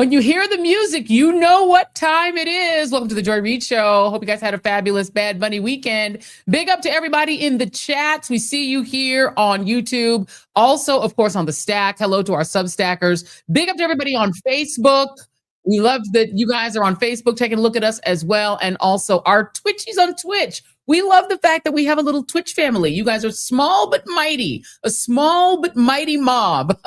When you hear the music, you know what time it is. Welcome to the Joy Reid Show. Hope you guys had a fabulous Bad Bunny weekend. Big up to everybody in the chats. We see you here on YouTube. Also, of course, on the stack. Hello to our Substackers. Big up to everybody on Facebook. We love that you guys are on Facebook taking a look at us as well. And also our Twitchies on Twitch. We love the fact that we have a little Twitch family. You guys are small but mighty, a small but mighty mob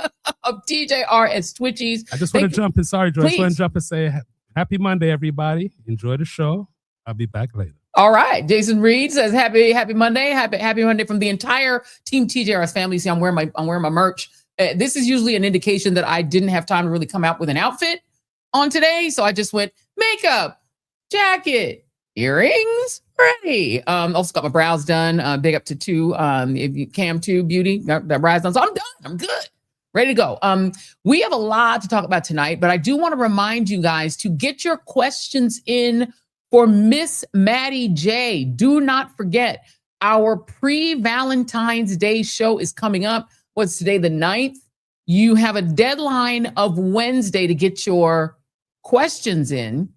of TJRS Twitchies. I just want to jump in. Sorry, Joy. I just want to jump and say happy Monday, everybody. Enjoy the show. I'll be back later. All right. Jason Reed says happy Monday. Happy Monday from the entire Team TJRS family. See, I'm wearing my merch. This is usually an indication that I didn't have time to really come out with an outfit on today. So I just went makeup, jacket, earrings, ready. Also got my brows done. Big up to Cam 2 Beauty. Got that brows done. So I'm done. I'm good. Ready to go. We have a lot to talk about tonight, but I do want to remind you guys to get your questions in for Miss Maddie J. Do not forget our pre-Valentine's Day show is coming up. What's today, the 9th? You have a deadline of Wednesday to get your questions in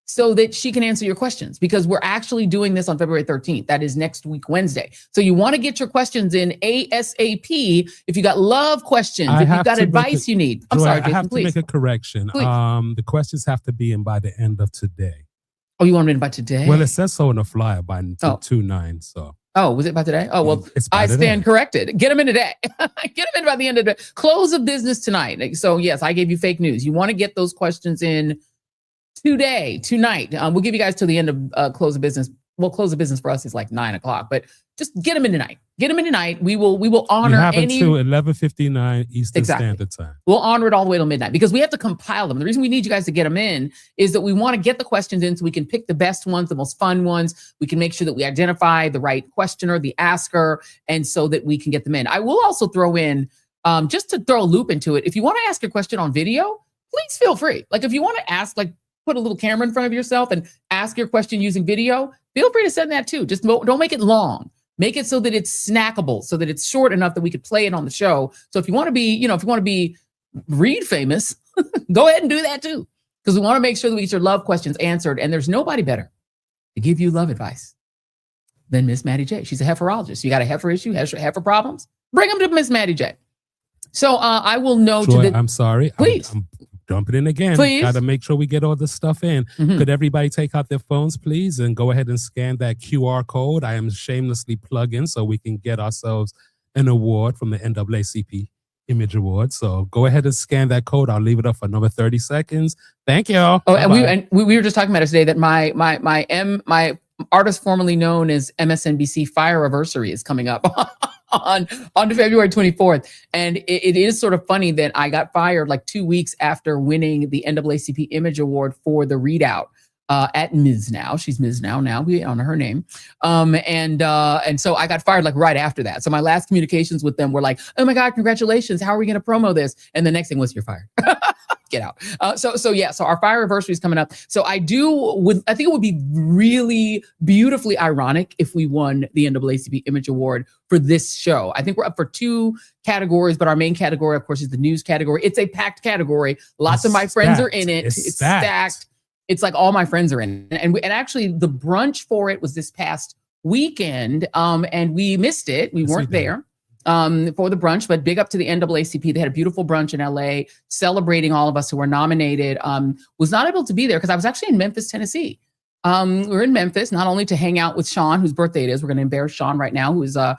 so that she can answer your questions, because we're actually doing this on February 13th. That is next week, Wednesday. So you want to get your questions in ASAP. If you got love questions, if you've got advice you need. I'm sorry, Jason, I have to make a correction. Please. The questions have to be in by the end of today. Oh, you want them in by today? Well, it says so in the flyer by 2/9, so. Oh, was it by today? Oh, well, I stand corrected. Get them in today. Get them in by the end of the day. Close of business tonight. So yes, I gave you fake news. You want to get those questions in tonight. We'll give you guys till the end of close of business. Well, close of business for us is like 9 o'clock, but just get them in tonight. Get them in tonight. We will honor any until 11:59 Eastern Standard Time. We'll honor it all the way till midnight because we have to compile them. The reason we need you guys to get them in is that we want to get the questions in so we can pick the best ones, the most fun ones. We can make sure that we identify the right questioner, the asker, and so that we can get them in. I will also throw in, just to throw a loop into it, if you want to ask your question on video, please feel free. Like if you want to ask, like put a little camera in front of yourself and ask your question using video, feel free to send that too. Just don't make it long. Make it so that it's snackable, so that it's short enough that we could play it on the show. So if you want to be, Reid famous, go ahead and do that too. Because we want to make sure that we get your love questions answered. And there's nobody better to give you love advice than Miss Maddie J. She's a heiferologist. You got a heifer issue, heifer problems? Bring them to Miss Maddie J. So I will note Joy, I'm sorry. Please. I'm jumping in again. Please. Got to make sure we get all this stuff in. Mm-hmm. Could everybody take out their phones, please, and go ahead and scan that QR code? I am shamelessly plugging so we can get ourselves an award from the NAACP Image Award. So go ahead and scan that code. I'll leave it up for another 30 seconds. Thank you. Oh, and we were just talking about it today that my artist formerly known as MSNBC Fire Anniversary is coming up on February 24th. And it is sort of funny that I got fired like 2 weeks after winning the NAACP Image Award for the readout at Ms. Now. She's Ms. Now. We honor her name. And so I got fired like right after that. So my last communications with them were like, oh my God, congratulations. How are we going to promo this? And the next thing was, you're fired. Get out. So our fire anniversary is coming up. So I think it would be really beautifully ironic if we won the NAACP Image Award for this show. I think we're up for 2 categories, but our main category, of course, is the news category. It's a packed category. Lots of my friends are in it. It's stacked. It's like all my friends are in it. And actually the brunch for it was this past weekend. And we missed it. We weren't there. For the brunch, but big up to the NAACP. They had a beautiful brunch in LA celebrating all of us who were nominated. Was not able to be there because I was actually in Memphis, Tennessee. We were in Memphis, not only to hang out with Sean, whose birthday it is. We're going to embarrass Sean right now, who is our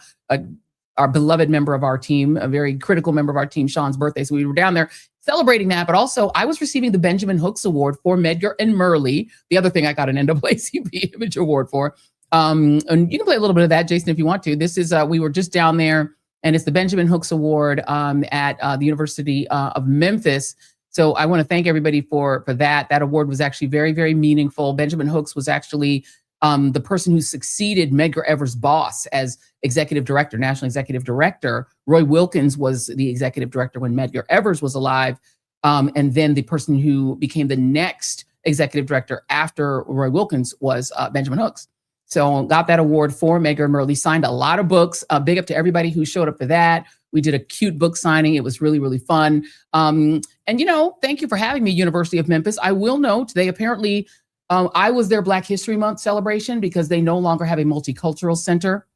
beloved member of our team, a very critical member of our team, Sean's birthday. So we were down there celebrating that, but also I was receiving the Benjamin Hooks Award for Medgar and Murley. The other thing I got an NAACP Image Award for. And you can play a little bit of that, Jason, if you want to. This is, we were just down there. And it's the Benjamin Hooks Award at the University of Memphis. So I want to thank everybody for that. That award was actually very, very meaningful. Benjamin Hooks was actually the person who succeeded Medgar Evers' boss as executive director, national executive director. Roy Wilkins was the executive director when Medgar Evers was alive. And then the person who became the next executive director after Roy Wilkins was Benjamin Hooks. So got that award for Megger Merley, signed a lot of books. Big up to everybody who showed up for that. We did a cute book signing. It was really, really fun. And, thank you for having me, University of Memphis. I will note they apparently, I was their Black History Month celebration because they no longer have a multicultural center,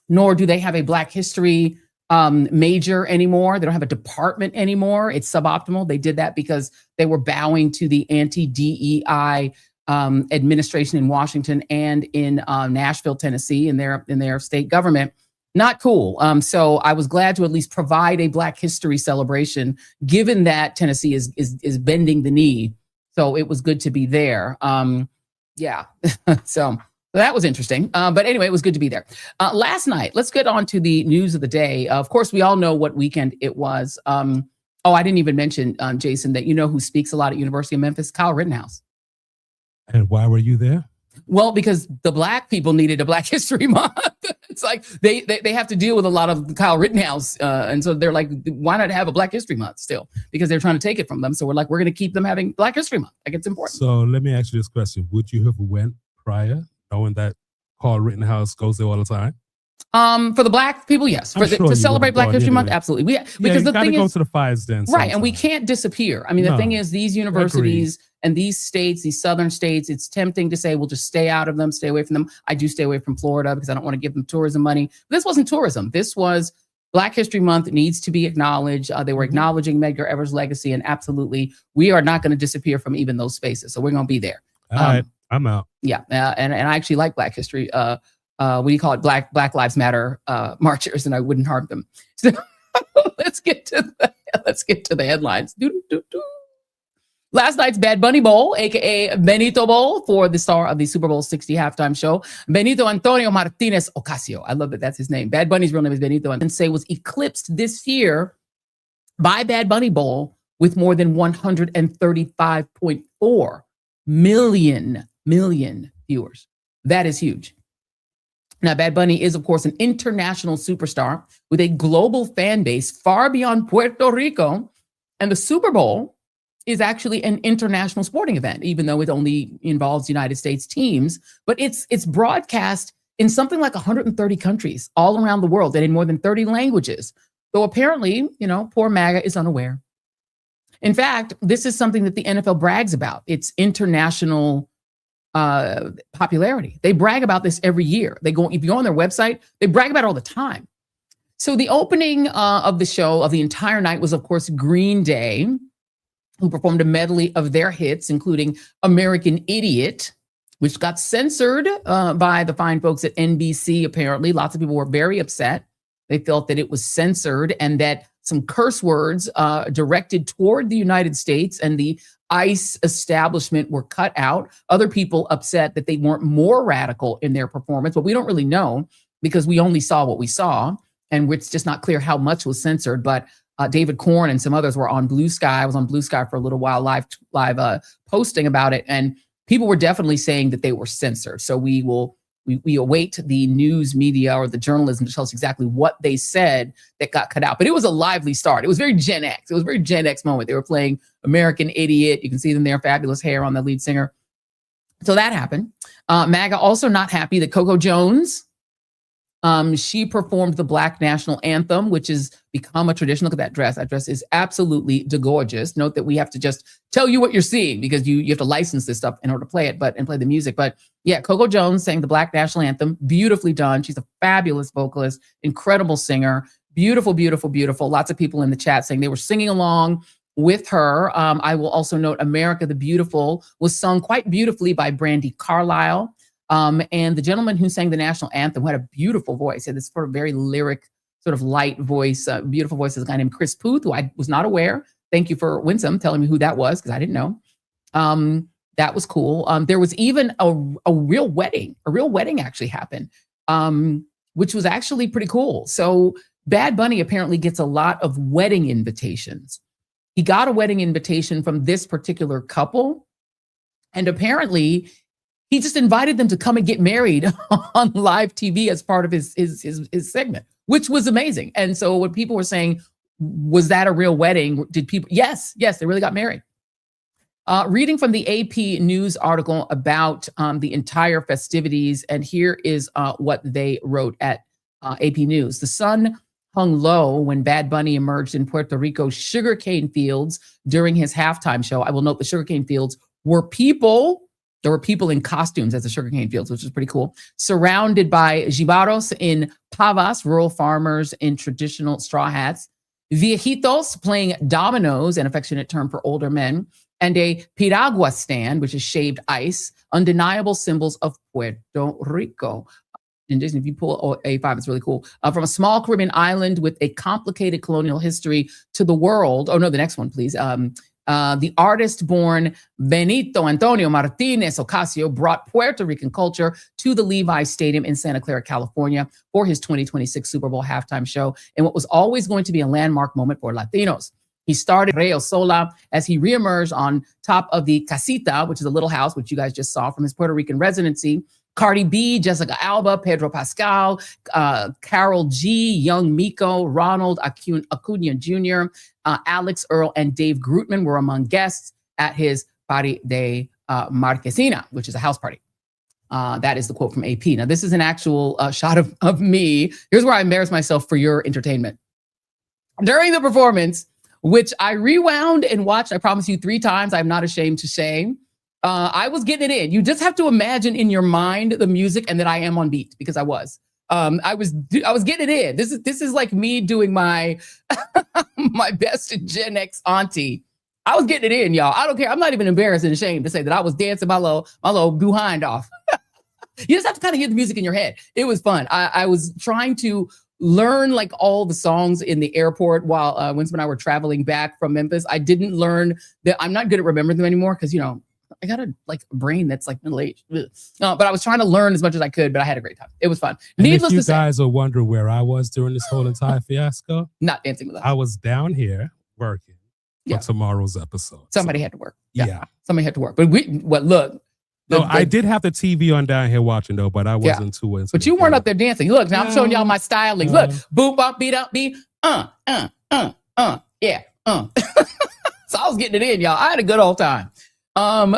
nor do they have a Black History major anymore. They don't have a department anymore. It's suboptimal. They did that because they were bowing to the anti-DEI administration in Washington and in Nashville, Tennessee, in their state government. Not cool. So I was glad to at least provide a Black History celebration, given that Tennessee is bending the knee. So it was good to be there. So that was interesting. But anyway, it was good to be there. Last night, let's get on to the news of the day. Of course, we all know what weekend it was. I didn't even mention, Jason, that who speaks a lot at University of Memphis? Kyle Rittenhouse. And why were you there? Well, because the Black people needed a Black History Month. It's like they have to deal with a lot of Kyle Rittenhouse. And so they're like, why not have a Black History Month still? Because they're trying to take it from them. So we're like, we're going to keep them having Black History Month. Like, it's important. So let me ask you this question. Would you have went prior, knowing that Kyle Rittenhouse goes there all the time? For the Black people, yes. To celebrate Black History Month, absolutely. Because the thing is, go to the fires then. Right, and we can't disappear. I mean, the thing is, these universities and these states, these southern states, it's tempting to say, we'll just stay out of them, stay away from them. I do stay away from Florida because I don't want to give them tourism money. This wasn't tourism. This was Black History Month. It needs to be acknowledged. They were acknowledging Medgar Evers' legacy, and absolutely, we are not going to disappear from even those spaces. So we're going to be there. All right, I'm out. Yeah, and I actually like Black history. What do you call it? Black Lives Matter marchers, and I wouldn't harm them. So let's get to the headlines. Last night's Bad Bunny Bowl, aka Benito Bowl, for the star of the Super Bowl 60 halftime show, Benito Antonio Martinez Ocasio. I love that that's his name. Bad Bunny's real name is Benito, and say was eclipsed this year by Bad Bunny Bowl with more than 135.4 million viewers. That is huge. Now, Bad Bunny is, of course, an international superstar with a global fan base far beyond Puerto Rico. And the Super Bowl is actually an international sporting event, even though it only involves United States teams. But it's broadcast in something like 130 countries all around the world and in more than 30 languages. Though apparently, poor MAGA is unaware. In fact, this is something that the NFL brags about. It's international popularity. They brag about this every year. If you go on their website, they brag about it all the time. So the opening of the show of the entire night was, of course, Green Day, who performed a medley of their hits, including American Idiot, which got censored by the fine folks at NBC, apparently. Lots of people were very upset. They felt that it was censored and that some curse words directed toward the United States and the ICE establishment were cut out. Other people upset that they weren't more radical in their performance, but we don't really know because we only saw what we saw, and it's just not clear how much was censored. But David Korn and some others were on Blue Sky. I was on Blue Sky for a little while, live posting about it, and people were definitely saying that they were censored. So we await the news media or the journalism to tell us exactly what they said that got cut out. But it was a lively start. It was very Gen X. It was a very Gen X moment. They were playing American Idiot. You can see them there, fabulous hair on the lead singer. So that happened. MAGA also not happy that Coco Jones, she performed the Black National Anthem, which has become a tradition. Look at that dress. That dress is absolutely gorgeous. Note that we have to just tell you what you're seeing because you have to license this stuff in order to play it, and play the music. But yeah, Coco Jones sang the Black National Anthem, beautifully done. She's a fabulous vocalist, incredible singer, beautiful, beautiful, beautiful. Lots of people in the chat saying they were singing along with her. I will also note America the Beautiful was sung quite beautifully by Brandi Carlile. And the gentleman who sang the national anthem, who had a beautiful voice, had this sort of very lyric, sort of light voice, beautiful voice, is a guy named Chris Puth, who I was not aware. Thank you for Winsome telling me who that was, because I didn't know. That was cool. There was even a real wedding. A real wedding actually happened, which was actually pretty cool. So Bad Bunny apparently gets a lot of wedding invitations. He got a wedding invitation from this particular couple, and apparently he just invited them to come and get married on live TV as part of his segment, which was amazing. And so when people were saying, was that a real wedding? Did people? Yes, they really got married. Reading from the AP News article about the entire festivities, and here is what they wrote at AP News. The sun hung low when Bad Bunny emerged in Puerto Rico's sugarcane fields during his halftime show. I will note the sugarcane fields were people. There were people in costumes at the sugarcane fields, which is pretty cool, surrounded by jibaros in pavas, rural farmers in traditional straw hats, viejitos playing dominoes, an affectionate term for older men, and a piragua stand, which is shaved ice, undeniable symbols of Puerto Rico. And if you pull A5, it's really cool. From a small Caribbean island with a complicated colonial history to the world. Oh, no, the next one, please. The artist-born Benito Antonio Martinez Ocasio brought Puerto Rican culture to the Levi's Stadium in Santa Clara, California for his 2026 Super Bowl halftime show in what was always going to be a landmark moment for Latinos. He started Reo Sola as he reemerged on top of the casita, which is a little house, which you guys just saw from his Puerto Rican residency. Cardi B, Jessica Alba, Pedro Pascal, Carol G, Young Miko, Ronald Acuna Jr., Alex Earl, and Dave Grootman were among guests at his Party de Marquesina, which is a house party. That is the quote from AP. Now, this is an actual shot of me. Here's where I embarrass myself for your entertainment. During the performance, which I rewound and watched, I promise you 3 times, I'm not ashamed to say, I was getting it in. You just have to imagine in your mind the music and that I am on beat, because I was. I was getting it in. This is like me doing my my best Gen X auntie. I was getting it in, y'all. I don't care. I'm not even embarrassed and ashamed to say that I was dancing my little behind off. You just have to kind of hear the music in your head. It was fun. I was trying to learn like all the songs in the airport while Winston and I were traveling back from Memphis. I didn't learn that. I'm not good at remembering them anymore because, you know, I got a brain that's like middle-aged. But I was trying to learn as much as I could, but I had a great time. It was fun. And Needless if you to say, guys are wondering where I was during this whole entire fiasco, not dancing with us. I was down here working for tomorrow's episode. Somebody had to work. Yeah. Somebody had to work. But look. I did have the TV on down here watching though, but I wasn't too into But you weren't up there dancing. Look, now I'm showing y'all my styling. Look, boom, bop, beat up, beat, yeah. So I was getting it in, y'all. I had a good old time.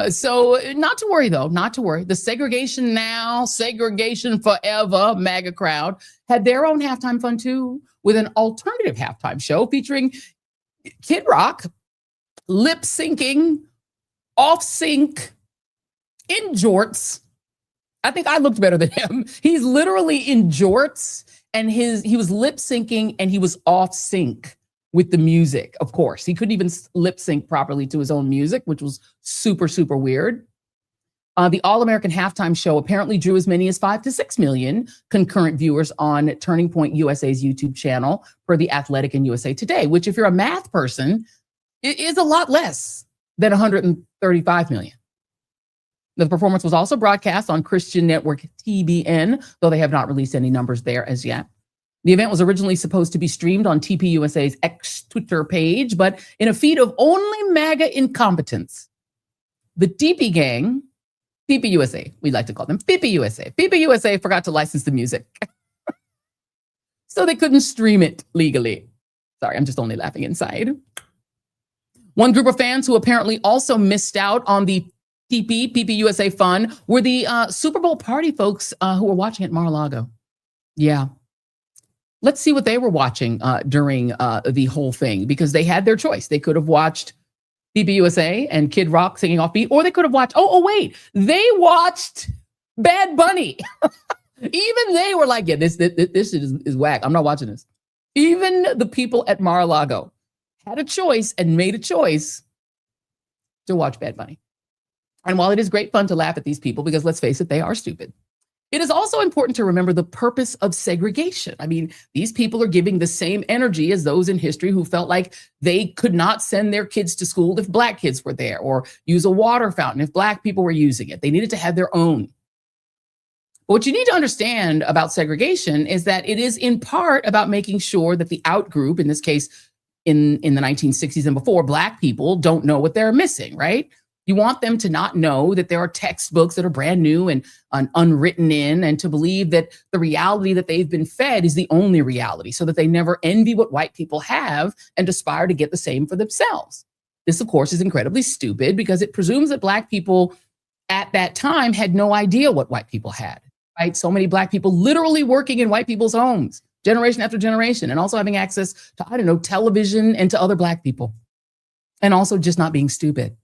So not to worry though, not to worry. The segregation now, segregation forever MAGA crowd had their own halftime fun too, with an alternative halftime show featuring Kid Rock lip syncing, off sync, in jorts. I think I looked better than him. He's literally in jorts, and he was lip syncing and he was off sync with the music. Of course, he couldn't even lip sync properly to his own music, which was super, super weird. The All-American halftime show apparently drew as many as 5 to 6 million concurrent viewers on Turning Point USA's YouTube channel per The Athletic and USA Today, which, if you're a math person, it is a lot less than 135 million. The performance was also broadcast on Christian network TBN, though they have not released any numbers there as yet. The event was originally supposed to be streamed on TPUSA's X Twitter page, but in a feat of only MAGA incompetence, the TP gang, TPUSA, we like to call them PPUSA forgot to license the music. So they couldn't stream it legally. Sorry, I'm just only laughing inside. One group of fans who apparently also missed out on the PPUSA fun were the Super Bowl party folks who were watching at Mar-a-Lago. Yeah. Let's see what they were watching during the whole thing, because they had their choice. They could have watched PPUSA and Kid Rock singing off beat, or they could have watched, wait, they watched Bad Bunny. Even they were like, yeah, this shit is whack. I'm not watching this. Even the people at Mar-a-Lago had a choice and made a choice to watch Bad Bunny. And while it is great fun to laugh at these people, because let's face it, they are stupid, it is also important to remember the purpose of segregation. I mean, these people are giving the same energy as those in history who felt like they could not send their kids to school if Black kids were there, or use a water fountain if Black people were using it. They needed to have their own. But what you need to understand about segregation is that it is in part about making sure that the out group, in this case, in the 1960s and before, Black people don't know what they're missing, right? You want them to not know that there are textbooks that are brand new and unwritten in, and to believe that the reality that they've been fed is the only reality, so that they never envy what white people have and aspire to get the same for themselves. This, of course, is incredibly stupid because it presumes that Black people at that time had no idea what white people had, right? So many Black people literally working in white people's homes, generation after generation, and also having access to, I don't know, television and to other Black people, and also just not being stupid.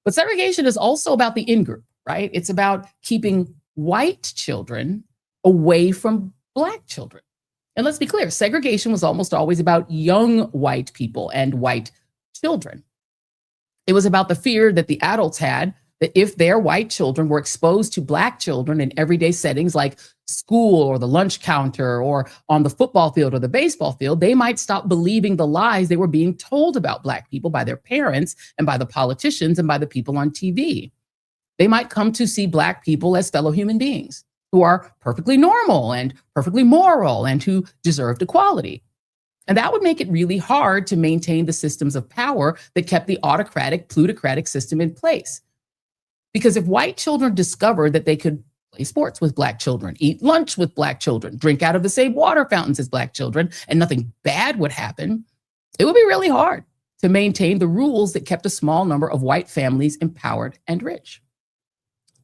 But segregation is also about the in-group, right? It's about keeping white children away from Black children. And let's be clear, segregation was almost always about young white people and white children. It was about the fear that the adults had that if their white children were exposed to Black children in everyday settings like school or the lunch counter or on the football field or the baseball field, they might stop believing the lies they were being told about Black people by their parents and by the politicians and by the people on TV. They might come to see Black people as fellow human beings who are perfectly normal and perfectly moral and who deserved equality. And that would make it really hard to maintain the systems of power that kept the autocratic, plutocratic system in place. Because if white children discovered that they could play sports with Black children, eat lunch with Black children, drink out of the same water fountains as Black children, and nothing bad would happen, it would be really hard to maintain the rules that kept a small number of white families empowered and rich.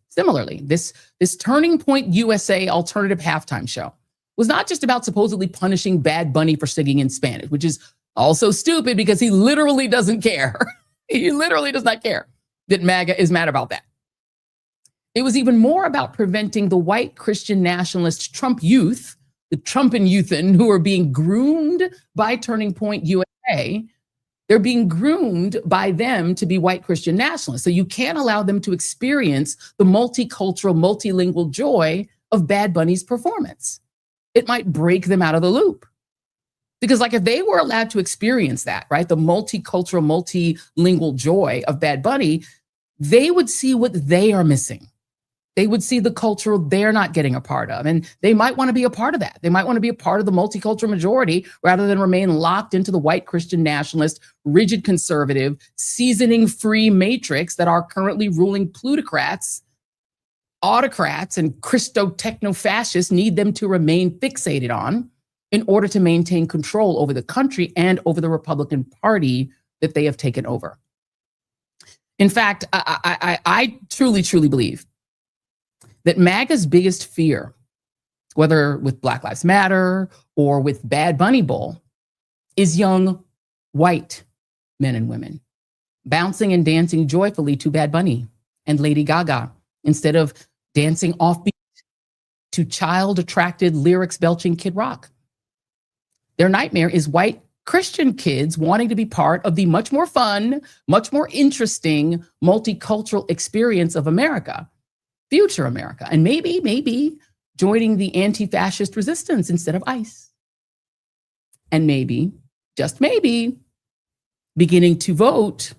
Similarly, this Turning Point USA alternative halftime show was not just about supposedly punishing Bad Bunny for singing in Spanish, which is also stupid because he literally doesn't care. He literally does not care that MAGA is mad about that. It was even more about preventing the white Christian nationalist Trump youth, the Trumpan youthin who are being groomed by Turning Point USA. They're being groomed by them to be white Christian nationalists. So you can't allow them to experience the multicultural, multilingual joy of Bad Bunny's performance. It might break them out of the loop. Because like if they were allowed to experience that, right, the multicultural, multilingual joy of Bad Bunny, they would see what they are missing. They would see the culture they're not getting a part of. And they might want to be a part of that. They might want to be a part of the multicultural majority rather than remain locked into the white Christian nationalist, rigid conservative, seasoning-free matrix that are currently ruling plutocrats, autocrats, and Christo-techno-fascists need them to remain fixated on in order to maintain control over the country and over the Republican Party that they have taken over. In fact, I truly, truly believe that MAGA's biggest fear, whether with Black Lives Matter or with Bad Bunny Bowl, is young white men and women bouncing and dancing joyfully to Bad Bunny and Lady Gaga instead of dancing offbeat to child-attracted lyrics-belching Kid Rock. Their nightmare is white Christian kids wanting to be part of the much more fun, much more interesting multicultural experience of America, future America, and maybe joining the anti-fascist resistance instead of ICE. And maybe, just maybe, beginning to vote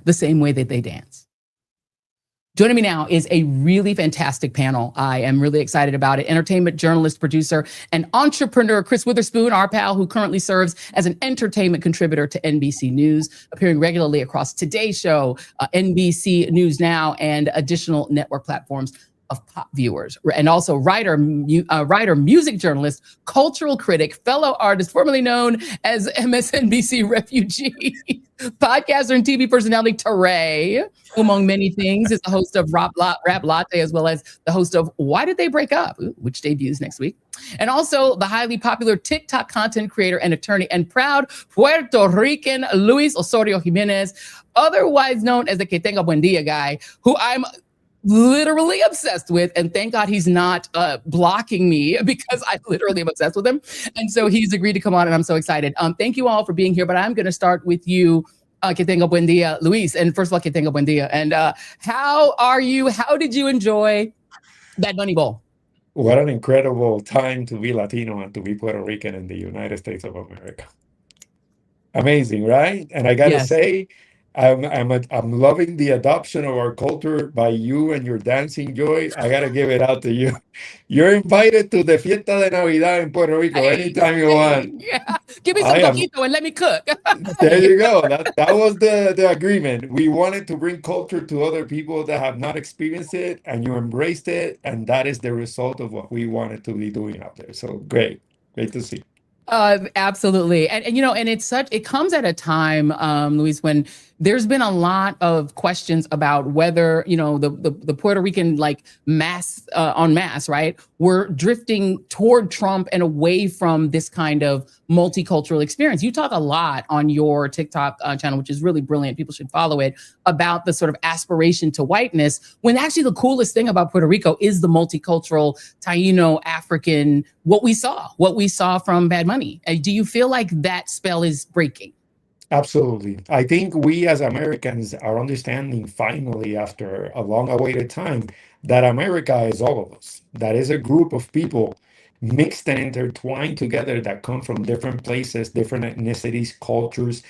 the same way that they dance. Joining me now is a really fantastic panel. I am really excited about it. Entertainment journalist, producer, and entrepreneur Chris Witherspoon, our pal, who currently serves as an entertainment contributor to NBC News, appearing regularly across Today Show, NBC News Now, and additional network platforms of pop viewers. And also writer, music journalist, cultural critic, fellow artist, formerly known as MSNBC refugee, podcaster and TV personality Toure, who among many things is the host of Rap Latte, as well as the host of Why Did They Break Up?, which debuts next week. And also the highly popular TikTok content creator and attorney and proud Puerto Rican Luis Osorio Jimenez, otherwise known as the Que Tenga Buen Dia guy, who I'm literally obsessed with, and thank God he's not blocking me because I literally am obsessed with him. And so he's agreed to come on, and I'm so excited. Thank you all for being here, but I'm going to start with you, Que Tenga Buen Dia, Luis. And first of all, Que Tenga Buen Dia. And how are you? How did you enjoy Bad Bunny Bowl? What an incredible time to be Latino and to be Puerto Rican in the United States of America. Amazing, right? And I gotta say, I'm loving the adoption of our culture by you and your dancing, Joy. I gotta give it out to you. You're invited to the Fiesta de Navidad in Puerto Rico anytime you want. Yeah. Give me some coquito and let me cook. There you go. That was the agreement. We wanted to bring culture to other people that have not experienced it, and you embraced it, and that is the result of what we wanted to be doing out there. So great to see. Absolutely. And you know, and it comes at a time, Luis, when there's been a lot of questions about whether, you know, the Puerto Rican like mass en masse, right? We're drifting toward Trump and away from this kind of multicultural experience. You talk a lot on your TikTok channel, which is really brilliant. People should follow it, about the sort of aspiration to whiteness, when actually the coolest thing about Puerto Rico is the multicultural Taino African, what we saw from Bad Money. Do you feel like that spell is breaking? Absolutely. I think we as Americans are understanding finally, after a long awaited time, that America is all of us. That is a group of people mixed and intertwined together that come from different places, different ethnicities, cultures,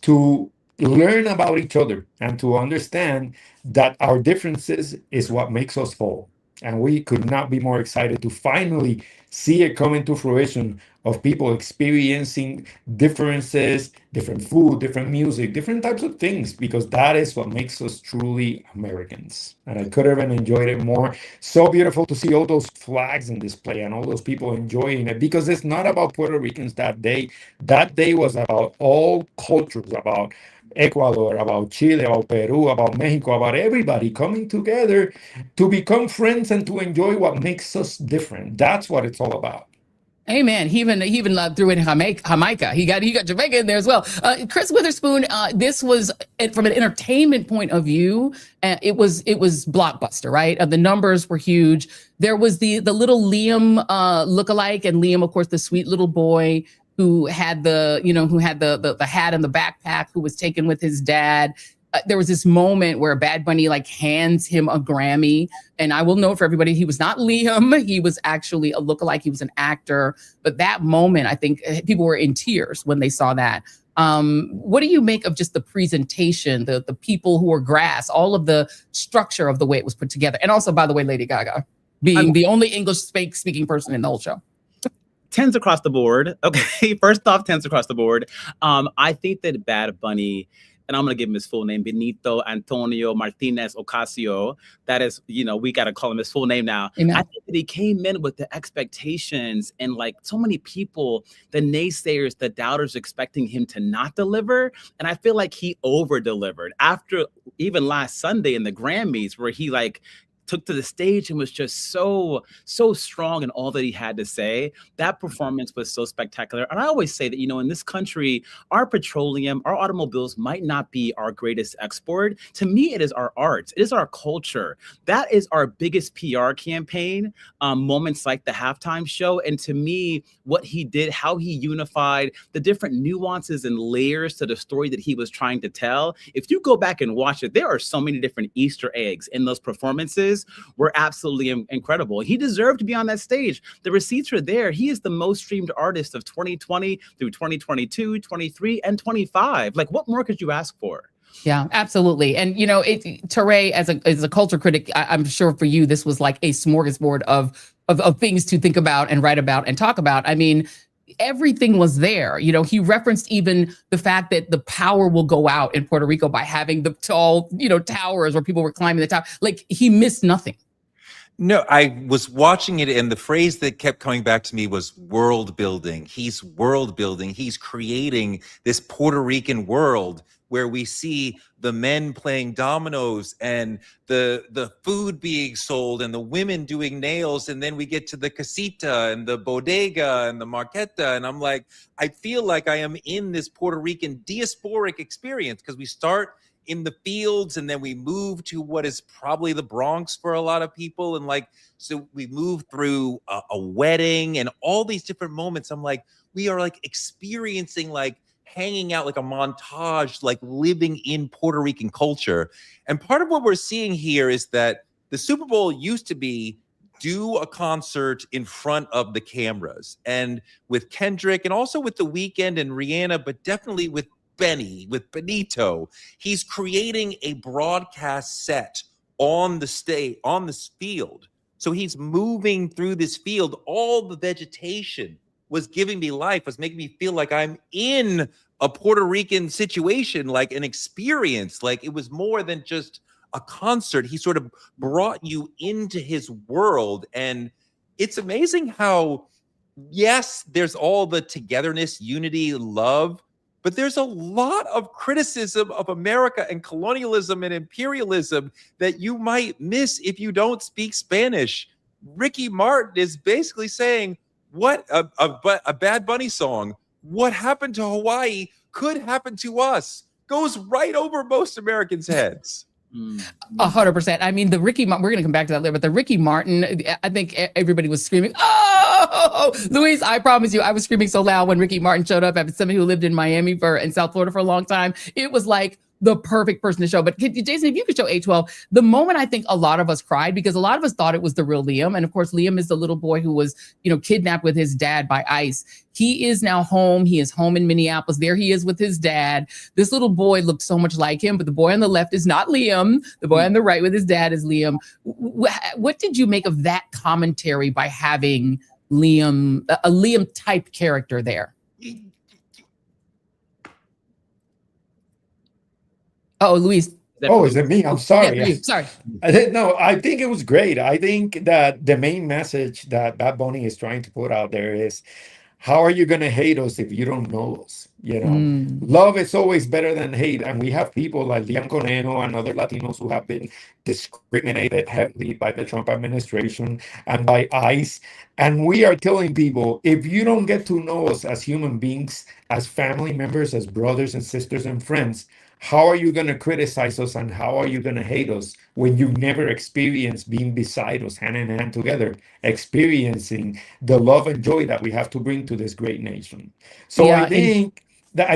to learn about each other and to understand that our differences is what makes us whole. And we could not be more excited to finally see it come into fruition, of people experiencing differences, different food, different music, different types of things, because that is what makes us truly Americans. And I could have enjoyed it more. So beautiful to see all those flags in display and all those people enjoying it, because it's not about Puerto Ricans that day. That day was about all cultures, about Ecuador, about Chile, about Peru, about Mexico, about everybody coming together to become friends and to enjoy what makes us different. That's what it's all about. Amen. He even threw in Jamaica. He got Jamaica in there as well. Chris Witherspoon, this was, from an entertainment point of view, it was blockbuster, right? The numbers were huge. There was the little Liam lookalike, and Liam, of course, the sweet little boy who had the hat and the backpack, who was taken with his dad. There was this moment where Bad Bunny like hands him a Grammy, and I will note for everybody, he was not Liam. He was actually a lookalike. He was an actor. But that moment, I think people were in tears when they saw that. What do you make of just the presentation, the people who were grass, all of the structure of the way it was put together? And also, by the way, Lady Gaga being the only English speaking person in the whole show. 10s across the board. Okay, first off, 10s across the board. I think that Bad Bunny, and I'm going to give him his full name, Benito Antonio Martinez Ocasio. That is, we got to call him his full name now. Amen. I think that he came in with the expectations, and like so many people, the naysayers, the doubters, expecting him to not deliver. And I feel like he over-delivered after even last Sunday in the Grammys, where he took to the stage and was just so strong in all that he had to say. That performance was so spectacular. And I always say that, in this country, our petroleum, our automobiles might not be our greatest export. To me, it is our arts. It is our culture. That is our biggest PR campaign, moments like the halftime show. And to me, what he did, how he unified the different nuances and layers to the story that he was trying to tell. If you go back and watch it, there are so many different Easter eggs in those performances. Were absolutely incredible. He deserved to be on that stage. The receipts are there. He is the most streamed artist of 2020 through 2022, 23, and 25. Like, what more could you ask for? Yeah, absolutely. And, Toure, as a culture critic, I'm sure for you, this was like a smorgasbord of things to think about and write about and talk about. I mean, everything was there. He referenced even the fact that the power will go out in Puerto Rico by having the tall, towers where people were climbing the top. Like, he missed nothing. No, I was watching it, and the phrase that kept coming back to me was world building. He's world building. He's creating this Puerto Rican world where we see the men playing dominoes and the food being sold and the women doing nails. And then we get to the casita and the bodega and the marqueta. And I'm like, I feel like I am in this Puerto Rican diasporic experience, because we start in the fields and then we move to what is probably the Bronx for a lot of people. And so we move through a wedding and all these different moments. I'm like, we are experiencing hanging out, like a montage, living in Puerto Rican culture. And part of what we're seeing here is that the Super Bowl used to be do a concert in front of the cameras, and with Kendrick and also with The Weeknd and Rihanna, but definitely with Benito, he's creating a broadcast set on the stage, on this field. So he's moving through this field. All the vegetation was giving me life, was making me feel like I'm in a Puerto Rican situation, like an experience. Like, it was more than just a concert. He sort of brought you into his world. And it's amazing how yes, there's all the togetherness, unity, love, but there's a lot of criticism of America and colonialism and imperialism that you might miss if you don't speak Spanish. Ricky Martin is basically saying, what a Bad Bunny song, what happened to Hawaii could happen to us, goes right over most Americans' heads. 100%. I mean, we're going to come back to that later, but the Ricky Martin, I think everybody was screaming, oh, Luis, I promise you, I was screaming so loud when Ricky Martin showed up as somebody who lived in Miami in South Florida for a long time. It was like the perfect person to show. But Jason, if you could show A12, the moment I think a lot of us cried, because a lot of us thought it was the real Liam. And of course, Liam is the little boy who was, kidnapped with his dad by ICE. He is now home. He is home in Minneapolis. There he is with his dad. This little boy looked so much like him, but the boy on the left is not Liam. The boy on the right with his dad is Liam. What did you make of that commentary by having Liam, a Liam type character there? Oh, Luis. Oh, is it me? I'm sorry. Yeah, sorry. No, I think it was great. I think that the main message that Bad Bunny is trying to put out there is, how are you going to hate us if you don't know us? Love is always better than hate. And we have people like Liam Coneno and other Latinos who have been discriminated heavily by the Trump administration and by ICE. And we are telling people, if you don't get to know us as human beings, as family members, as brothers and sisters and friends, how are you going to criticize us and how are you going to hate us when you've never experienced being beside us, hand in hand together, experiencing the love and joy that we have to bring to this great nation? So yeah, I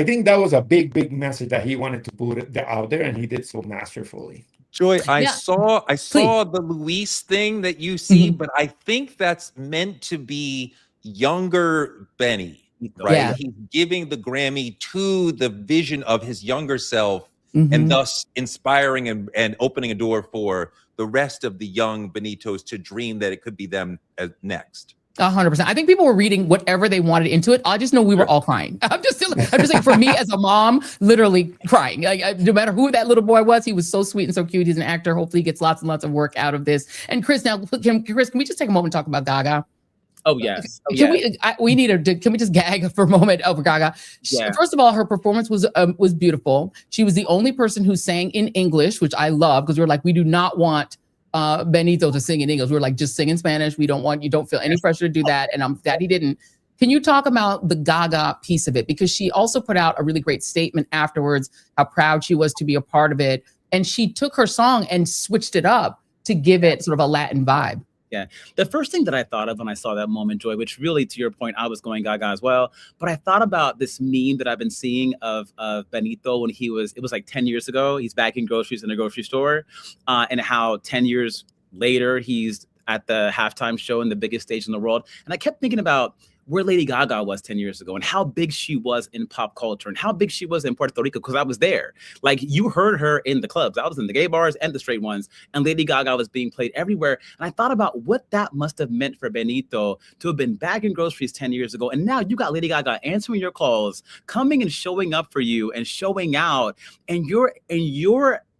think that was a big message that he wanted to put out there, and he did so masterfully. Joy, I saw the Luis thing that you see, but I think that's meant to be younger Benny. Right, yeah. He's giving the Grammy to the vision of his younger self, and thus inspiring and opening a door for the rest of the young Benitos to dream that it could be them next. 100%. I think people were reading whatever they wanted into it. I just know we were all crying. I'm just saying, for me as a mom, literally crying. Like, no matter who that little boy was, he was so sweet and so cute. He's an actor. Hopefully, he gets lots and lots of work out of this. And Chris, can we just take a moment and talk about Gaga? Oh yes. Can we just gag for a moment over Gaga? Yeah. First of all, her performance was beautiful. She was the only person who sang in English, which I love, because we were like, we do not want Benito to sing in English. We were like, just sing in Spanish. You don't feel any pressure to do that. And I'm glad he didn't. Can you talk about the Gaga piece of it? Because she also put out a really great statement afterwards, how proud she was to be a part of it. And she took her song and switched it up to give it sort of a Latin vibe. Yeah. The first thing that I thought of when I saw that moment, Joy, which really, to your point, I was going Gaga as well. But I thought about this meme that I've been seeing of Benito when it was like 10 years ago. He's bagging groceries in a grocery store, and how 10 years later, he's at the halftime show in the biggest stage in the world. And I kept thinking about where Lady Gaga was 10 years ago and how big she was in pop culture and how big she was in Puerto Rico, because I was there. Like, you heard her in the clubs. I was in the gay bars and the straight ones, and Lady Gaga was being played everywhere. And I thought about what that must have meant for Benito to have been bagging groceries 10 years ago. And now you got Lady Gaga answering your calls, coming and showing up for you and showing out. And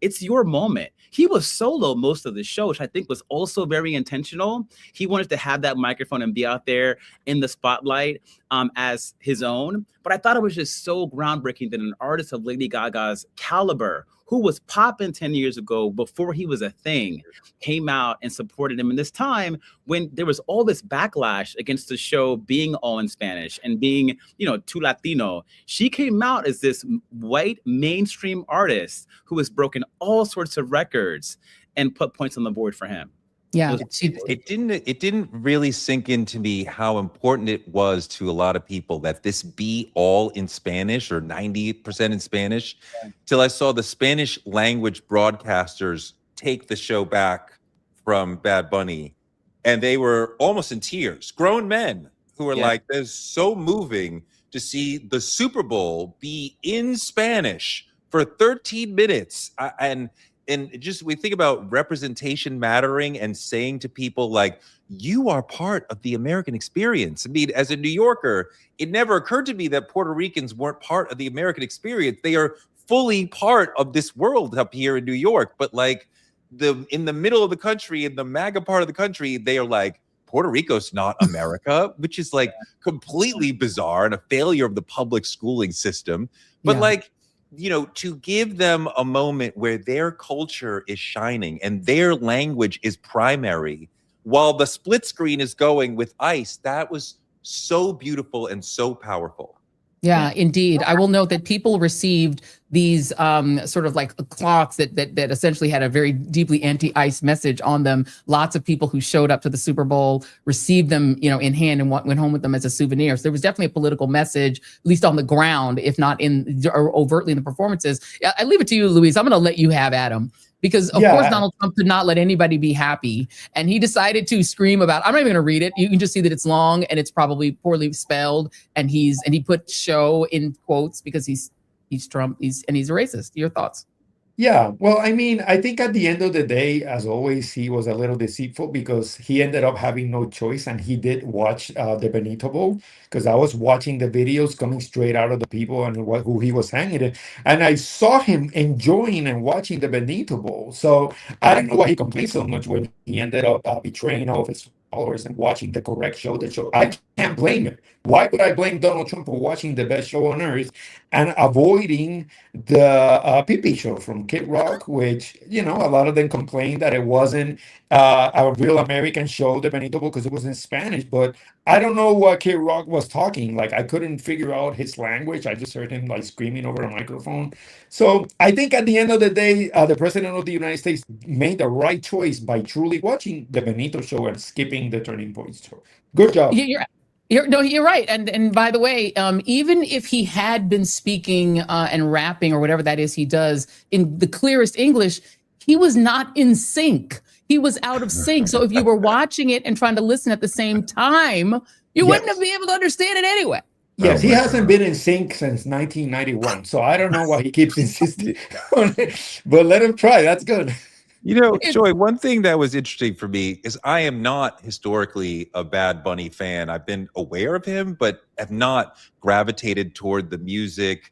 it's your moment. He was solo most of the show, which I think was also very intentional. He wanted to have that microphone and be out there in the spotlight as his own. But I thought it was just so groundbreaking that an artist of Lady Gaga's caliber, who was popping 10 years ago before he was a thing, came out and supported him in this time when there was all this backlash against the show being all in Spanish and being, too Latino. She came out as this white mainstream artist who has broken all sorts of records and put points on the board for him. Yeah, it didn't really sink into me how important it was to a lot of people that this be all in Spanish or 90% in Spanish, till I saw the Spanish language broadcasters take the show back from Bad Bunny, and they were almost in tears. Grown men who were like, "This is so moving to see the Super Bowl be in Spanish for 13 minutes," And just, we think about representation mattering and saying to people like, you are part of the American experience. I mean, as a New Yorker, it never occurred to me that Puerto Ricans weren't part of the American experience. They are fully part of this world up here in New York. But like in the middle of the country, in the MAGA part of the country, they are like, Puerto Rico's not America, which is like completely bizarre and a failure of the public schooling system. But like, you know, to give them a moment where their culture is shining and their language is primary while the split screen is going with ICE, that was so beautiful and so powerful. Yeah, indeed. I will note that people received these sort of like clocks that essentially had a very deeply anti-ICE message on them. Lots of people who showed up to the Super Bowl received them, you know, in hand and went home with them as a souvenir. So there was definitely a political message, at least on the ground, if not in or overtly in the performances. I leave it to you, Luis. I'm going to let you have Adam. Because of course Donald Trump could not let anybody be happy, and he decided to scream about. I'm not even going to read it. You can just see that it's long and it's probably poorly spelled. And he put "show" in quotes because he's Trump. He's a racist. Your thoughts? Yeah, well, I mean, I think at the end of the day, as always, he was a little deceitful because he ended up having no choice, and he did watch the Benito Bowl, because I was watching the videos coming straight out of the people and who he was hanging it, and I saw him enjoying and watching the Benito Bowl. So I don't know why he complained so much when he ended up betraying all of his followers and watching the correct show. The show, I can't blame him. Why would I blame Donald Trump for watching the best show on earth and avoiding the Pee-Pee Show from Kid Rock, which, you know, a lot of them complained that it wasn't a real American show, the Benito Bowl, because it was in Spanish. But I don't know what Kid Rock was talking. Like, I couldn't figure out his language. I just heard him like screaming over a microphone. So I think at the end of the day, the president of the United States made the right choice by truly watching the Benito Show and skipping the Turning Point show. Good job. You're right. And by the way, even if he had been speaking and rapping or whatever that is he does in the clearest English, he was not in sync. He was out of sync. So if you were watching it and trying to listen at the same time, you wouldn't have been able to understand it anyway. Yes, he hasn't been in sync since 1991. So I don't know why he keeps insisting on it, but let him try. That's good. You know, Joy, one thing that was interesting for me is I am not historically a Bad Bunny fan. I've been aware of him, but have not gravitated toward the music.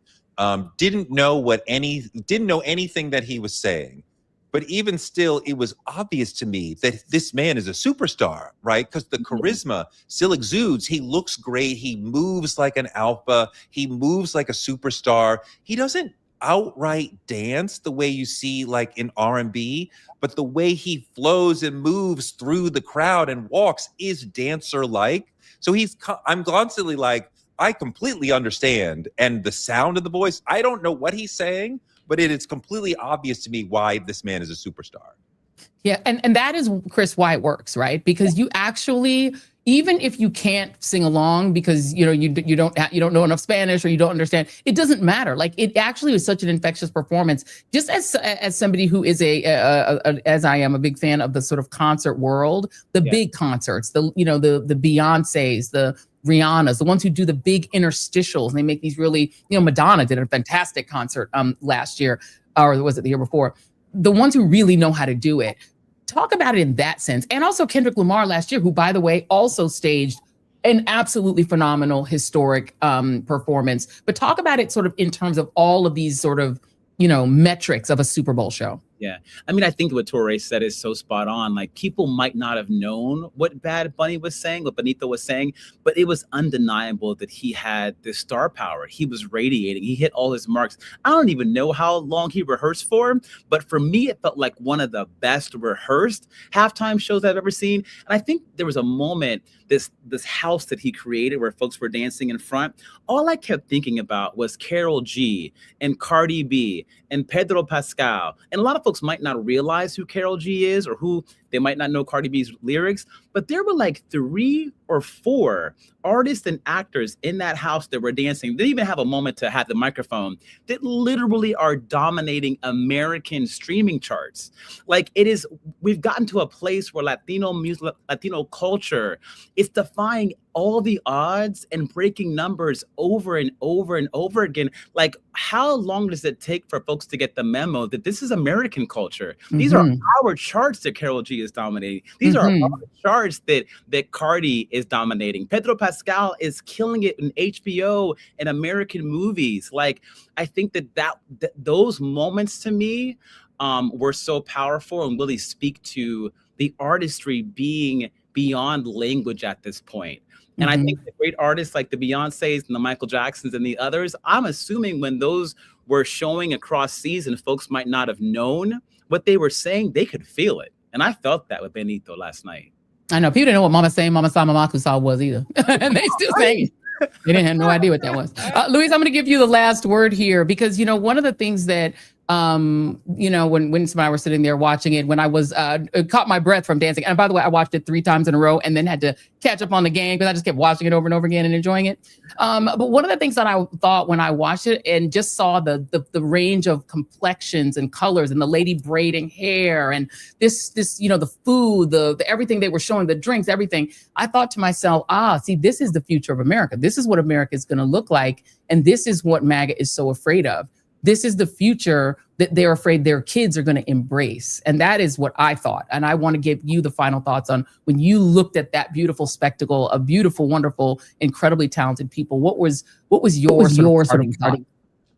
Didn't know anything that he was saying. But even still, it was obvious to me that this man is a superstar, right? Because the charisma still exudes. He looks great. He moves like an alpha. He moves like a superstar. He doesn't outright dance the way you see like in R&B, but the way he flows and moves through the crowd and walks is dancer-like. So I'm constantly like, I completely understand. And the sound of the voice, I don't know what he's saying, but it is completely obvious to me why this man is a superstar. Yeah, and that is, Chris, why it works, right? Because you actually, even if you can't sing along because you know you don't know enough Spanish or you don't understand, it doesn't matter. Like, it actually was such an infectious performance. Just as somebody who is as I am a big fan of the sort of concert world, the big concerts, the Beyoncés, the Rihanna's, the ones who do the big interstitials, and they make these really, Madonna did a fantastic concert last year, or was it the year before? The ones who really know how to do it. Talk about it in that sense. And also Kendrick Lamar last year, who, by the way, also staged an absolutely phenomenal historic performance. But talk about it sort of in terms of all of these sort of, metrics of a Super Bowl show. Yeah. I mean, I think what Toure said is so spot on. Like, people might not have known what Bad Bunny was saying, what Benito was saying, but it was undeniable that he had this star power. He was radiating. He hit all his marks. I don't even know how long he rehearsed for, but for me, it felt like one of the best rehearsed halftime shows I've ever seen. And I think there was a moment, this house that he created where folks were dancing in front. All I kept thinking about was Karol G and Cardi B and Pedro Pascal. And a lot of folks might not realize who Karol G is, or who they might not know Cardi B's lyrics, but there were like 3 or 4 artists and actors in that house that were dancing. They even have a moment to have the microphone that literally are dominating American streaming charts. Like, we've gotten to a place where Latino music, Latino culture is defying all the odds and breaking numbers over and over and over again. Like, how long does it take for folks to get the memo that this is American culture? These are our charts that Karol G is dominating. These are our charts that Cardi is dominating. Pedro Pascal is killing it in HBO and American movies. Like, I think that those moments to me were so powerful and really speak to the artistry being beyond language at this point. And I think the great artists like the Beyoncés and the Michael Jacksons and the others, I'm assuming when those were showing across season, folks might not have known what they were saying. They could feel it. And I felt that with Benito last night. I know people didn't know what Mama Say, Mama Sa, Mama Kusa was either. And they still sang it. They didn't have no idea what that was. Luis, I'm going to give you the last word here because, you know, one of the things that, you know, when Winston and I were sitting there watching it, when I was caught my breath from dancing. And by the way, I watched it 3 times in a row and then had to catch up on the game because I just kept watching it over and over again and enjoying it. But one of the things that I thought when I watched it and just saw the range of complexions and colors and the lady braiding hair and this, you know, the food, the everything they were showing, the drinks, everything, I thought to myself, see, this is the future of America. This is what America is going to look like. And this is what MAGA is so afraid of. This is the future that they're afraid their kids are going to embrace. And that is what I thought. And I want to give you the final thoughts on when you looked at that beautiful spectacle of beautiful, wonderful, incredibly talented people. What was your starting thought?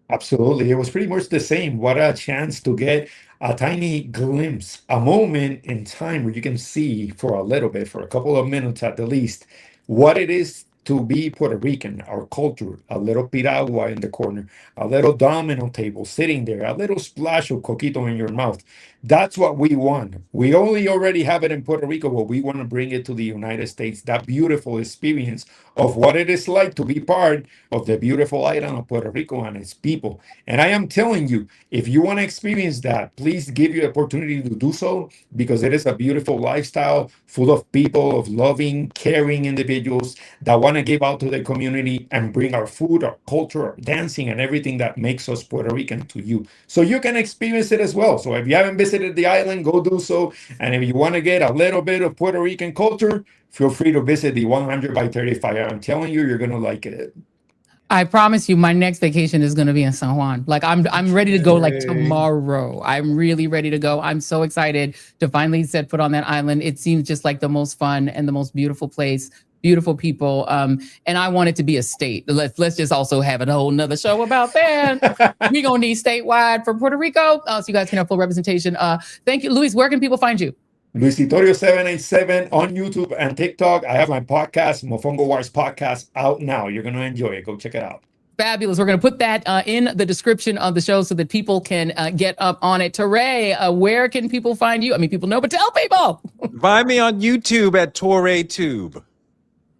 Absolutely. It was pretty much the same. What a chance to get a tiny glimpse, a moment in time where you can see for a little bit, for a couple of minutes at the least, what it is to be Puerto Rican, our culture, a little piragua in the corner, a little domino table sitting there, a little splash of coquito in your mouth. That's what we want. We already have it in Puerto Rico, but we want to bring it to the United States, that beautiful experience of what it is like to be part of the beautiful island of Puerto Rico and its people. And I am telling you, if you want to experience that, please give you the opportunity to do so, because it is a beautiful lifestyle full of people, of loving, caring individuals that want to give out to the community and bring our food, our culture, our dancing, and everything that makes us Puerto Rican to you. So you can experience it as well. So if you haven't visited the island, go do so. And if you want to get a little bit of Puerto Rican culture, feel free to visit the 100 by 35. I'm telling you, you're going to like it. I promise you, my next vacation is going to be in San Juan. Like I'm ready to go like tomorrow. I'm really ready to go. I'm so excited to finally set foot on that island. It seems just like the most fun and the most beautiful place. Beautiful people. And I want it to be a state. Let's just also have a whole nother show about that. We're going to need statewide for Puerto Rico. So you guys can have full representation. Thank you. Luis, where can people find you? Luis Osorio 787 on YouTube and TikTok. I have my podcast, Mofongo Wars Podcast, out now. You're going to enjoy it. Go check it out. Fabulous. We're going to put that in the description of the show so that people can get up on it. Toure, where can people find you? I mean, people know, but tell people. Find me on YouTube at Toure Tube.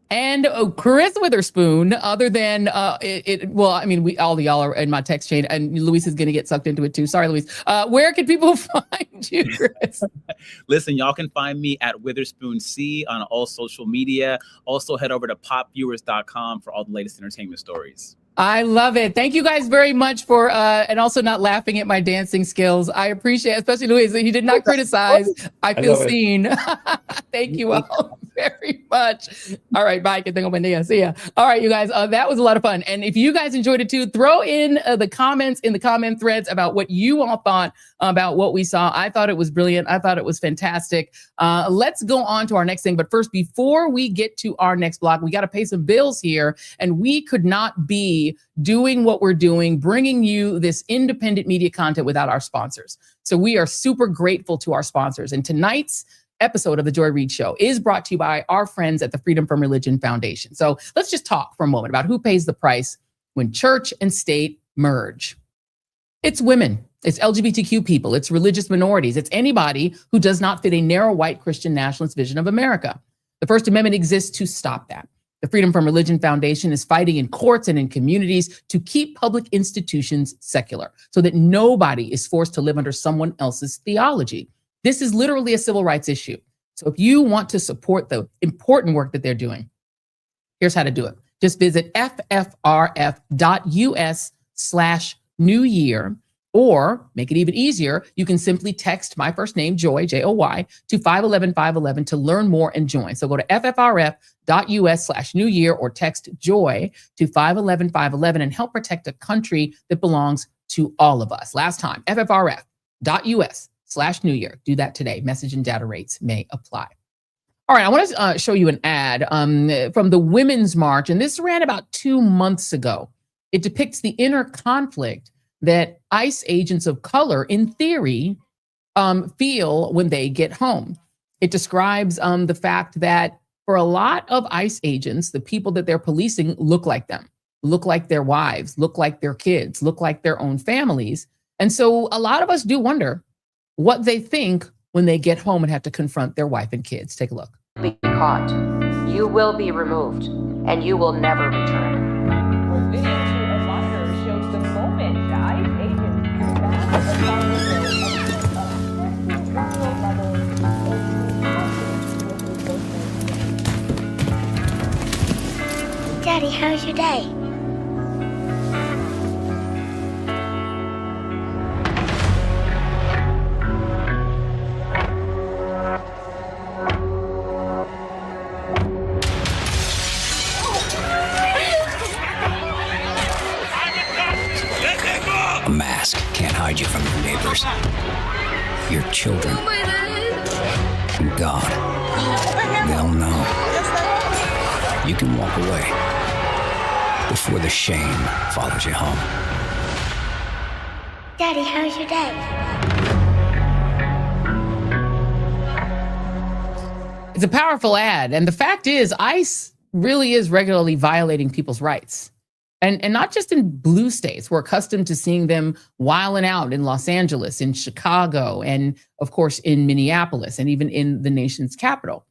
And Chris Witherspoon, other than well, I mean, all of y'all are in my text chain, and Luis is going to get sucked into it too. Sorry, Luis. Where can people find you, Chris? Listen, y'all can find me at Witherspoon C on all social media. Also, head over to popviewers.com for all the latest entertainment stories. I love it. Thank you guys very much for, and also not laughing at my dancing skills. I appreciate it, especially Luis. He did not criticize. I feel seen. Thank you all very much. All right, bye. Que tengo buen día. See ya. All right, you guys, that was a lot of fun. And if you guys enjoyed it too, throw in the comments in the comment threads about what you all thought about what we saw. I thought it was brilliant. I thought it was fantastic. Let's go on to our next thing. But first, before we get to our next block, we got to pay some bills here. And we could not be doing what we're doing, bringing you this independent media content without our sponsors. So we are super grateful to our sponsors. And tonight's episode of the Joy Reid Show is brought to you by our friends at the Freedom from Religion Foundation. So let's just talk for a moment about who pays the price when church and state merge. It's women, it's LGBTQ people, it's religious minorities, it's anybody who does not fit a narrow white Christian nationalist vision of America. The First Amendment exists to stop that. The Freedom from Religion Foundation is fighting in courts and in communities to keep public institutions secular so that nobody is forced to live under someone else's theology. This is literally a civil rights issue. So if you want to support the important work that they're doing, here's how to do it. Just visit ffrf.us/New Year, or make it even easier. You can simply text my first name, Joy, Joy, to 511-511 to learn more and join. So go to ffrf.us/New Year or text Joy to 511-511 and help protect a country that belongs to all of us. Last time, ffrf.us/New Year. Do that today. Message and data rates may apply. All right, I want to show you an ad from the Women's March, and this ran about 2 months ago. It depicts the inner conflict that ICE agents of color, in theory, feel when they get home. It describes the fact that for a lot of ICE agents, the people that they're policing look like them, look like their wives, look like their kids, look like their own families. And so a lot of us do wonder what they think when they get home and have to confront their wife and kids. Take a look. Be caught. You will be removed, and you will never return. Video to a monitor shows the moment the ICE agents Daddy, how's your day? A mask can't hide you from your neighbors, your children, and God. They'll know. You can walk away before the shame follows you home. Daddy, how's your day? It's a powerful ad. And the fact is, ICE really is regularly violating people's rights. And not just in blue states. We're accustomed to seeing them wilding out in Los Angeles, in Chicago, and of course in Minneapolis, and even in the nation's capital.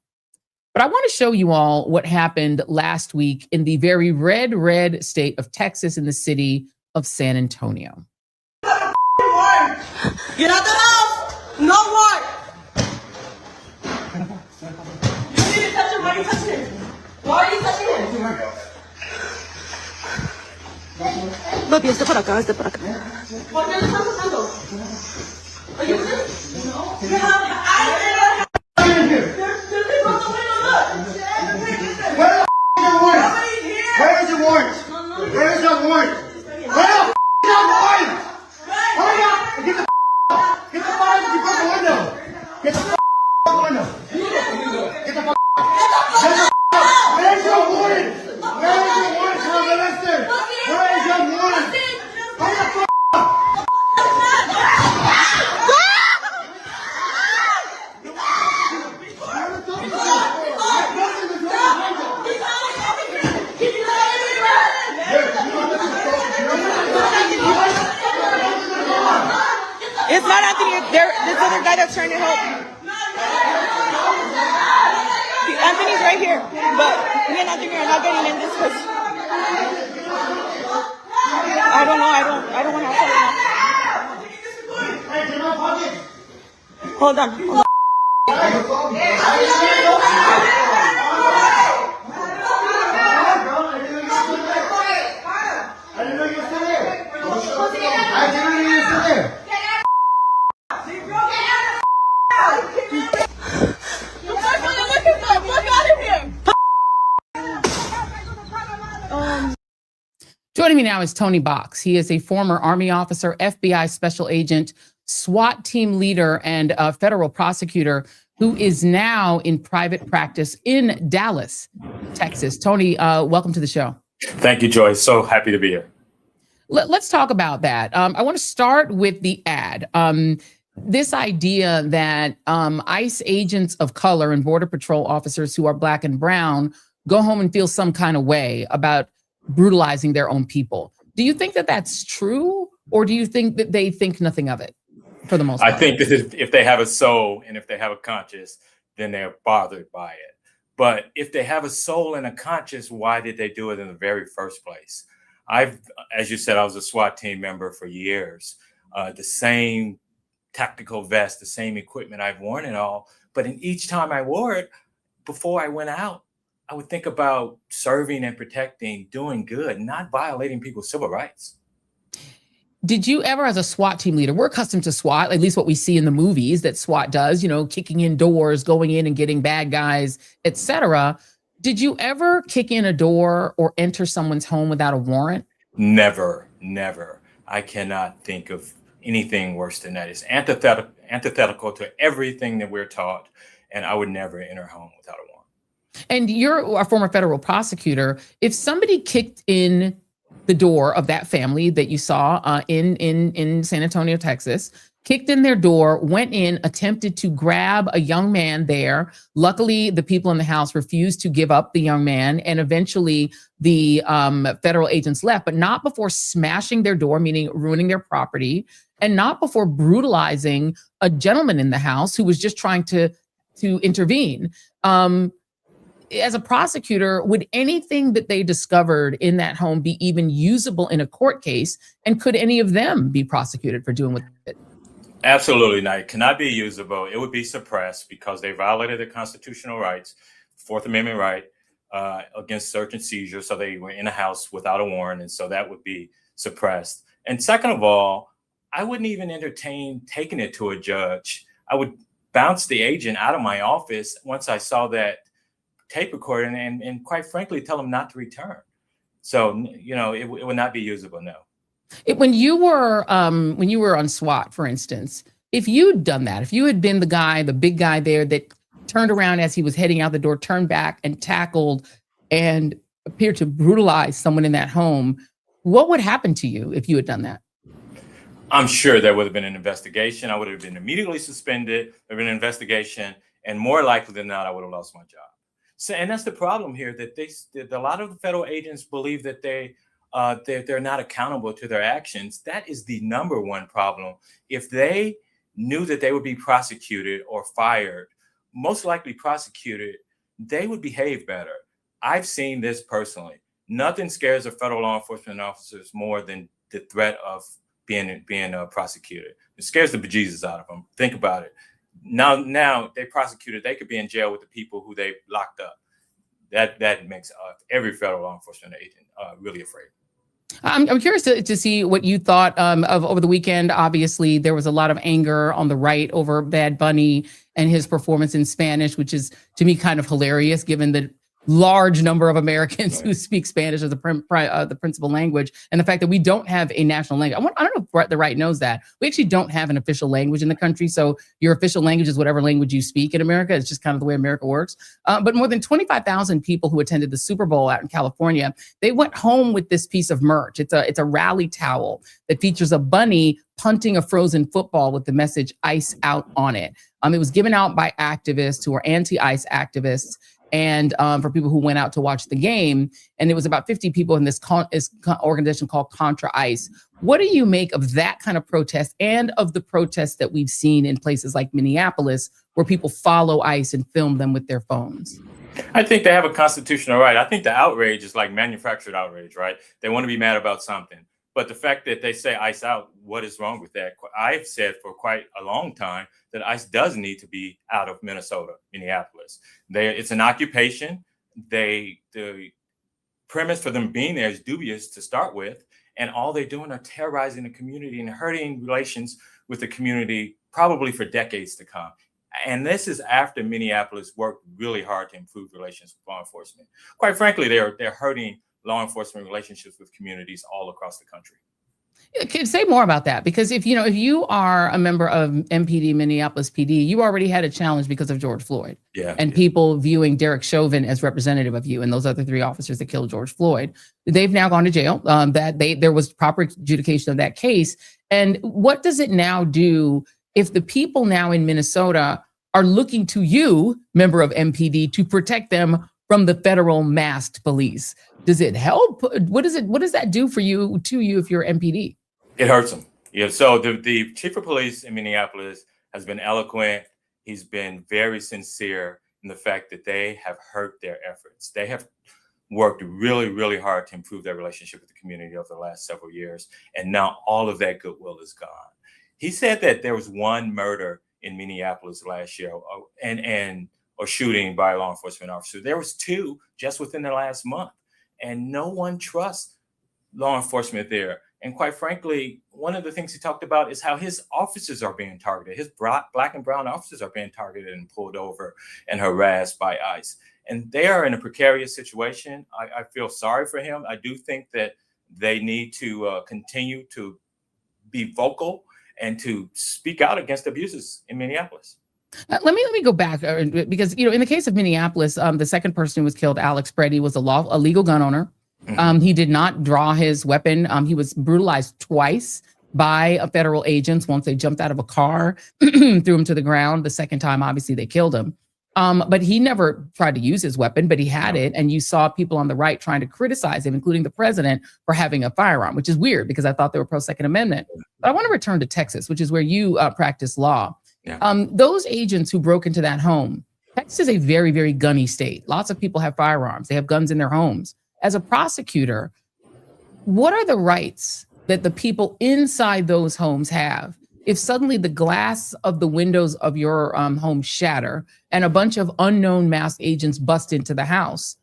But I want to show you all what happened last week in the very red state of Texas, in the city of San Antonio. Get out the house! No warrant! You need to touch him. Why are you touching him? Why are you touching him? Papi, este por acá, este por acá. ¿Por qué le estás tocando? Are you good? No. You have Where is your warrant? Where is your warrant? Where the f*** is your warrant? Hurry up! Get the f*** out! Get the f*** out and broke the window! Get the f*** out the window! Get the f*** out! Get the f*** out! Where's your warrant? Where is your warrant for arrested? Where is your warrant? Hurry the f*** up! It's not Anthony. This other guy that's trying to help. Anthony's right here, but me and Anthony are not getting in this because I don't know. I don't want to have Hold on. I didn't know you were still there. I didn't know you were still there. Joining me now is Tony Box. He is a former Army officer, FBI special agent, SWAT team leader, and a federal prosecutor who is now in private practice in Dallas, Texas. Tony, welcome to the show. Thank you, Joy. So happy to be here. Let's talk about that. I want to start with the ad. This idea that ICE agents of color and Border Patrol officers who are Black and brown go home and feel some kind of way about brutalizing their own people. Do you think that that's true, or do you think that they think nothing of it for the most part? I think that if they have a soul and if they have a conscience, then they're bothered by it. But if they have a soul and a conscience, why did they do it in the very first place? As you said, I was a SWAT team member for years. The same tactical vest, the same equipment I've worn and all. But in each time I wore it, before I went out, I would think about serving and protecting, doing good, not violating people's civil rights. Did you ever, as a SWAT team leader, we're accustomed to SWAT, at least what we see in the movies that SWAT does, you know, kicking in doors, going in and getting bad guys, etc. Did you ever kick in a door or enter someone's home without a warrant? Never, never. I cannot think of anything worse than that. It's antithetical to everything that we're taught, and I would never enter a home without a warrant. And you're a former federal prosecutor. If somebody kicked in the door of that family that you saw in San Antonio, Texas, kicked in their door, went in, attempted to grab a young man there. Luckily, the people in the house refused to give up the young man, and eventually the federal agents left, but not before smashing their door, meaning ruining their property, and not before brutalizing a gentleman in the house who was just trying to intervene. As a prosecutor, would anything that they discovered in that home be even usable in a court case? And could any of them be prosecuted for doing what they did? Absolutely not. It cannot be usable. It would be suppressed because they violated their constitutional rights, Fourth Amendment right against search and seizure. So they were in a house without a warrant. And so that would be suppressed. And second of all, I wouldn't even entertain taking it to a judge. I would bounce the agent out of my office once I saw that tape recording and quite frankly, tell them not to return. So, it would not be usable, no. When you were on SWAT, for instance, if you'd done that, if you had been the big guy there that turned around as he was heading out the door, turned back and tackled and appeared to brutalize someone in that home, what would happen to you if you had done that? I'm sure there would have been an investigation. I would have been immediately suspended. There would have been an investigation, and more likely than not, I would have lost my job. So, and that's the problem here, that a lot of the federal agents believe that they're not accountable to their actions. That is the number one problem. If they knew that they would be prosecuted or fired, most likely prosecuted, they would behave better. I've seen this personally. Nothing scares a federal law enforcement officers more than the threat of being prosecuted. It scares the bejesus out of them. Think about it. Now they prosecuted, they could be in jail with the people who they locked up. That makes every federal law enforcement agent really afraid. I'm curious to see what you thought of over the weekend. Obviously, there was a lot of anger on the right over Bad Bunny and his performance in Spanish, which is to me kind of hilarious given the large number of Americans who speak Spanish as the principal language, and the fact that we don't have a national language. I don't know if the right knows that. We actually don't have an official language in the country, so your official language is whatever language you speak in America. It's just kind of the way America works. But more than 25,000 people who attended the Super Bowl out in California, they went home with this piece of merch. It's a rally towel that features a bunny punting a frozen football with the message "Ice Out" on it. It was given out by activists who are anti-ICE activists, and for people who went out to watch the game. And it was about 50 people in this organization called Contra ICE. What do you make of that kind of protest and of the protests that we've seen in places like Minneapolis, where people follow ICE and film them with their phones? I think they have a constitutional right. I think the outrage is like manufactured outrage, right? They want to be mad about something. But the fact that they say ICE out, what is wrong with that? I've said for quite a long time that ICE does need to be out of Minneapolis. It's an occupation. The premise for them being there is dubious to start with. And all they're doing are terrorizing the community and hurting relations with the community probably for decades to come. And this is after Minneapolis worked really hard to improve relations with law enforcement. Quite frankly, they're hurting law enforcement relationships with communities all across the country. Can say more about that, because if you are a member of MPD, Minneapolis PD, you already had a challenge because of George Floyd, people viewing Derek Chauvin as representative of you and those other 3 officers that killed George Floyd. They've now gone to jail. There was proper adjudication of that case. And what does it now do if the people now in Minnesota are looking to you, member of MPD, to protect them from the federal masked police? Does it help? What does that do for you, if you're MPD? It hurts them. Yeah. So the chief of police in Minneapolis has been eloquent. He's been very sincere in the fact that they have hurt their efforts. They have worked really, really hard to improve their relationship with the community over the last several years. And now all of that goodwill is gone. He said that there was 1 murder in Minneapolis last year or shooting by a law enforcement officer. There was 2 just within the last month, and no one trusts law enforcement there. And quite frankly, one of the things he talked about is how his officers are being targeted. His black and brown officers are being targeted and pulled over and harassed by ICE. And they are in a precarious situation. I feel sorry for him. I do think that they need to continue to be vocal and to speak out against abuses in Minneapolis. Let me go back because, in the case of Minneapolis, the second person who was killed, Alex Preddy, was a legal gun owner. He did not draw his weapon. He was brutalized twice by federal agents once they jumped out of a car, threw him to the ground. The second time, obviously, they killed him. But he never tried to use his weapon, but he had it. And you saw people on the right trying to criticize him, including the president, for having a firearm, which is weird because I thought they were pro-Second Amendment. But I want to return to Texas, which is where you practice law. Those agents who broke into that home, Texas is a very, very gunny state. Lots of people have firearms. They have guns in their homes. As a prosecutor, what are the rights that the people inside those homes have if suddenly the glass of the windows of your home shatter and a bunch of unknown masked agents bust into the house?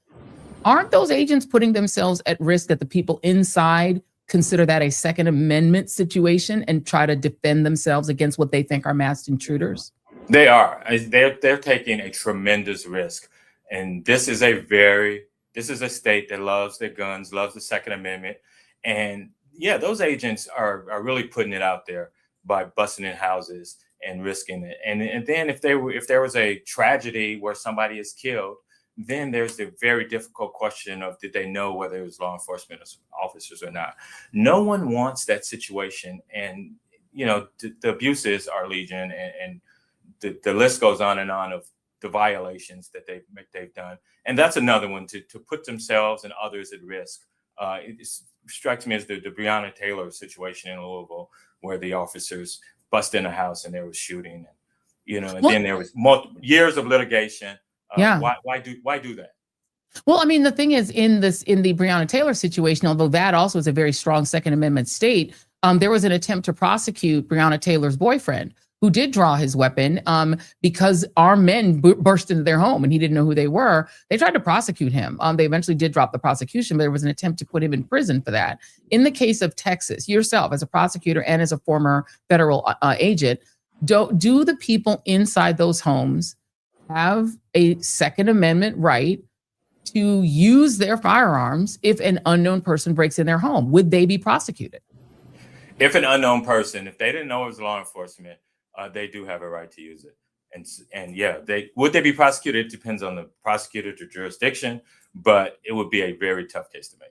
Aren't those agents putting themselves at risk that the people inside consider that a Second Amendment situation and try to defend themselves against what they think are masked intruders? They are. They're taking a tremendous risk. And this is a state that loves their guns, loves the Second Amendment. And yeah, those agents are really putting it out there by busting in houses and risking it. And then if there was a tragedy where somebody is killed, then there's the very difficult question of, did they know whether it was law enforcement officers or not? No one wants that situation. And, you know, the abuses are legion, and the list goes on and on of the violations that they've done. And that's another one, to put themselves and others at risk. It strikes me as the Breonna Taylor situation in Louisville, where the officers bust in a house and there was shooting, and then there was years of litigation. Why do that? Well, I mean, the thing is, in the Breonna Taylor situation, although that also is a very strong Second Amendment state, there was an attempt to prosecute Breonna Taylor's boyfriend, who did draw his weapon because armed men burst into their home and he didn't know who they were. They tried to prosecute him. They eventually did drop the prosecution, but there was an attempt to put him in prison for that. In the case of Texas, yourself as a prosecutor and as a former federal agent, do the people inside those homes have a Second Amendment right to use their firearms if an unknown person breaks in their home? Would they be prosecuted? If an unknown person, if they didn't know it was law enforcement, they do have a right to use it. And yeah, would they be prosecuted? It depends on the prosecutor to jurisdiction, but it would be a very tough case to make.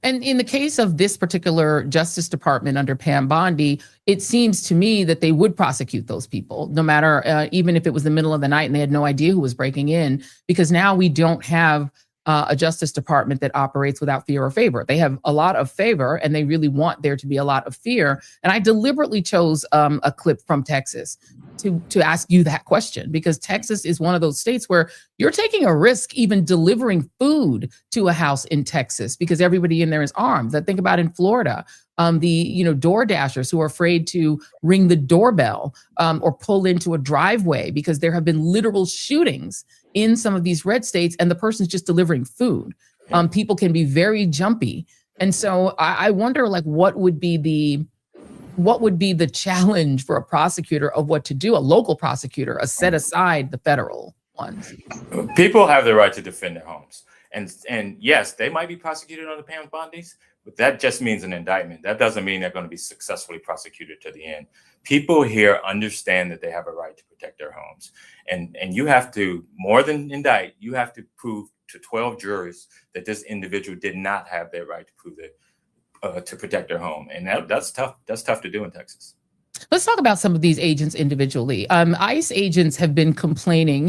And in the case of this particular Justice Department under Pam Bondi, it seems to me that they would prosecute those people, no matter, even if it was the middle of the night and they had no idea who was breaking in, because now we don't have a Justice Department that operates without fear or favor. They have a lot of favor and they really want there to be a lot of fear. And I deliberately chose a clip from Texas to ask you that question, because Texas is one of those states where you're taking a risk even delivering food to a house in Texas because everybody in there is armed. I think about in Florida, the door dashers who are afraid to ring the doorbell or pull into a driveway because there have been literal shootings in some of these red states and the person's just delivering food. People can be very jumpy. And so I wonder, like, what would be the challenge for a prosecutor of what to do, a local prosecutor, set aside the federal ones? People have the right to defend their homes. And yes, they might be prosecuted under Pam Bondi's, but that just means an indictment. That doesn't mean they're going to be successfully prosecuted to the end. People here understand that they have a right to protect their homes. And you have to, more than indict, you have to prove to 12 jurors that this individual did not have their right to prove that, to protect their home. And that's tough. That's tough to do in Texas. Let's talk about some of these agents individually. ICE agents have been complaining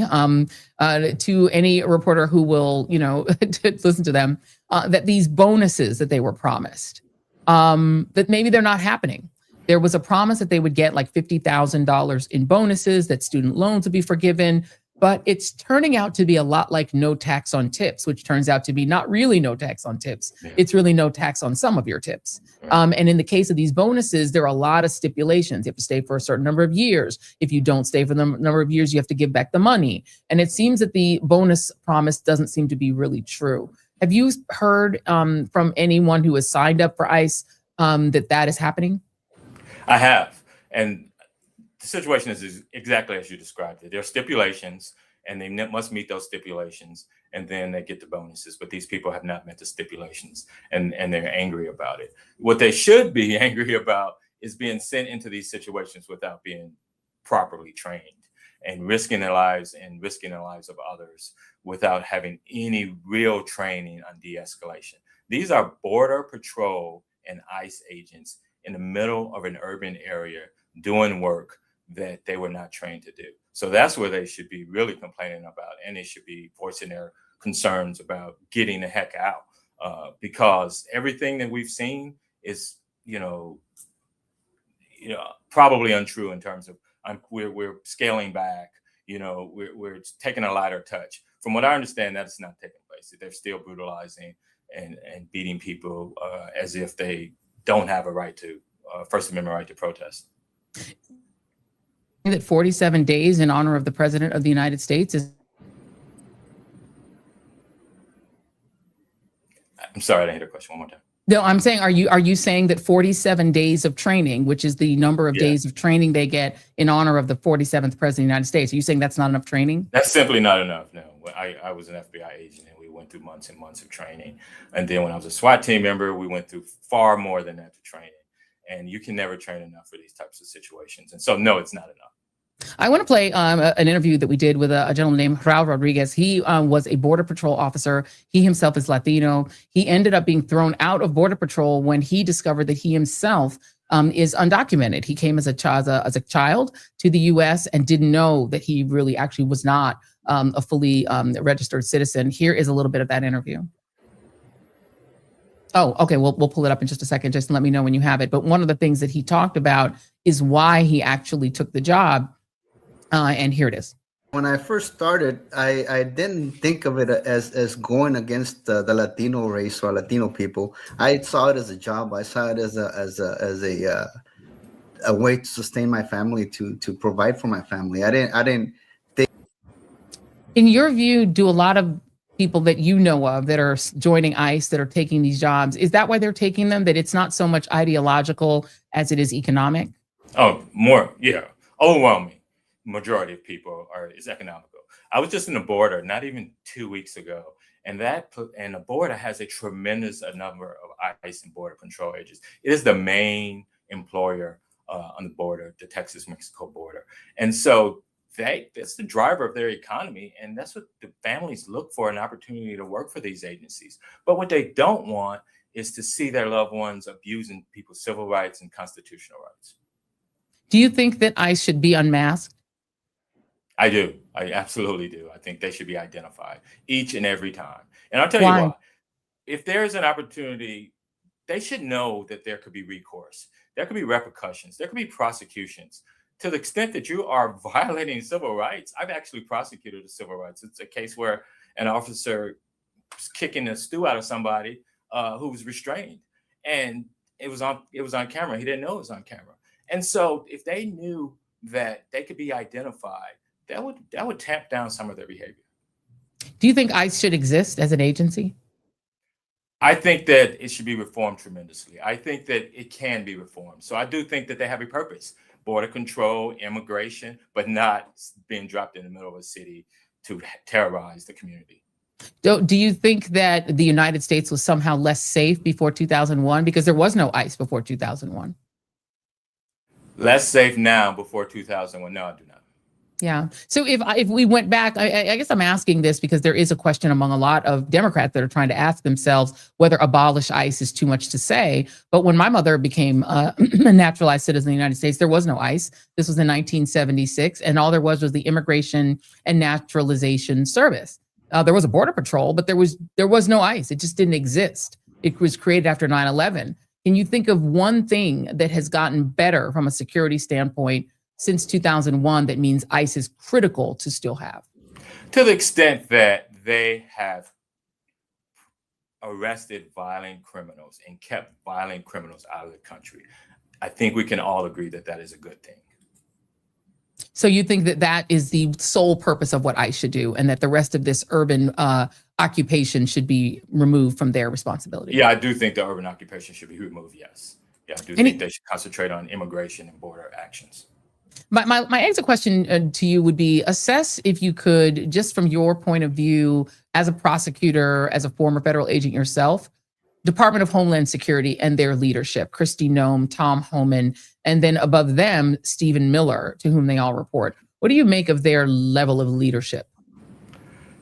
to any reporter who will, listen to them, that these bonuses that they were promised, that maybe they're not happening. There was a promise that they would get like $50,000 in bonuses, that student loans would be forgiven, but it's turning out to be a lot like no tax on tips, which turns out to be not really no tax on tips. It's really no tax on some of your tips. And in the case of these bonuses, there are a lot of stipulations. You have to stay for a certain number of years. If you don't stay for the number of years, you have to give back the money. And it seems that the bonus promise doesn't seem to be really true. Have you heard from anyone who has signed up for ICE that is happening? I have. And the situation is exactly as you described it. There are stipulations and they must meet those stipulations and then they get the bonuses. But these people have not met the stipulations and they're angry about it. What they should be angry about is being sent into these situations without being properly trained and risking their lives and risking the lives of others without having any real training on de-escalation. These are Border Patrol and ICE agents in the middle of an urban area doing work that they were not trained to do. So that's where they should be really complaining about, and they should be voicing their concerns about getting the heck out, because everything that we've seen is, probably untrue in terms of we're scaling back. We're taking a lighter touch. From what I understand, that is not taking place. They're still brutalizing and beating people as if they don't have a right to First Amendment right to protest. That 47 days in honor of the President of the United States is. I'm sorry, I didn't hear the question one more time. No, I'm saying, are you saying that 47 days of training, which is the number of days of training they get in honor of the 47th President of the United States, are you saying that's not enough training? That's simply not enough. No, I was an FBI agent and we went through months and months of training. And then when I was a SWAT team member, we went through far more than that to training. And you can never train enough for these types of situations. And so, no, it's not enough. I want to play an interview that we did with a gentleman named Raul Rodriguez. He was a Border Patrol officer. He himself is Latino. He ended up being thrown out of Border Patrol when he discovered that he himself is undocumented. He came as a child to the U.S. and didn't know that he really actually was not a fully registered citizen. Here is a little bit of that interview. Oh, okay. We'll pull it up in just a second. Just let me know when you have it. But one of the things that he talked about is why he actually took the job. And here it is. When I first started, I didn't think of it as going against the Latino race or Latino people. I saw it as a job. I saw it as a way to sustain my family, to provide for my family. I didn't think. In your view, do a lot of people that you know of that are joining ICE, that are taking these jobs, is that why they're taking them? That it's not so much ideological as it is economic? Oh, more, yeah. Overwhelming majority of people is economical. I was just in the border not even 2 weeks ago, and the border has a tremendous number of ICE and Border Patrol agents. It is the main employer on the border, the Texas-Mexico border. And so that's the driver of their economy, and that's what the families look for, an opportunity to work for these agencies. But what they don't want is to see their loved ones abusing people's civil rights and constitutional rights. Do you think that ICE should be unmasked? I do. I absolutely do. I think they should be identified each and every time. And I'll tell you why. If there's an opportunity, they should know that there could be recourse. There could be repercussions. There could be prosecutions. To the extent that you are violating civil rights, I've actually prosecuted a civil rights. It's a case where an officer was kicking the stew out of somebody who was restrained. And it was on camera. He didn't know it was on camera. And so if they knew that they could be identified, that would tamp down some of their behavior. Do you think ICE should exist as an agency? I think that it should be reformed tremendously. I think that it can be reformed. So I do think that they have a purpose: border control, immigration, but not being dropped in the middle of a city to terrorize the community. Do you think that the United States was somehow less safe before 2001? Because there was no ICE before 2001. Less safe now before 2001? No, I do not. Yeah. So if we went back, I guess I'm asking this because there is a question among a lot of Democrats that are trying to ask themselves whether abolish ICE is too much to say. But when my mother became a naturalized citizen of the United States, there was no ICE. This was in 1976. And all there was the Immigration and Naturalization Service. There was a Border Patrol, but there was no ICE. It just didn't exist. It was created after 9/11. Can you think of one thing that has gotten better from a security standpoint since 2001 that means ICE is critical to still have? To the extent that they have arrested violent criminals and kept violent criminals out of the country, I think we can all agree that that is a good thing. So you think that that is the sole purpose of what ICE should do, and that the rest of this urban occupation should be removed from their responsibility? Yeah, I do think the urban occupation should be removed, yes. Yeah, I do think they should concentrate on immigration and border actions. My exit question to you would be, assess, if you could, just from your point of view as a prosecutor, as a former federal agent yourself, Department of Homeland Security and their leadership, Kristi Noem, Tom Homan, and then above them, Stephen Miller, to whom they all report. What do you make of their level of leadership?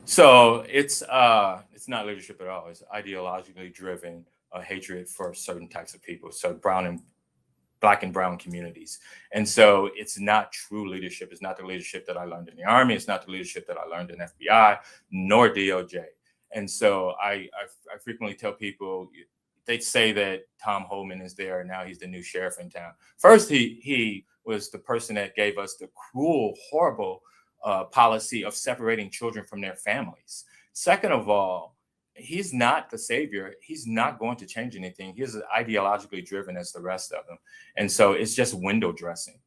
So it's not leadership at all. It's ideologically driven hatred for certain types of people. So Brown and Black and brown communities. And so it's not true leadership. It's not the leadership that I learned in the Army. It's not the leadership that I learned in FBI, nor DOJ. And so I frequently tell people, they say that Tom Homan is there, and now he's the new sheriff in town. First, he was the person that gave us the cruel, horrible policy of separating children from their families. Second of all, he's not the savior. He's not going to change anything. He's ideologically driven as the rest of them. And so it's just window dressing.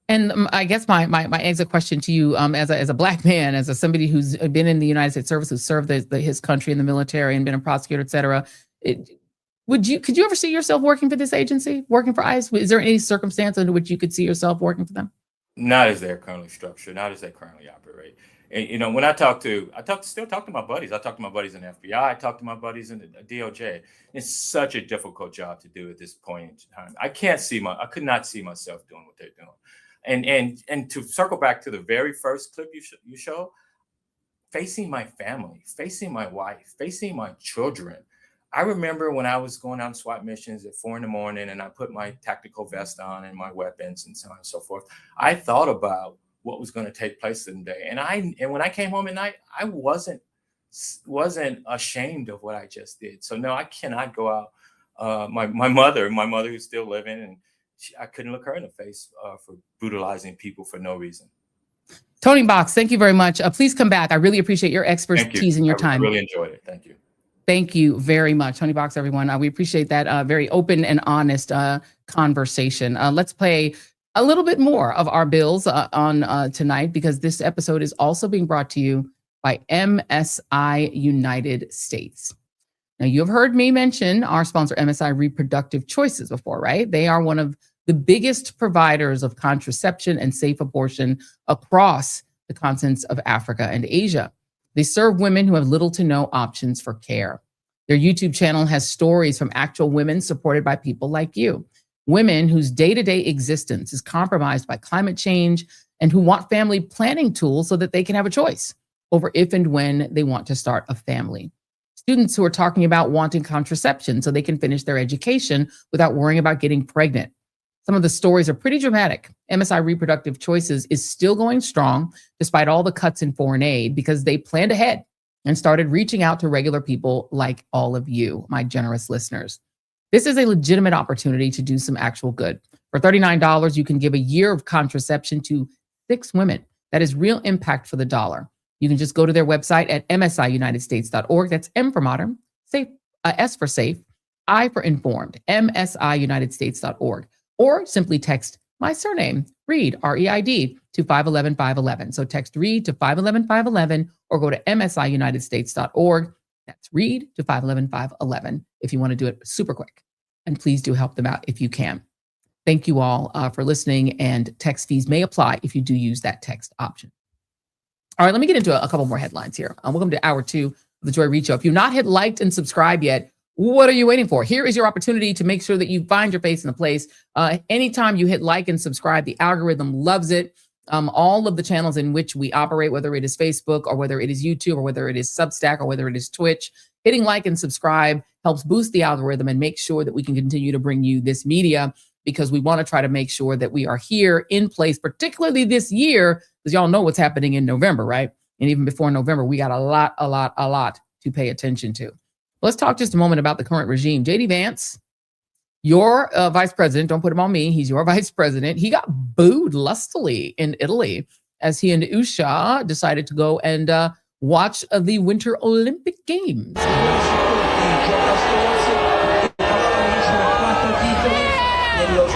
And I guess my exit question to you, as a Black man, as somebody who's been in the United States service, who served his country in the military and been a prosecutor, et cetera, could you ever see yourself working for this agency, working for ICE? Is there any circumstance under which you could see yourself working for them? Not as they're currently structured, not as they currently operate. And, you know, when I still talk to my buddies. I talk to my buddies in the FBI. I talk to my buddies in the DOJ. It's such a difficult job to do at this point in time. I could not see myself doing what they're doing. And to circle back to the very first clip you show, facing my family, facing my wife, facing my children. I remember when I was going out on SWAT missions at 4 a.m. and I put my tactical vest on and my weapons and so on and so forth. I thought about what was going to take place in the day. And when I came home at night, I wasn't ashamed of what I just did. So no, I cannot go out. My mother who's still living, and I couldn't look her in the face for brutalizing people for no reason. Tony Box, thank you very much. Please come back. I really appreciate your expertise and your time. I really enjoyed it. Thank you. Thank you very much. Tony Box, everyone. We appreciate that very open and honest conversation. Let's play a little bit more of our bills on tonight, because this episode is also being brought to you by MSI United States. Now, you have heard me mention our sponsor, MSI Reproductive Choices, before, right? They are one of the biggest providers of contraception and safe abortion across the continents of Africa and Asia. They serve women who have little to no options for care. Their YouTube channel has stories from actual women supported by people like you, women whose day-to-day existence is compromised by climate change and who want family planning tools so that they can have a choice over if and when they want to start a family. Students who are talking about wanting contraception so they can finish their education without worrying about getting pregnant. Some of the stories are pretty dramatic. MSI Reproductive Choices is still going strong despite all the cuts in foreign aid, because they planned ahead and started reaching out to regular people like all of you, my generous listeners. This is a legitimate opportunity to do some actual good. For $39, you can give a year of contraception to 6 women. That is real impact for the dollar. You can just go to their website at msiunitedstates.org. That's M for modern, safe, S for safe, I for informed, msiunitedstates.org. Or simply text my surname, Reid, R-E-I-D, to 511-511. So text Reid to 511-511 or go to msiunitedstates.org. That's Reid to 511-511 if you want to do it super quick. And please do help them out if you can. Thank you all for listening, and text fees may apply if you do use that text option. All right, let me get into a couple more headlines here. Welcome to hour 2 of the Joy Reid Show. If you've not hit liked and subscribe yet, what are you waiting for? Here is your opportunity to make sure that you find your face in the place. Anytime you hit like and subscribe, the algorithm loves it. All of the channels in which we operate, whether it is Facebook or whether it is YouTube or whether it is Substack or whether it is Twitch, hitting like and subscribe helps boost the algorithm and make sure that we can continue to bring you this media, because we want to try to make sure that we are here in place, particularly this year, because y'all know what's happening in November, right? And even before November, we got a lot to pay attention to. Let's talk just a moment about the current regime. J.D. Vance, your vice president, don't put him on me, he's your vice president. He got booed lustily in Italy as he and Usha decided to go and watch the Winter Olympic Games.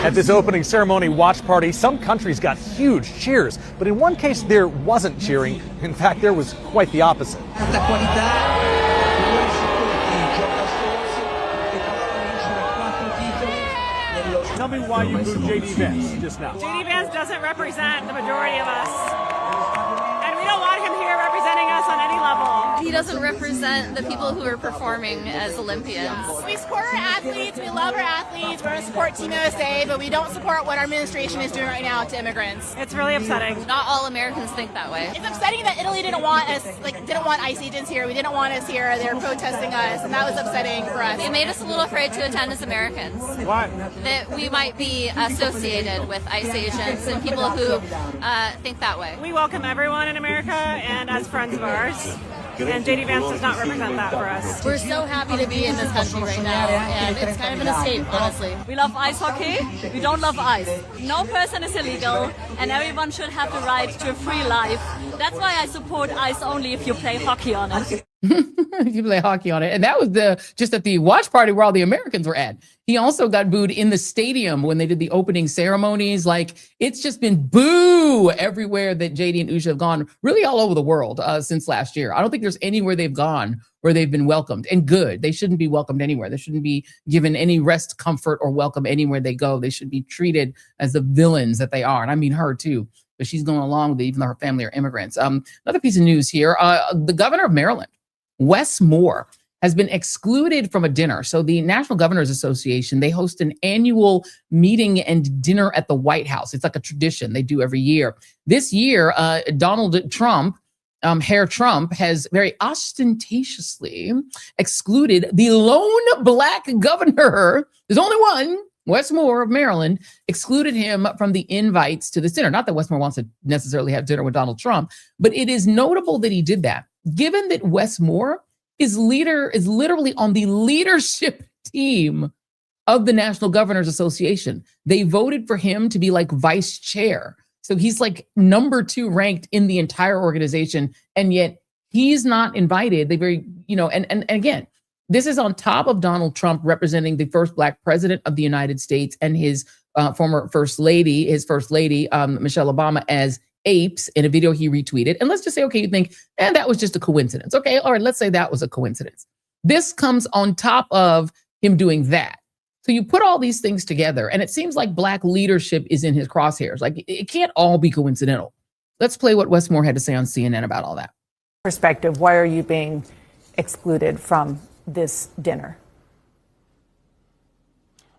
At this opening ceremony watch party, some countries got huge cheers, but in one case there wasn't cheering. In fact, there was quite the opposite. Tell me why you booed J.D. Vance just now. J.D. Vance doesn't represent the majority of us. And we don't want him here representing us on any level. he doesn't represent the people who are performing as Olympians. We support our athletes. We love our athletes. We're going to support Team USA, but we don't support what our administration is doing right now to immigrants. It's really upsetting. Not all Americans think that way. It's upsetting that Italy didn't want us, didn't want ICE agents here. We didn't want us here. They were protesting us, and that was upsetting for us. It made us a little afraid to attend as Americans. Why? That we might be associated with ICE agents and people who think that way. We welcome everyone in America and as friends of ours. And JD Vance does not represent that for us. We're so happy to be in this country right now, and it's kind of an escape, honestly. We love ice hockey. We don't love ice. No person is illegal, and everyone should have the right to a free life. That's why I support ice only if you play hockey on it. You play hockey on it. And that was just at the watch party where all the Americans were at. He also got booed in the stadium when they did the opening ceremonies. Like, it's just been boo everywhere that JD and Usha have gone, really all over the world since last year. I don't think there's anywhere they've gone where they've been welcomed. And good. They shouldn't be welcomed anywhere. They shouldn't be given any rest, comfort, or welcome anywhere they go. They should be treated as the villains that they are. And I mean her too, but she's going along with it, even though her family are immigrants. Another piece of news here. The governor of Maryland, Wes Moore, has been excluded from a dinner. So the National Governors Association, they host an annual meeting and dinner at the White House. It's like a tradition they do every year. This year, Donald Trump, Herr Trump, has very ostentatiously excluded the lone black governor. There's only one, Wes Moore of Maryland, excluded him from the invites to this dinner. Not that Wes Moore wants to necessarily have dinner with Donald Trump, but it is notable that he did that, given that Wes Moore is literally on the leadership team of the National Governors Association. They voted for him to be like vice chair. So he's like number 2 ranked in the entire organization. And yet he's not invited. They very, and again, this is on top of Donald Trump representing the first black president of the United States and his former first lady, Michelle Obama, as apes in a video he retweeted. And let's just say, okay, you think, that was just a coincidence. Okay, all right, let's say that was a coincidence. This comes on top of him doing that. So you put all these things together, and it seems like black leadership is in his crosshairs. Like, it can't all be coincidental. Let's play what Wes Moore had to say on CNN about all that. Perspective, why are you being excluded from this dinner?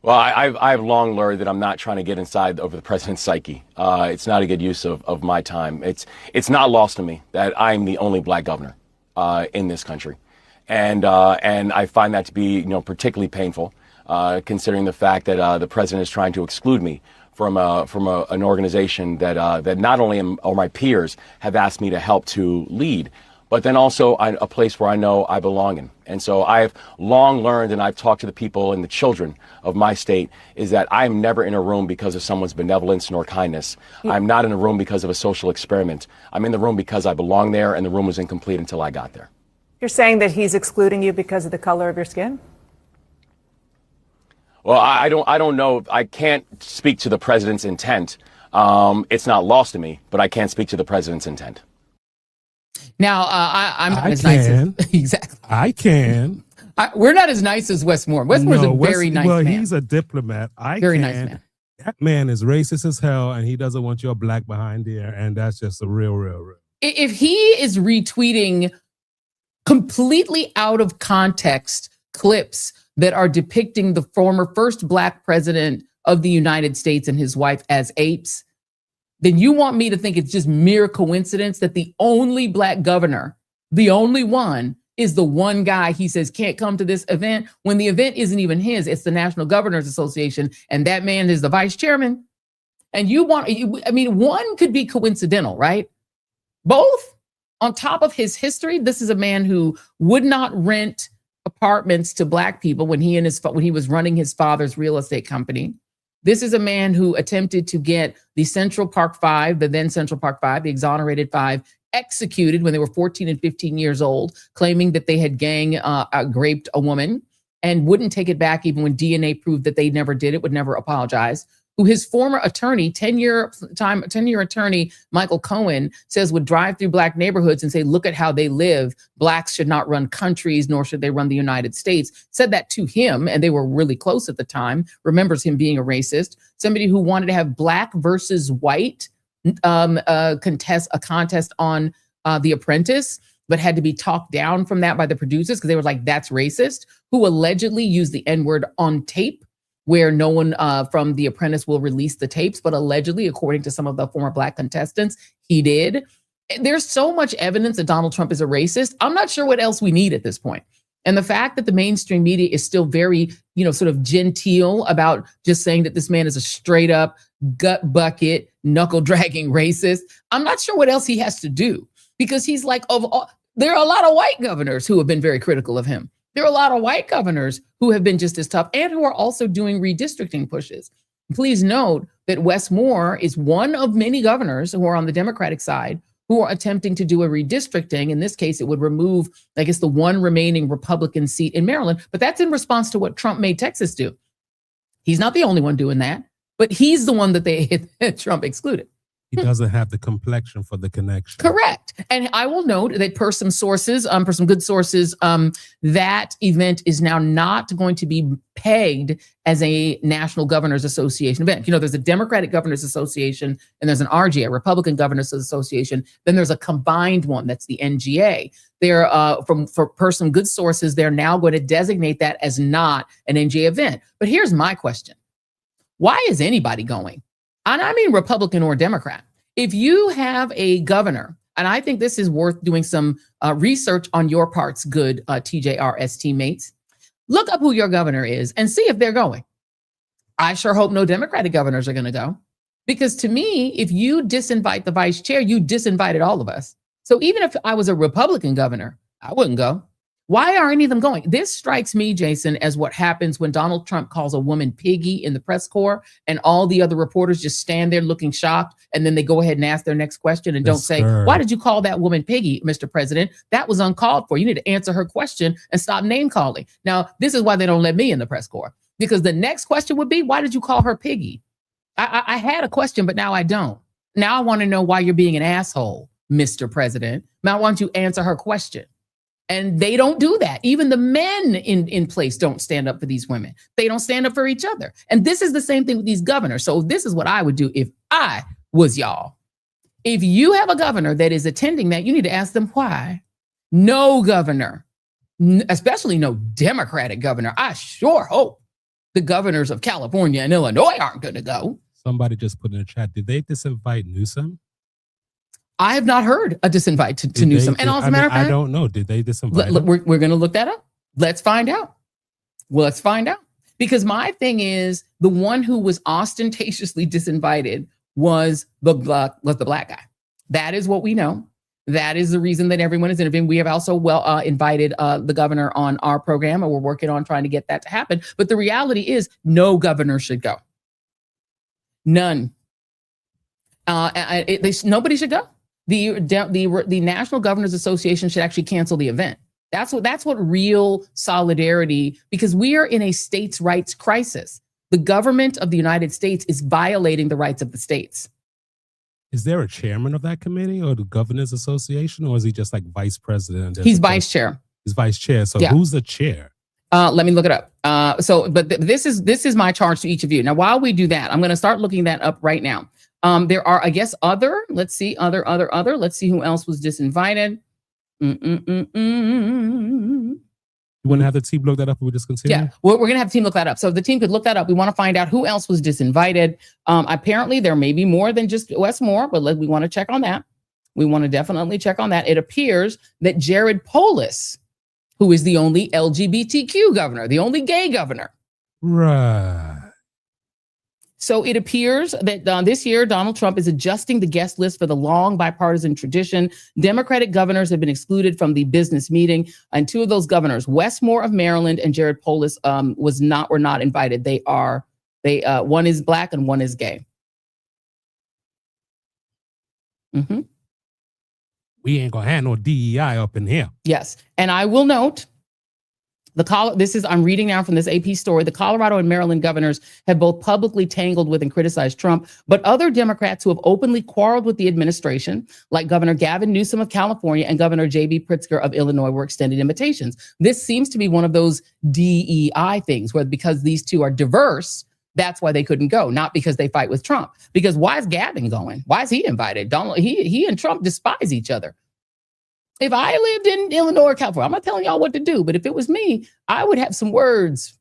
Well, I've long learned that I'm not trying to get inside over the president's psyche. It's not a good use of my time. It's not lost to me that I'm the only black governor in this country, and I find that to be particularly painful, considering the fact that the president is trying to exclude me from an organization that not only are my peers have asked me to help to lead, but then also a place where I know I belong in. And so I've long learned, and I've talked to the people and the children of my state, is that I'm never in a room because of someone's benevolence nor kindness. I'm not in a room because of a social experiment. I'm in the room because I belong there, and the room was incomplete until I got there. You're saying that he's excluding you because of the color of your skin? Well, I don't know. I can't speak to the president's intent. It's not lost to me, but I can't speak to the president's intent. Now, I'm not as nice as exactly. I can. We're not as nice as Wes Moore. Wes Moore's a very nice man. Well, he's a diplomat. Very nice man. That man is racist as hell, and he doesn't want your black behind there, and that's just a real. If he is retweeting completely out of context clips that are depicting the former first black president of the United States and his wife as apes, then you want me to think it's just mere coincidence that the only black governor, the only one, is the one guy he says can't come to this event when the event isn't even his. It's the National Governors Association, and that man is the vice chairman. And one could be coincidental, right? Both, on top of his history, this is a man who would not rent apartments to black people when he was running his father's real estate company. This is a man who attempted to get the Central Park Five, the then Central Park Five, the exonerated 5, executed when they were 14 and 15 years old, claiming that they had gang raped a woman and wouldn't take it back even when DNA proved that they never did it, would never apologize. Who his former attorney, 10-year attorney, Michael Cohen, says would drive through black neighborhoods and say, look at how they live. Blacks should not run countries, nor should they run the United States. Said that to him, and they were really close at the time, remembers him being a racist. Somebody who wanted to have black versus white contest on The Apprentice. but had to be talked down from that by the producers because they were like, that's racist, who allegedly used the N-word on tape, where no one from The Apprentice will release the tapes, but allegedly, according to some of the former Black contestants, he did. There's so much evidence that Donald Trump is a racist. I'm not sure what else we need at this point. And the fact that the mainstream media is still very, sort of genteel about just saying that this man is a straight up gut bucket, knuckle dragging racist. I'm not sure what else he has to do, because he's like, there are a lot of white governors who have been very critical of him. There are a lot of white governors who have been just as tough and who are also doing redistricting pushes. Please note that Wes Moore is one of many governors who are on the Democratic side who are attempting to do a redistricting. In this case, it would remove, I guess, the one remaining Republican seat in Maryland. But that's in response to what Trump made Texas do. He's not the only one doing that, but he's the one that Trump excluded. He doesn't have the complexion for the connection. Correct. And I will note that per some sources, for some good sources, that event is now not going to be pegged as a National Governors Association event. There's a Democratic Governors Association and there's an RGA, Republican Governors Association. Then there's a combined one, that's the NGA. They're per some good sources, they're now going to designate that as not an NGA event. But here's my question. Why is anybody going? And I mean Republican or Democrat. If you have a governor, and I think this is worth doing some research on your parts, good TJRS teammates, look up who your governor is and see if they're going. I sure hope no Democratic governors are going to go, because to me, if you disinvite the vice chair, you disinvited all of us. So even if I was a Republican governor, I wouldn't go. Why are any of them going? This strikes me, Jason, as what happens when Donald Trump calls a woman piggy in the press corps and all the other reporters just stand there looking shocked. And then they go ahead and ask their next question and don't say, why did you call that woman piggy, Mr. President? That was uncalled for. You need to answer her question and stop name calling. Now, this is why they don't let me in the press corps, because the next question would be, why did you call her piggy? I had a question, but now I don't. Now I want to know why you're being an asshole, Mr. President. Now I want you to answer her question. And they don't do that. Even the men in place don't stand up for these women. They don't stand up for each other. And this is the same thing with these governors. So this is what I would do if I was y'all. If you have a governor that is attending that, you need to ask them why. No governor, especially no Democratic governor. I sure hope the governors of California and Illinois aren't going to go. Somebody just put in the chat, did they disinvite Newsom? I have not heard a disinvite to Newsom. And as a matter of fact, I don't know. Did they disinvite him? We're going to look that up. Let's find out. Let's find out. Because my thing is, the one who was ostentatiously disinvited was the black guy. That is what we know. That is the reason that everyone is interviewing. We have also invited the governor on our program, and we're working on trying to get that to happen. But the reality is, no governor should go. None. Nobody should go. The National Governors Association should actually cancel the event. That's what real solidarity, because we are in a states' rights crisis. The government of the United States is violating the rights of the states. Is there a chairman of that committee or the Governors Association, or is he just like vice president? He's vice chair. He's vice chair. So yeah. Who's the chair? Let me look it up. This is my charge to each of you. Now, while we do that, I'm going to start looking that up right now. There are, I guess, let's see who else was disinvited. You want to have the team look that up, or we just continue? Yeah, we're going to have the team look that up. So if the team could look that up, we want to find out who else was disinvited. Apparently, there may be more than just Wes Moore, but we want to check on that. We want to definitely check on that. It appears that Jared Polis, who is the only LGBTQ governor, the only gay governor. Right. So it appears that this year, Donald Trump is adjusting the guest list for the long bipartisan tradition. Democratic governors have been excluded from the business meeting. And two of those governors, Wes Moore of Maryland and Jared Polis, were not invited. One is black and one is gay. Mm-hmm. We ain't gonna have no DEI up in here. Yes. And I will note, I'm reading now from this AP story. The Colorado and Maryland governors have both publicly tangled with and criticized Trump, but other Democrats who have openly quarreled with the administration, like Governor Gavin Newsom of California and Governor J.B. Pritzker of Illinois, were extended invitations. This seems to be one of those DEI things where, because these two are diverse, that's why they couldn't go, not because they fight with Trump. Because why is Gavin going? Why is he invited? He and Trump despise each other. If I lived in Illinois or California, I'm not telling y'all what to do, but if it was me, I would have some words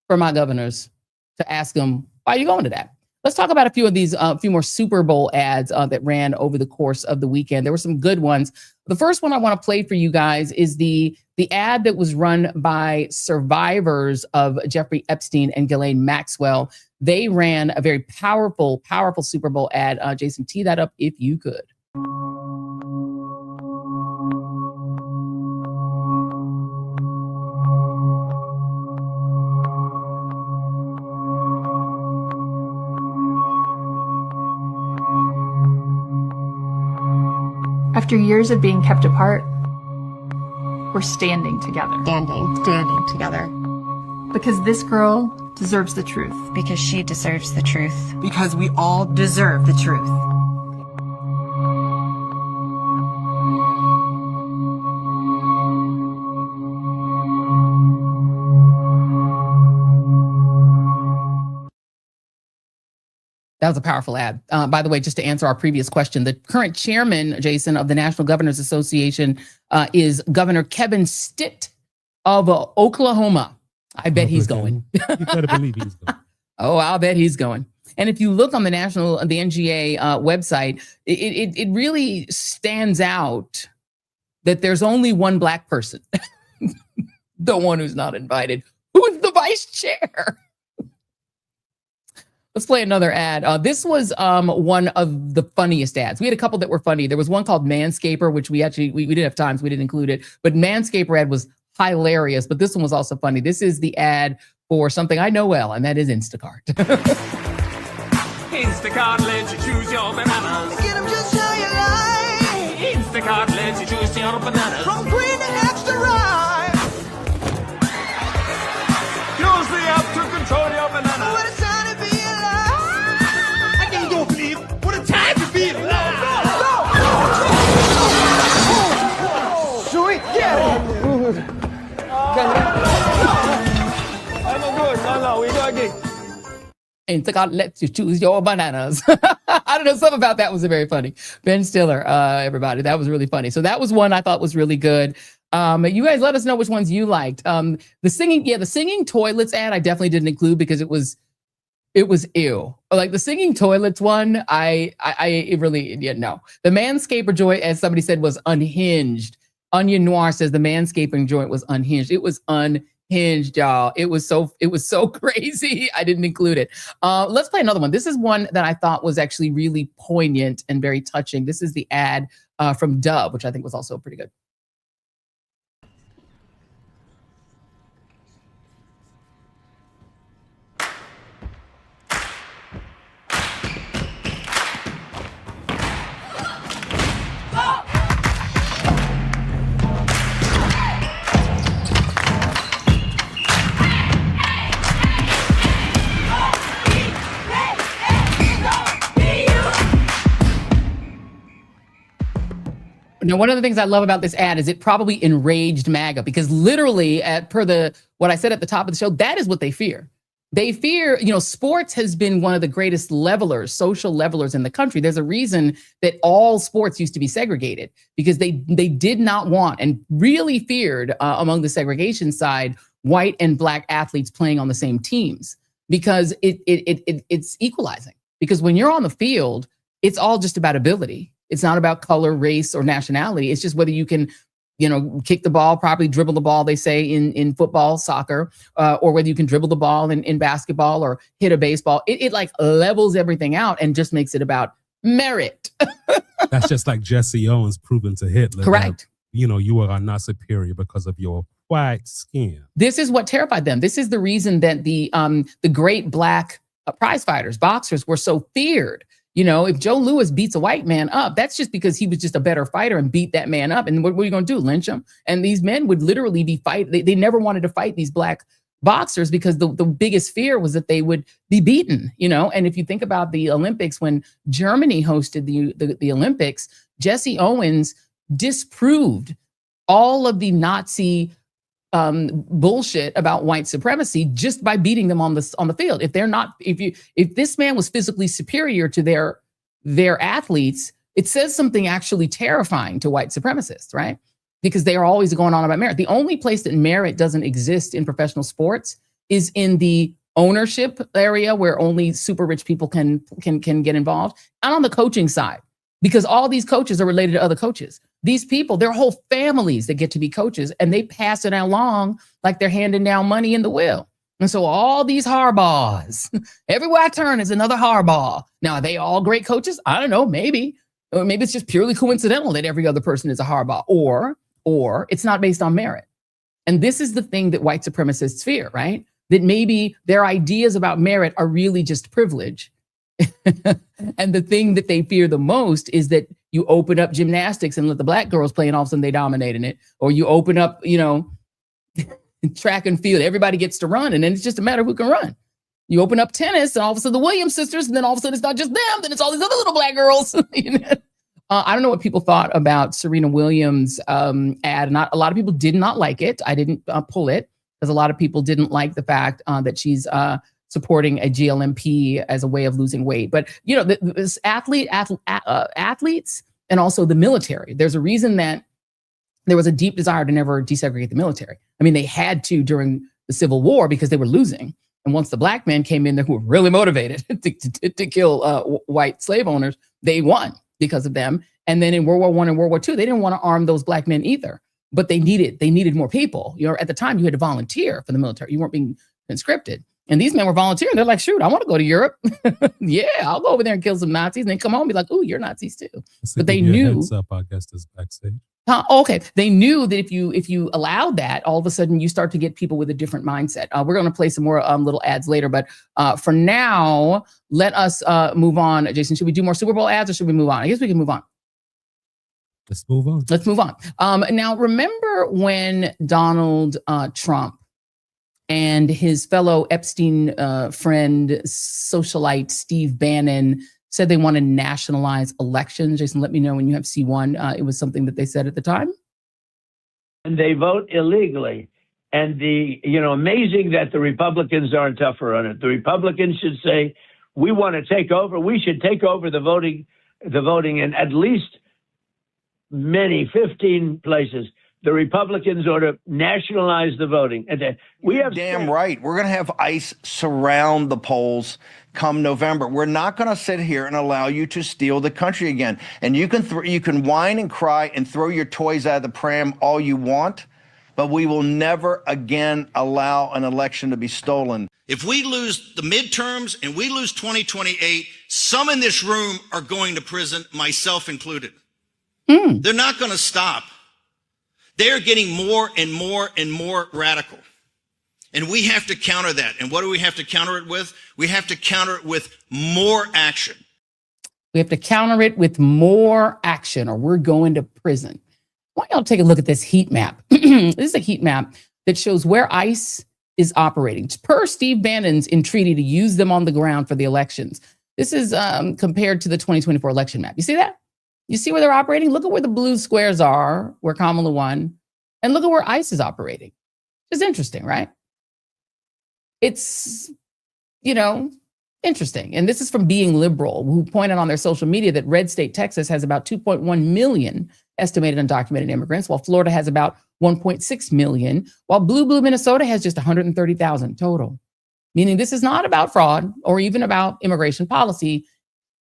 for my governors to ask them, why are you going to that? Let's talk about a few of these, a few more Super Bowl ads that ran over the course of the weekend. There were some good ones. The first one I want to play for you guys is the ad that was run by survivors of Jeffrey Epstein and Ghislaine Maxwell. They ran a very powerful, powerful Super Bowl ad. Jason, tee that up if you could. After years of being kept apart, we're standing together. Standing together. Because this girl deserves the truth. Because she deserves the truth. Because we all deserve the truth. That was a powerful ad. By the way, just to answer our previous question, the current chairman, Jason, of the National Governors Association is Governor Kevin Stitt of Oklahoma. I bet he's going. You better believe he's going. Oh, I'll bet he's going. And if you look on the NGA website, it really stands out that there's only one Black person, the one who's not invited, who is the vice chair. Let's play another ad. This was one of the funniest ads. We had a couple that were funny. There was one called Manscaper, which we didn't have time, so we didn't include it. But Manscaper ad was hilarious. But this one was also funny. This is the ad for something I know well, and that is Instacart. Instacart lets you choose your bananas. Get them just how you like. Instacart lets you choose your bananas. From green to extra ripe. Use the app to control your bananas. What a time to be alive. I can't go believe what a time to be alive. Sweet, get it. No, we go again. Instacart lets you choose your bananas. I don't know, something about that was very funny. Ben Stiller, everybody, that was really funny. So that was one I thought was really good. You guys let us know which ones you liked. The singing toilets ad I definitely didn't include because it was ew. Like the singing toilets one, no. The manscaper joint, as somebody said, was unhinged. Onion Noir says the manscaping joint was unhinged. It was unhinged, y'all. It was so crazy. I didn't include it. Let's play another one. This is one that I thought was actually really poignant and very touching. This is the ad from Dove, which I think was also pretty good. Now, one of the things I love about this ad is it probably enraged MAGA because literally, what I said at the top of the show, that is what they fear. They fear, sports has been one of the greatest levelers, social levelers in the country. There's a reason that all sports used to be segregated because they did not want and really feared among the segregation side, white and Black athletes playing on the same teams because it's equalizing. Because when you're on the field, it's all just about ability. It's not about color, race, or nationality. It's just whether you can, kick the ball properly, dribble the ball, they say in football, soccer, or whether you can dribble the ball in basketball or hit a baseball. It like levels everything out and just makes it about merit. That's just like Jesse Owens proving to Hitler. Correct. That, you are not superior because of your white skin. This is what terrified them. This is the reason that the great Black prize fighters, boxers, were so feared. If Joe Louis beats a white man up, that's just because he was just a better fighter and beat that man up. And what are you going to do? Lynch him? And these men would literally be fighting. They never wanted to fight these Black boxers because the biggest fear was that they would be beaten, And if you think about the Olympics, when Germany hosted the Olympics, Jesse Owens disproved all of the Nazi bullshit about white supremacy just by beating them on the field. If this man was physically superior to their athletes, it says something actually terrifying to white supremacists, right? because they are always going on about merit. The only place that merit doesn't exist in professional sports is in the ownership area, where only super rich people can get involved, and on the coaching side, because all these coaches are related to other coaches. These people, their whole families that get to be coaches, and they pass it along like they're handing down money in the will. And so all these Harbaughs, everywhere I turn is another Harbaugh. Now, are they all great coaches? I don't know, maybe. Or maybe it's just purely coincidental that every other person is a Harbaugh, or it's not based on merit. And this is the thing that white supremacists fear, right? That maybe their ideas about merit are really just privilege. And the thing that they fear the most is that you open up gymnastics and let the black girls play, and all of a sudden they dominate in it. Or you open up, track and field, everybody gets to run, and then it's just a matter of who can run. You open up tennis, and all of a sudden the Williams sisters, and then all of a sudden it's not just them, then it's all these other little black girls. I don't know what people thought about Serena Williams' ad. A lot of people did not like it. I didn't pull it, because a lot of people didn't like the fact that she's supporting a GLMP as a way of losing weight. But this athletes and also the military. There's a reason that there was a deep desire to never desegregate the military. I mean, they had to during the Civil War because they were losing. And once the black men came in there who were really motivated to kill white slave owners, they won because of them. And then in World War I and World War II, they didn't want to arm those black men either. But they needed more people. At the time, you had to volunteer for the military. You weren't being conscripted. And these men were volunteering. They're like, shoot, I want to go to Europe. Yeah, I'll go over there and kill some Nazis, and then come home and be like, ooh, you're Nazis too. But they knew. Heads up, I guess, is backstage. Okay, they knew that if you allowed that, all of a sudden you start to get people with a different mindset. We're going to play some more little ads later, but for now, let us move on. Jason, should we do more Super Bowl ads, or should we move on? I guess we can move on. Let's move on. Let's move on. Now, remember when Donald Trump and his fellow Epstein friend, socialite Steve Bannon, said they want to nationalize elections? Jason, let me know when you have C1. It was something that they said at the time. And they vote illegally. And amazing that the Republicans aren't tougher on it. The Republicans should say, we want to take over. We should take over the voting in at least 15 places. The Republicans ought to nationalize the voting. And we have damn right. We're going to have ICE surround the polls come November. We're not going to sit here and allow you to steal the country again. And you can whine and cry and throw your toys out of the pram all you want, but we will never again allow an election to be stolen. If we lose the midterms and we lose 2028, some in this room are going to prison, myself included. They're not going to stop. They're getting more and more and more radical. And we have to counter that. And what do we have to counter it with? We have to counter it with more action. We have to counter it with more action, or we're going to prison. Why don't y'all take a look at this heat map? This is a heat map that shows where ICE is operating per Steve Bannon's entreaty to use them on the ground for the elections. This is compared to the 2024 election map. You see that? You see where they're operating? Look at where the blue squares are, where Kamala won, and look at where ICE is operating. It's interesting, right? It's, interesting. And this is from Being Liberal, who pointed on their social media that red state Texas has about 2.1 million estimated undocumented immigrants, while Florida has about 1.6 million, while blue Minnesota has just 130,000 total. Meaning this is not about fraud or even about immigration policy.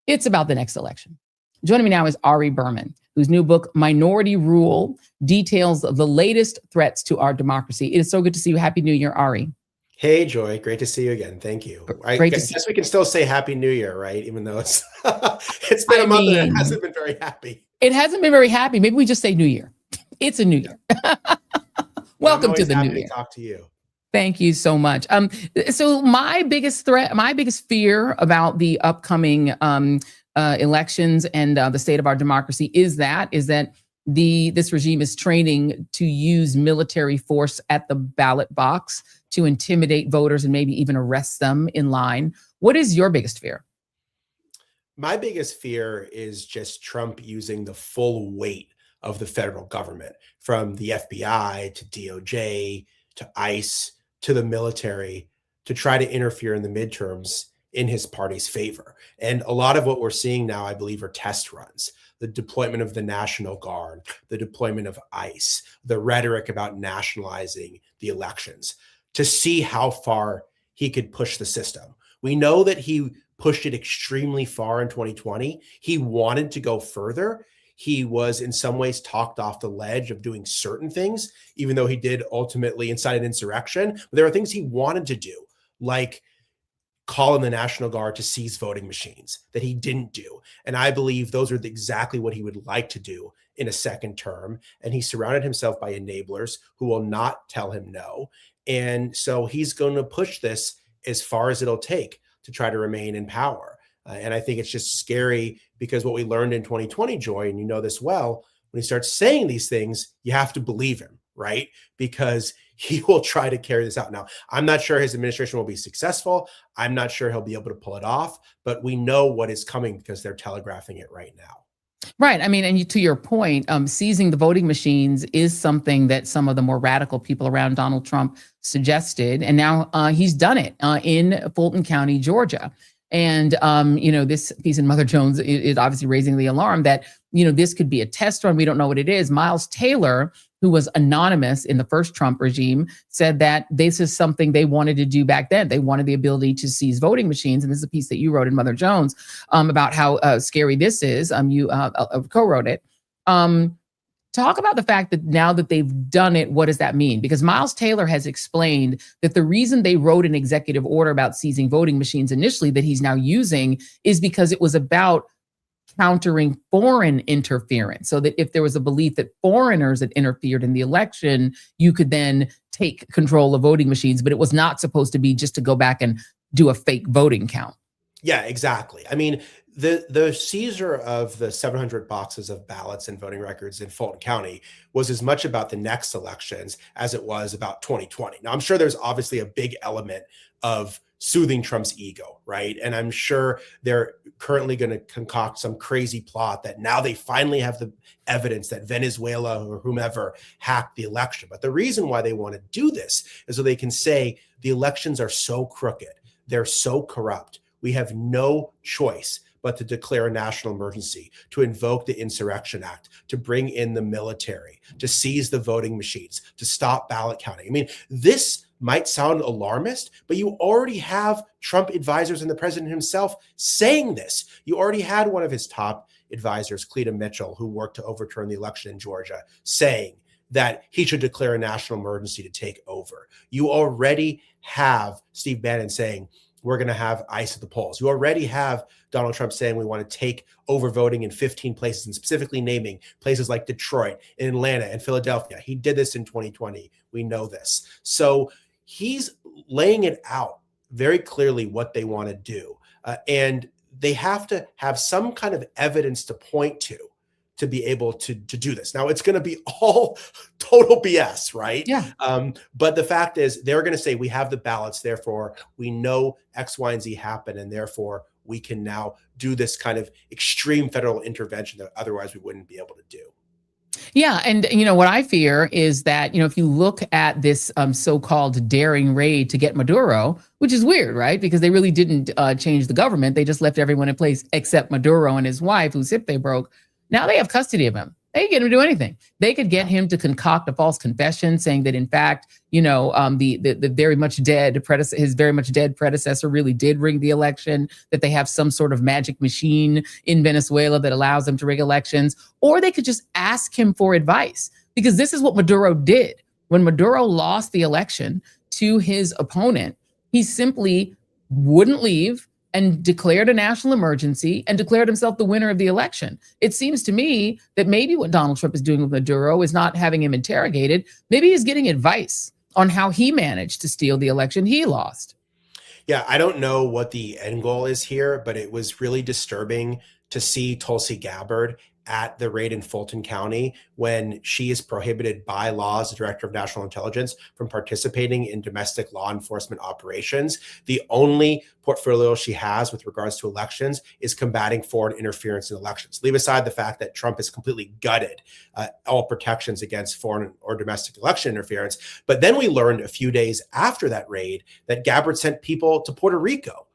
It's about the next election. Joining me now is Ari Berman, whose new book, Minority Rule, details the latest threats to our democracy. It is so good to see you. Happy New Year, Ari. Hey, Joy. Great to see you again. Thank you. I guess we can still say Happy New Year, right? Even though it's been a month and it hasn't been very happy. It hasn't been very happy. Maybe we just say New Year. It's a new year. Welcome to the new year. Talk to you. Thank you so much. So my biggest fear about the upcoming elections and the state of our democracy is that this regime is training to use military force at the ballot box to intimidate voters and maybe even arrest them in line. What is your biggest fear? My biggest fear is just Trump using the full weight of the federal government, from the FBI to DOJ to ICE to the military, to try to interfere in the midterms in his party's favor. And a lot of what we're seeing now, I believe, are test runs. The deployment of the National Guard, the deployment of ICE, the rhetoric about nationalizing the elections to see how far he could push the system. We know that he pushed it extremely far in 2020. He wanted to go further. He was in some ways talked off the ledge of doing certain things, even though he did ultimately incite an insurrection. But there are things he wanted to do, like call in the National Guard to seize voting machines, that he didn't do. And I believe those are exactly what he would like to do in a second term. And he surrounded himself by enablers who will not tell him no. And so he's going to push this as far as it'll take to try to remain in power. And I think it's just scary because what we learned in 2020, Joy, and you know this well, when he starts saying these things, you have to believe him, right? Because he will try to carry this out. Now, I'm not sure his administration will be successful. I'm not sure he'll be able to pull it off, but we know what is coming because they're telegraphing it right now. Right. I mean, and to your point, seizing the voting machines is something that some of the more radical people around Donald Trump suggested. And now he's done it in Fulton County, Georgia. And, this piece in Mother Jones is obviously raising the alarm that, this could be a test run. We don't know what it is. Miles Taylor, who was anonymous in the first Trump regime, said that this is something they wanted to do back then. They wanted the ability to seize voting machines. And this is a piece that you wrote in Mother Jones about how scary this is. You co-wrote it. Talk about the fact that now that they've done it, what does that mean? Because Miles Taylor has explained that the reason they wrote an executive order about seizing voting machines initially that he's now using is because it was about countering foreign interference. So that if there was a belief that foreigners had interfered in the election, you could then take control of voting machines. But it was not supposed to be just to go back and do a fake voting count. Yeah, exactly. I mean, the seizure of the 700 boxes of ballots and voting records in Fulton County was as much about the next elections as it was about 2020. Now, I'm sure there's obviously a big element of soothing Trump's ego, right? And I'm sure they're currently going to concoct some crazy plot that now they finally have the evidence that Venezuela or whomever hacked the election. But the reason why they want to do this is so they can say the elections are so crooked, they're so corrupt, we have no choice but to declare a national emergency, to invoke the Insurrection Act, to bring in the military, to seize the voting machines, to stop ballot counting. I mean, this might sound alarmist, but you already have Trump advisors and the president himself saying this. You already had one of his top advisors, Cleta Mitchell, who worked to overturn the election in Georgia, saying that he should declare a national emergency to take over. You already have Steve Bannon saying, we're going to have ICE at the polls. You already have Donald Trump saying we want to take over voting in 15 places and specifically naming places like Detroit and Atlanta and Philadelphia. He did this in 2020. We know this. So he's laying it out very clearly what they want to do. And they have to have some kind of evidence to point to be able to do this. Now, it's going to be all total BS, right? Yeah. But the fact is, they're going to say, we have the ballots, therefore we know X, Y, and Z happened, and therefore we can now do this kind of extreme federal intervention that otherwise we wouldn't be able to do. Yeah. And, what I fear is that, if you look at this so-called daring raid to get Maduro, which is weird, right? Because they really didn't change the government. They just left everyone in place except Maduro and his wife, whose hip they broke. Now they have custody of him. They can get him to do anything. They could get him to concoct a false confession saying that, in fact, the very much dead his very much dead predecessor really did rig the election, that they have some sort of magic machine in Venezuela that allows them to rig elections. Or they could just ask him for advice, because this is what Maduro did. When Maduro lost the election to his opponent, he simply wouldn't leave and declared a national emergency and declared himself the winner of the election. It seems to me that maybe what Donald Trump is doing with Maduro is not having him interrogated. Maybe he's getting advice on how he managed to steal the election he lost. Yeah, I don't know what the end goal is here, but it was really disturbing to see Tulsi Gabbard at the raid in Fulton County when she is prohibited by law as the director of national intelligence from participating in domestic law enforcement operations. The only portfolio she has with regards to elections is combating foreign interference in elections. Leave aside the fact that Trump has completely gutted all protections against foreign or domestic election interference. But then we learned a few days after that raid that Gabbard sent people to Puerto Rico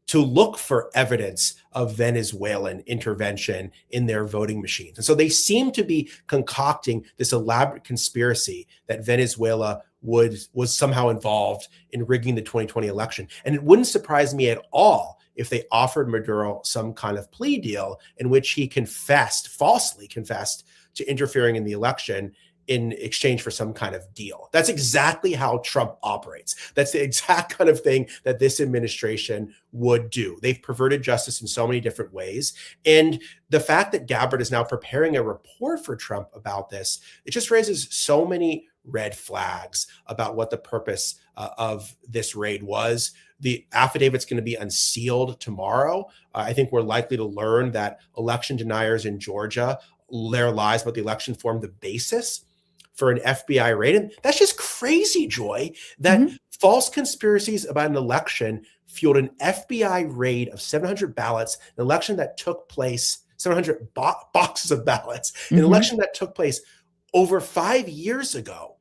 to look for evidence of Venezuelan intervention in their voting machines. And so they seem to be concocting this elaborate conspiracy that Venezuela was somehow involved in rigging the 2020 election. And it wouldn't surprise me at all if they offered Maduro some kind of plea deal in which he falsely confessed to interfering in the election in exchange for some kind of deal. That's exactly how Trump operates. That's the exact kind of thing that this administration would do. They've perverted justice in so many different ways. And the fact that Gabbard is now preparing a report for Trump about this, it just raises so many red flags about what the purpose of this raid was. The affidavit's going to be unsealed tomorrow. I think we're likely to learn that election deniers in Georgia, their lies about the election formed the basis for an FBI raid. And that's just crazy, Joy, that false conspiracies about an election fueled an FBI raid of 700 ballots, an election that took place, 700 boxes of ballots, an election that took place over 5 years ago,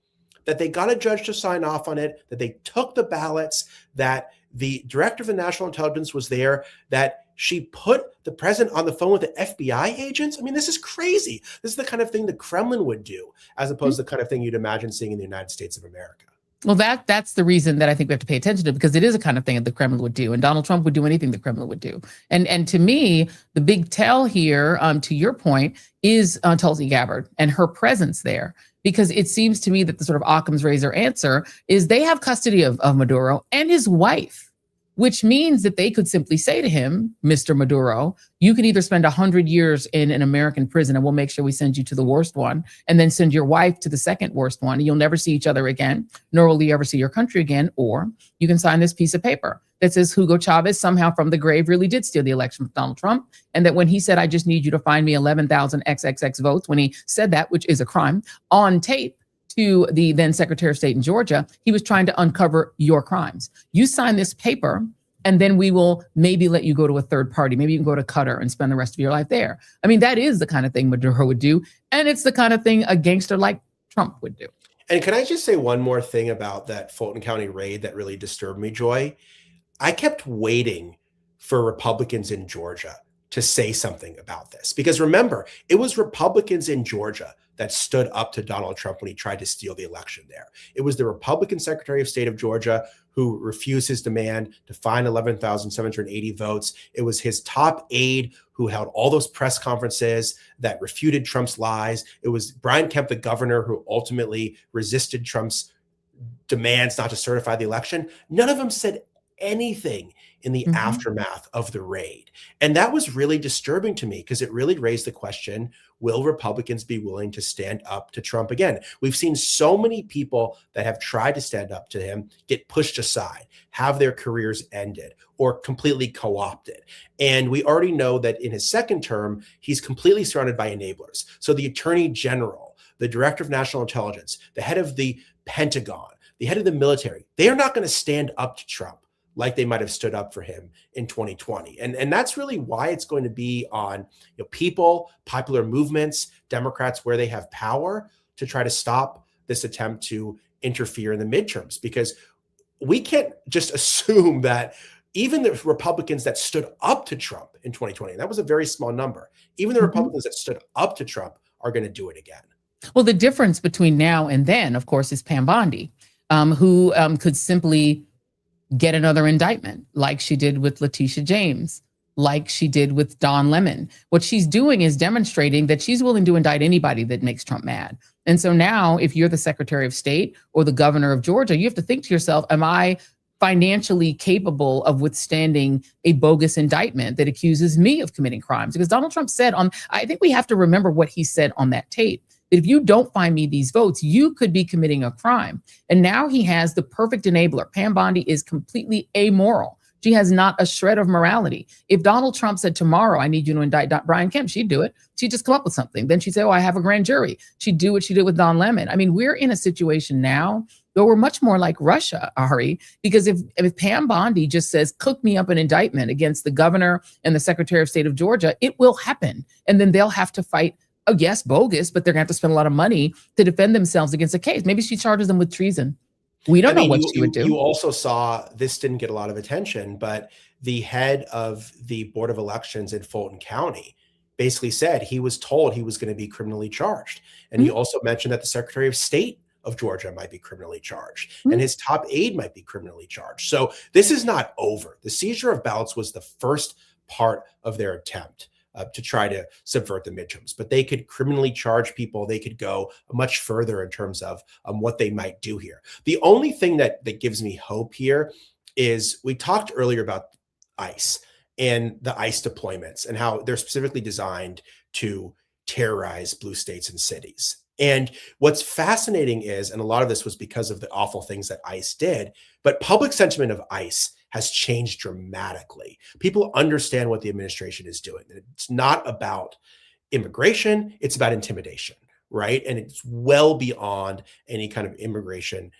that they got a judge to sign off on it, that they took the ballots, that the director of the national intelligence was there, that she put the president on the phone with the FBI agents. I mean, this is crazy. This is the kind of thing the Kremlin would do, as opposed to the kind of thing you'd imagine seeing in the United States of America. Well, that's the reason that I think we have to pay attention to, because it is a kind of thing that the Kremlin would do, and Donald Trump would do anything the Kremlin would do. And to me, the big tell here, to your point, is Tulsi Gabbard and her presence there, because it seems to me that the sort of Occam's razor answer is they have custody of Maduro and his wife, which means that they could simply say to him, Mr. Maduro, you can either spend 100 years in an American prison and we'll make sure we send you to the worst one, and then send your wife to the second worst one, and you'll never see each other again, nor will you ever see your country again. Or you can sign this piece of paper that says Hugo Chavez somehow from the grave really did steal the election from Donald Trump. And that when he said, I just need you to find me 11,000 XXX votes, when he said that, which is a crime, on tape, to the then Secretary of State in Georgia, he was trying to uncover your crimes. You sign this paper, and then we will maybe let you go to a third party. Maybe you can go to Qatar and spend the rest of your life there. I mean, that is the kind of thing Maduro would do. And it's the kind of thing a gangster like Trump would do. And can I just say one more thing about that Fulton County raid that really disturbed me, Joy? I kept waiting for Republicans in Georgia to say something about this. Because remember, it was Republicans in Georgia that stood up to Donald Trump when he tried to steal the election there. It was the Republican Secretary of State of Georgia who refused his demand to find 11,780 votes. It was his top aide who held all those press conferences that refuted Trump's lies. It was Brian Kemp, the governor, who ultimately resisted Trump's demands not to certify the election. None of them said anything in the aftermath of the raid. And that was really disturbing to me, because it really raised the question, will Republicans be willing to stand up to Trump again? We've seen so many people that have tried to stand up to him get pushed aside, have their careers ended, or completely co-opted. And we already know that in his second term, he's completely surrounded by enablers. So the Attorney General, the Director of National Intelligence, the head of the Pentagon, the head of the military, they are not going to stand up to Trump like they might have stood up for him in 2020. And that's really why it's going to be on people, popular movements, Democrats where they have power to try to stop this attempt to interfere in the midterms. Because we can't just assume that even the Republicans that stood up to Trump in 2020, and that was a very small number, even the Republicans that stood up to Trump are going to do it again. Well, the difference between now and then, of course, is Pam Bondi, who could simply get another indictment like she did with Letitia James, like she did with Don Lemon. What she's doing is demonstrating that she's willing to indict anybody that makes Trump mad. And so now if you're the Secretary of State or the governor of Georgia, you have to think to yourself, am I financially capable of withstanding a bogus indictment that accuses me of committing crimes? Because Donald Trump said I think we have to remember what he said on that tape, that if you don't find me these votes, you could be committing a crime. And now he has the perfect enabler. Pam Bondi is completely amoral. She has not a shred of morality. If Donald Trump said tomorrow, I need you to indict Brian Kemp, she'd do it. She'd just come up with something. Then she'd say, oh, I have a grand jury. She'd do what she did with Don Lemon. I mean, we're in a situation now where we're much more like Russia, Ari, because if Pam Bondi just says, cook me up an indictment against the governor and the Secretary of State of Georgia, it will happen. And then they'll have to fight, oh, yes, bogus, but they're going to have to spend a lot of money to defend themselves against a case. Maybe she charges them with treason. We don't know mean, what she would do. You also saw, this didn't get a lot of attention, but the head of the Board of Elections in Fulton County basically said he was told he was going to be criminally charged. And he also mentioned that the Secretary of State of Georgia might be criminally charged and his top aide might be criminally charged. So this is not over. The seizure of ballots was the first part of their attempt to try to subvert the midterms, but they could criminally charge people. They could go much further in terms of what they might do here. The only thing that gives me hope here is we talked earlier about ICE and the ICE deployments and how they're specifically designed to terrorize blue states and cities. And what's fascinating is, and a lot of this was because of the awful things that ICE did, but public sentiment of ICE has changed dramatically. People understand what the administration is doing. It's not about immigration, it's about intimidation, right? And it's well beyond any kind of immigration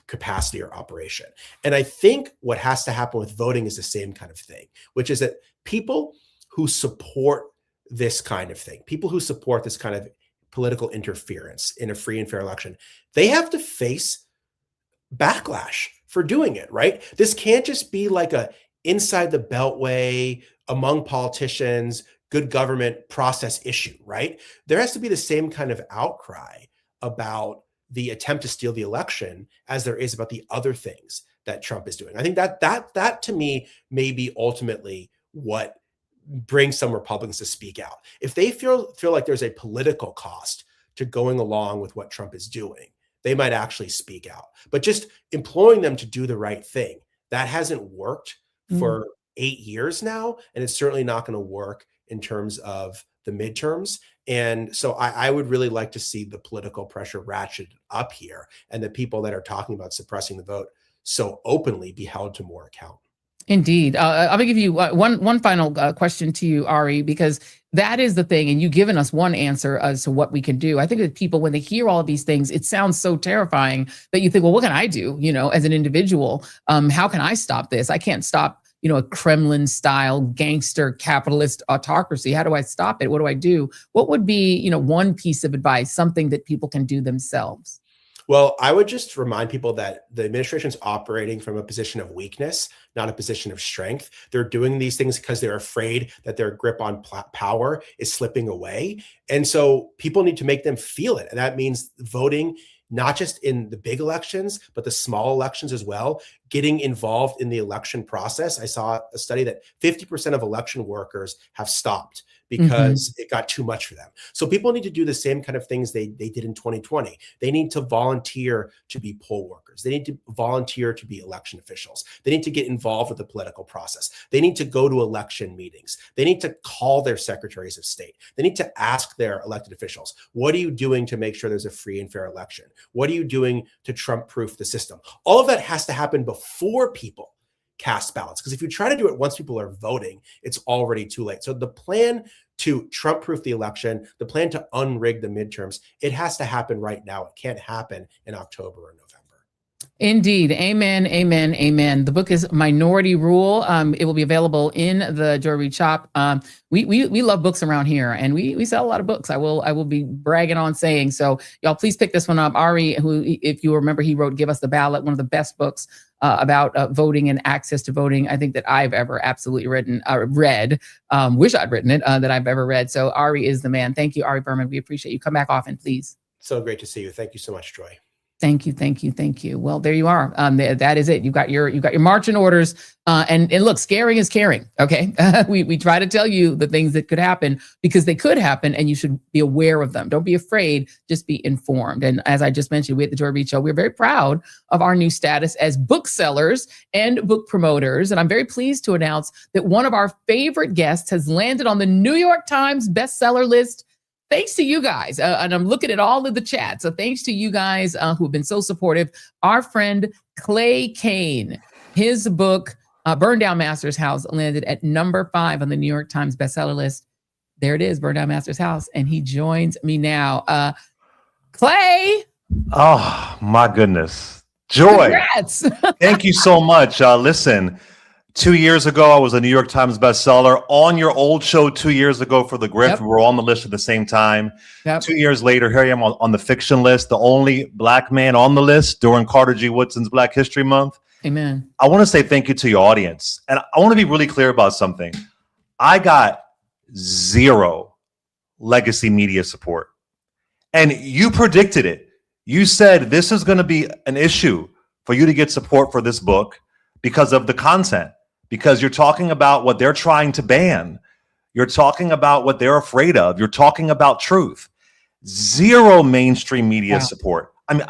capacity or operation. And I think what has to happen with voting is the same kind of thing, which is that people who support this kind of thing, people who support this kind of political interference in a free and fair election, they have to face backlash for doing it, right? This can't just be like a inside the beltway among politicians, good government process issue, right? There has to be the same kind of outcry about the attempt to steal the election as there is about the other things that Trump is doing. I think that to me may be ultimately what brings some Republicans to speak out. If they feel like there's a political cost to going along with what Trump is doing, they might actually speak out. But just imploring them to do the right thing, that hasn't worked for 8 years now, and it's certainly not going to work in terms of the midterms. And so I would really like to see the political pressure ratcheted up here, and the people that are talking about suppressing the vote so openly be held to more account. Indeed. I'm going to give you one final question to you, Ari, because that is the thing. And you've given us one answer as to what we can do. I think that people, when they hear all of these things, it sounds so terrifying that you think, well, what can I do? As an individual, how can I stop this? I can't stop, a Kremlin style gangster capitalist autocracy. How do I stop it? What do I do? What would be, one piece of advice, something that people can do themselves? Well, I would just remind people that the administration's operating from a position of weakness, not a position of strength. They're doing these things because they're afraid that their grip on power is slipping away. And so people need to make them feel it. And that means voting, not just in the big elections, but the small elections as well, getting involved in the election process. I saw a study that 50% of election workers have stopped because it got too much for them. So people need to do the same kind of things they did in 2020. They need to volunteer to be poll workers. They need to volunteer to be election officials. They need to get involved with the political process. They need to go to election meetings. They need to call their secretaries of state. They need to ask their elected officials, what are you doing to make sure there's a free and fair election? What are you doing to Trump-proof the system? All of that has to happen before people cast ballots, because if you try to do it once people are voting, it's already too late. So the plan to Trump-proof the election, the plan to unrig the midterms, it has to happen right now. It can't happen in October or November. Indeed. Amen. Amen. Amen. The book is Minority Rule. It will be available in the Joy Reid shop. We love books around here, and we sell a lot of books. I will be bragging on saying so. Y'all, please pick this one up. Ari, who, if you remember, he wrote "Give Us the Ballot," one of the best books about voting and access to voting, I think, that I've ever absolutely read. Wish I'd written it, that I've ever read. So Ari is the man. Thank you, Ari Berman. We appreciate you. Come back often, please. So great to see you. Thank you so much, Joy. Thank you, thank you, thank you. Well, there you are. That is it. You've got your marching orders. And look, scaring is caring. Okay, we try to tell you the things that could happen because they could happen, and you should be aware of them. Don't be afraid. Just be informed. And as I just mentioned, we at the Joy Reid Show, we're very proud of our new status as booksellers and book promoters. And I'm very pleased to announce that one of our favorite guests has landed on the New York Times bestseller list. Thanks to you guys. And I'm looking at all of the chat. So thanks to you guys who have been so supportive. Our friend Clay Kane, his book, Burn Down Master's House, landed at number 5 on the New York Times bestseller list. There it is, Burn Down Master's House. And he joins me now. Clay. Oh, my goodness. Joy. Congrats. Thank you so much. Listen, 2 years ago, I was a New York Times bestseller. On your old show 2 years ago for the Grift, we were on the list at the same time. 2 years later, here I am on the fiction list, the only Black man on the list during Carter G. Woodson's Black History Month. Amen. I want to say thank you to your audience. And I want to be really clear about something. I got 0 legacy media support. And you predicted it. You said this is going to be an issue for you to get support for this book because of the content, because you're talking about what they're trying to ban. You're talking about what they're afraid of. You're talking about truth. 0 mainstream media support. I mean,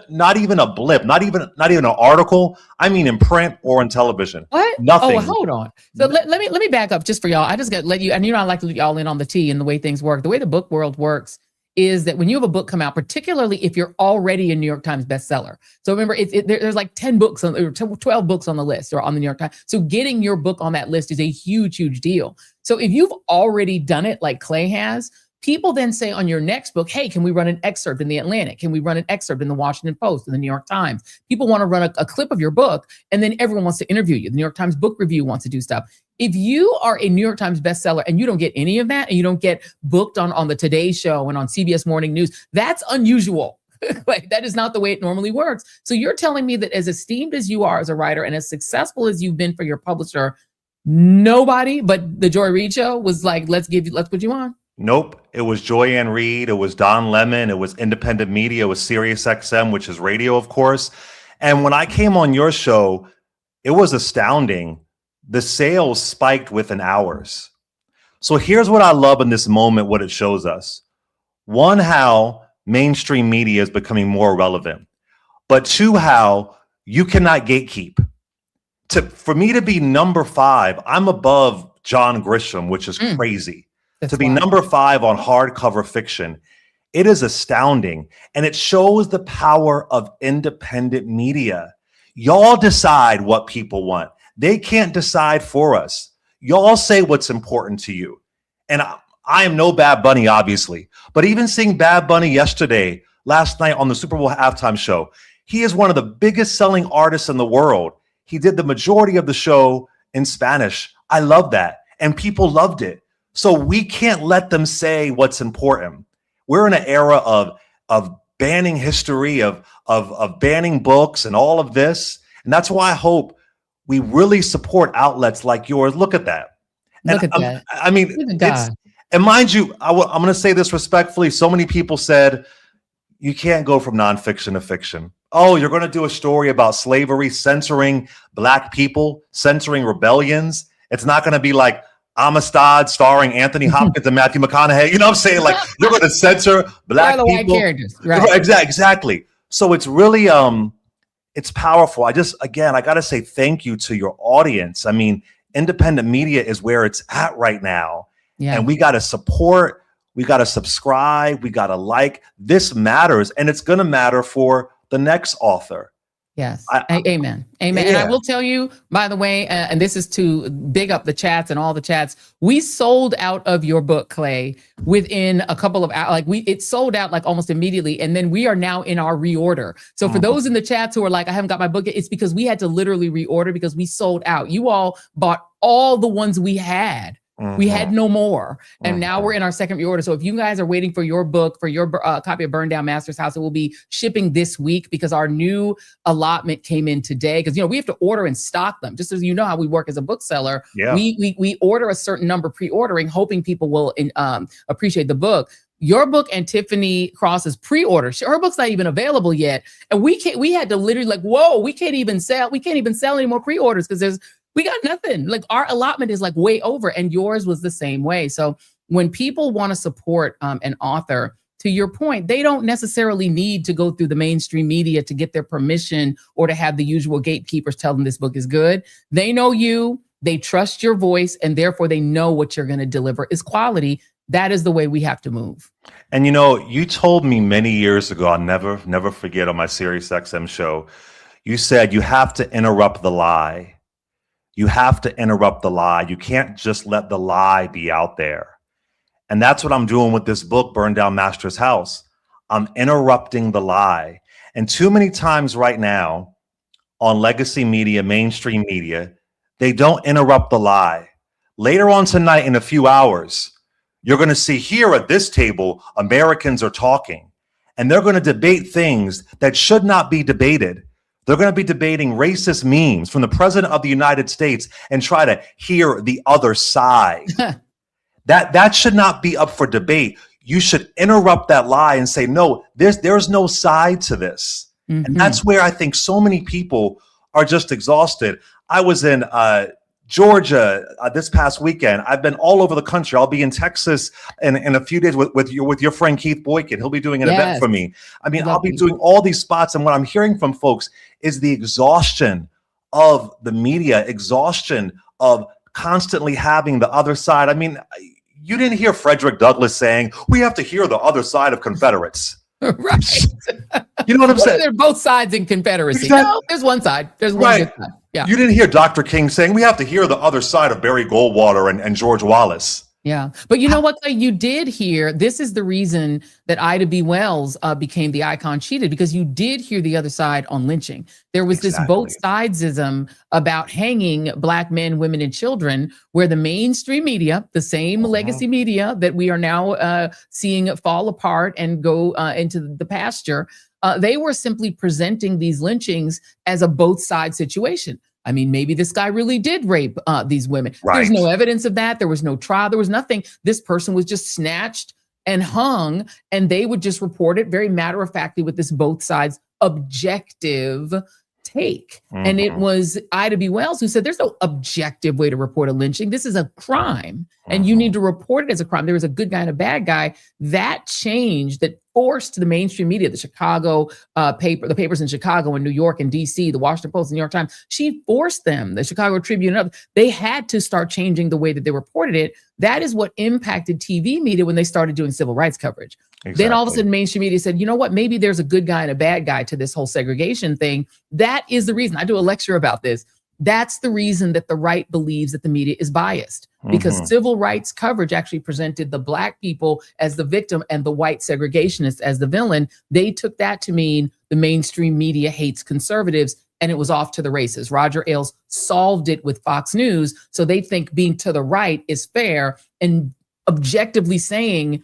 not even a blip, not even an article. I mean, in print or in television. What? Nothing. Oh, hold on. So let me back up just for y'all. I just got to let you, and I like to let y'all in on the tea and the way things work. The way the book world works is that when you have a book come out, particularly if you're already a New York Times bestseller. So remember, there's like 10 books or 12 books on the list or on the New York Times. So getting your book on that list is a huge, huge deal. So if you've already done it like Clay has, people then say on your next book, hey, can we run an excerpt in the Atlantic? Can we run an excerpt in the Washington Post and the New York Times? People want to run a clip of your book, and then everyone wants to interview you. The New York Times Book Review wants to do stuff. If you are a New York Times bestseller and you don't get any of that, and you don't get booked on the Today Show and on CBS Morning News, that's unusual. Like, that is not the way it normally works. So you're telling me that as esteemed as you are as a writer and as successful as you've been for your publisher, nobody but the Joy Reid Show was like, let's put you on? Nope. It was Joy Reid. It was Don Lemon. It was independent media. It was Sirius XM, which is radio, of course. And when I came on your show, it was astounding. The sales spiked within hours. So here's what I love in this moment, what it shows us. One, how mainstream media is becoming more relevant. But 2, how you cannot gatekeep. For me to be number 5, I'm above John Grisham, which is crazy. To be number 5 on hardcover fiction, it is astounding. And it shows the power of independent media. Y'all decide what people want. They can't decide for us. Y'all say what's important to you. And I am no Bad Bunny, obviously. But even seeing Bad Bunny last night on the Super Bowl halftime show, he is one of the biggest selling artists in the world. He did the majority of the show in Spanish. I love that. And people loved it. So we can't let them say what's important. We're in an era of banning history, of banning books and all of this. And that's why I hope we really support outlets like yours. Look at that. Look at that. I mean, and mind you, I'm going to say this respectfully. So many people said, you can't go from nonfiction to fiction. Oh, you're going to do a story about slavery, censoring Black people, censoring rebellions. It's not going to be like Amistad starring Anthony Hopkins and Matthew McConaughey. You know what I'm saying? Like, you're going to censor Black people. White characters. Right. Exactly. So it's really, it's powerful. I got to say thank you to your audience. I mean, independent media is where it's at right now. Yeah. And we got to support, we got to subscribe, we got to like. This matters, and it's going to matter for the next author. Yes. Amen. Amen. Yeah. And I will tell you, by the way, and this is to big up the chats and all the chats, we sold out of your book, Clay, within a couple of hours. Like, it sold out like almost immediately. And then we are now in our reorder. So for those in the chats who are like, I haven't got my book yet, it's because we had to literally reorder because we sold out. You all bought all the ones we had. We had no more. And now we're in our second reorder. So if you guys are waiting for your book, for your copy of Burn Down Master's House, it will be shipping this week because our new allotment came in today. Because, we have to order and stock them. Just as you know how we work as a bookseller. Yeah. We order a certain number pre-ordering, hoping people will appreciate the book. Your book and Tiffany Cross's pre-order, her book's not even available yet. And we had to literally like, whoa, we can't even sell any more pre-orders because we got nothing. Like, our allotment is like way over, and yours was the same way. So when people want to support an author, to your point, they don't necessarily need to go through the mainstream media to get their permission or to have the usual gatekeepers tell them this book is good. They know you, they trust your voice, and therefore they know what you're going to deliver is quality. That is the way we have to move. And you told me many years ago, I'll never forget, on my Sirius XM show, you said you have to interrupt the lie. You have to interrupt the lie. You can't just let the lie be out there. And that's what I'm doing with this book, Burn Down Master's House. I'm interrupting the lie. And too many times right now on legacy media, mainstream media, They don't interrupt the lie. Later on tonight, in a few hours, you're going to see here at this table, Americans are talking, and they're going to debate things that should not be debated. They're going to be debating racist memes from the president of the United States and try to hear the other side. That should not be up for debate. You should interrupt that lie and say, no, there's no side to this. And that's where I think so many people are just exhausted. I was in Georgia this past weekend. I've been all over the country. I'll be in Texas in a few days with your friend Keith Boykin. He'll be doing an event for me. I mean, I'll be doing all these spots. And what I'm hearing from folks is the exhaustion of the media, exhaustion of constantly having the other side. I mean, you didn't hear Frederick Douglass saying, we have to hear the other side of Confederates. Right. You know what I'm saying? They're both sides in Confederacy. Exactly. No, there's one side. There's one good side. Yeah. You didn't hear Dr. King saying we have to hear the other side of Barry Goldwater and George Wallace. Yeah. But you know what? You did hear, this is the reason that Ida B. Wells became the icon she did, because you did hear the other side on lynching. There was this both sidesism about hanging Black men, women, and children, where the mainstream media, the same legacy media that we are now seeing fall apart and go into the pasture, they were simply presenting these lynchings as a both side situation. I mean, maybe this guy really did rape these women. Right. There's no evidence of that. There was no trial. There was nothing. This person was just snatched and hung, and they would just report it very matter-of-factly with this both sides objective take. And it was Ida B. Wells who said there's no objective way to report a lynching. This is a crime, and you need to report it as a crime. There was a good guy and a bad guy. That changed, that forced the mainstream media, the Chicago the papers in Chicago and New York and DC, the Washington Post, the New York Times, she forced them, the Chicago Tribune, and others, they had to start changing the way that they reported it. That is what impacted TV media when they started doing civil rights coverage. Exactly. Then all of a sudden mainstream media said, you know what, maybe there's a good guy and a bad guy to this whole segregation thing. That is the reason. I do a lecture about this. That's the reason that the right believes that the media is biased, because civil rights coverage actually presented the Black people as the victim and the white segregationists as the villain. They took that to mean the mainstream media hates conservatives, and it was off to the races. Roger Ailes solved it with Fox News. So they think being to the right is fair, and objectively saying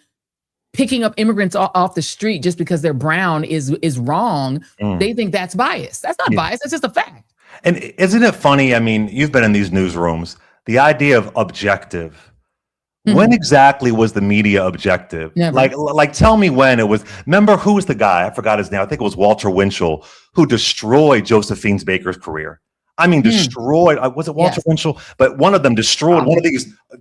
picking up immigrants off the street just because they're brown is wrong. They think that's bias. That's not bias. That's just a fact. And isn't it funny? I mean, you've been in these newsrooms, the idea of objective. When exactly was the media objective? Never. Like, tell me when it was. Remember, who was the guy? I forgot his name. I think it was Walter Winchell, who destroyed Josephine Baker's career. I mean, destroyed. Was it Walter Winchell? But one of them destroyed. One of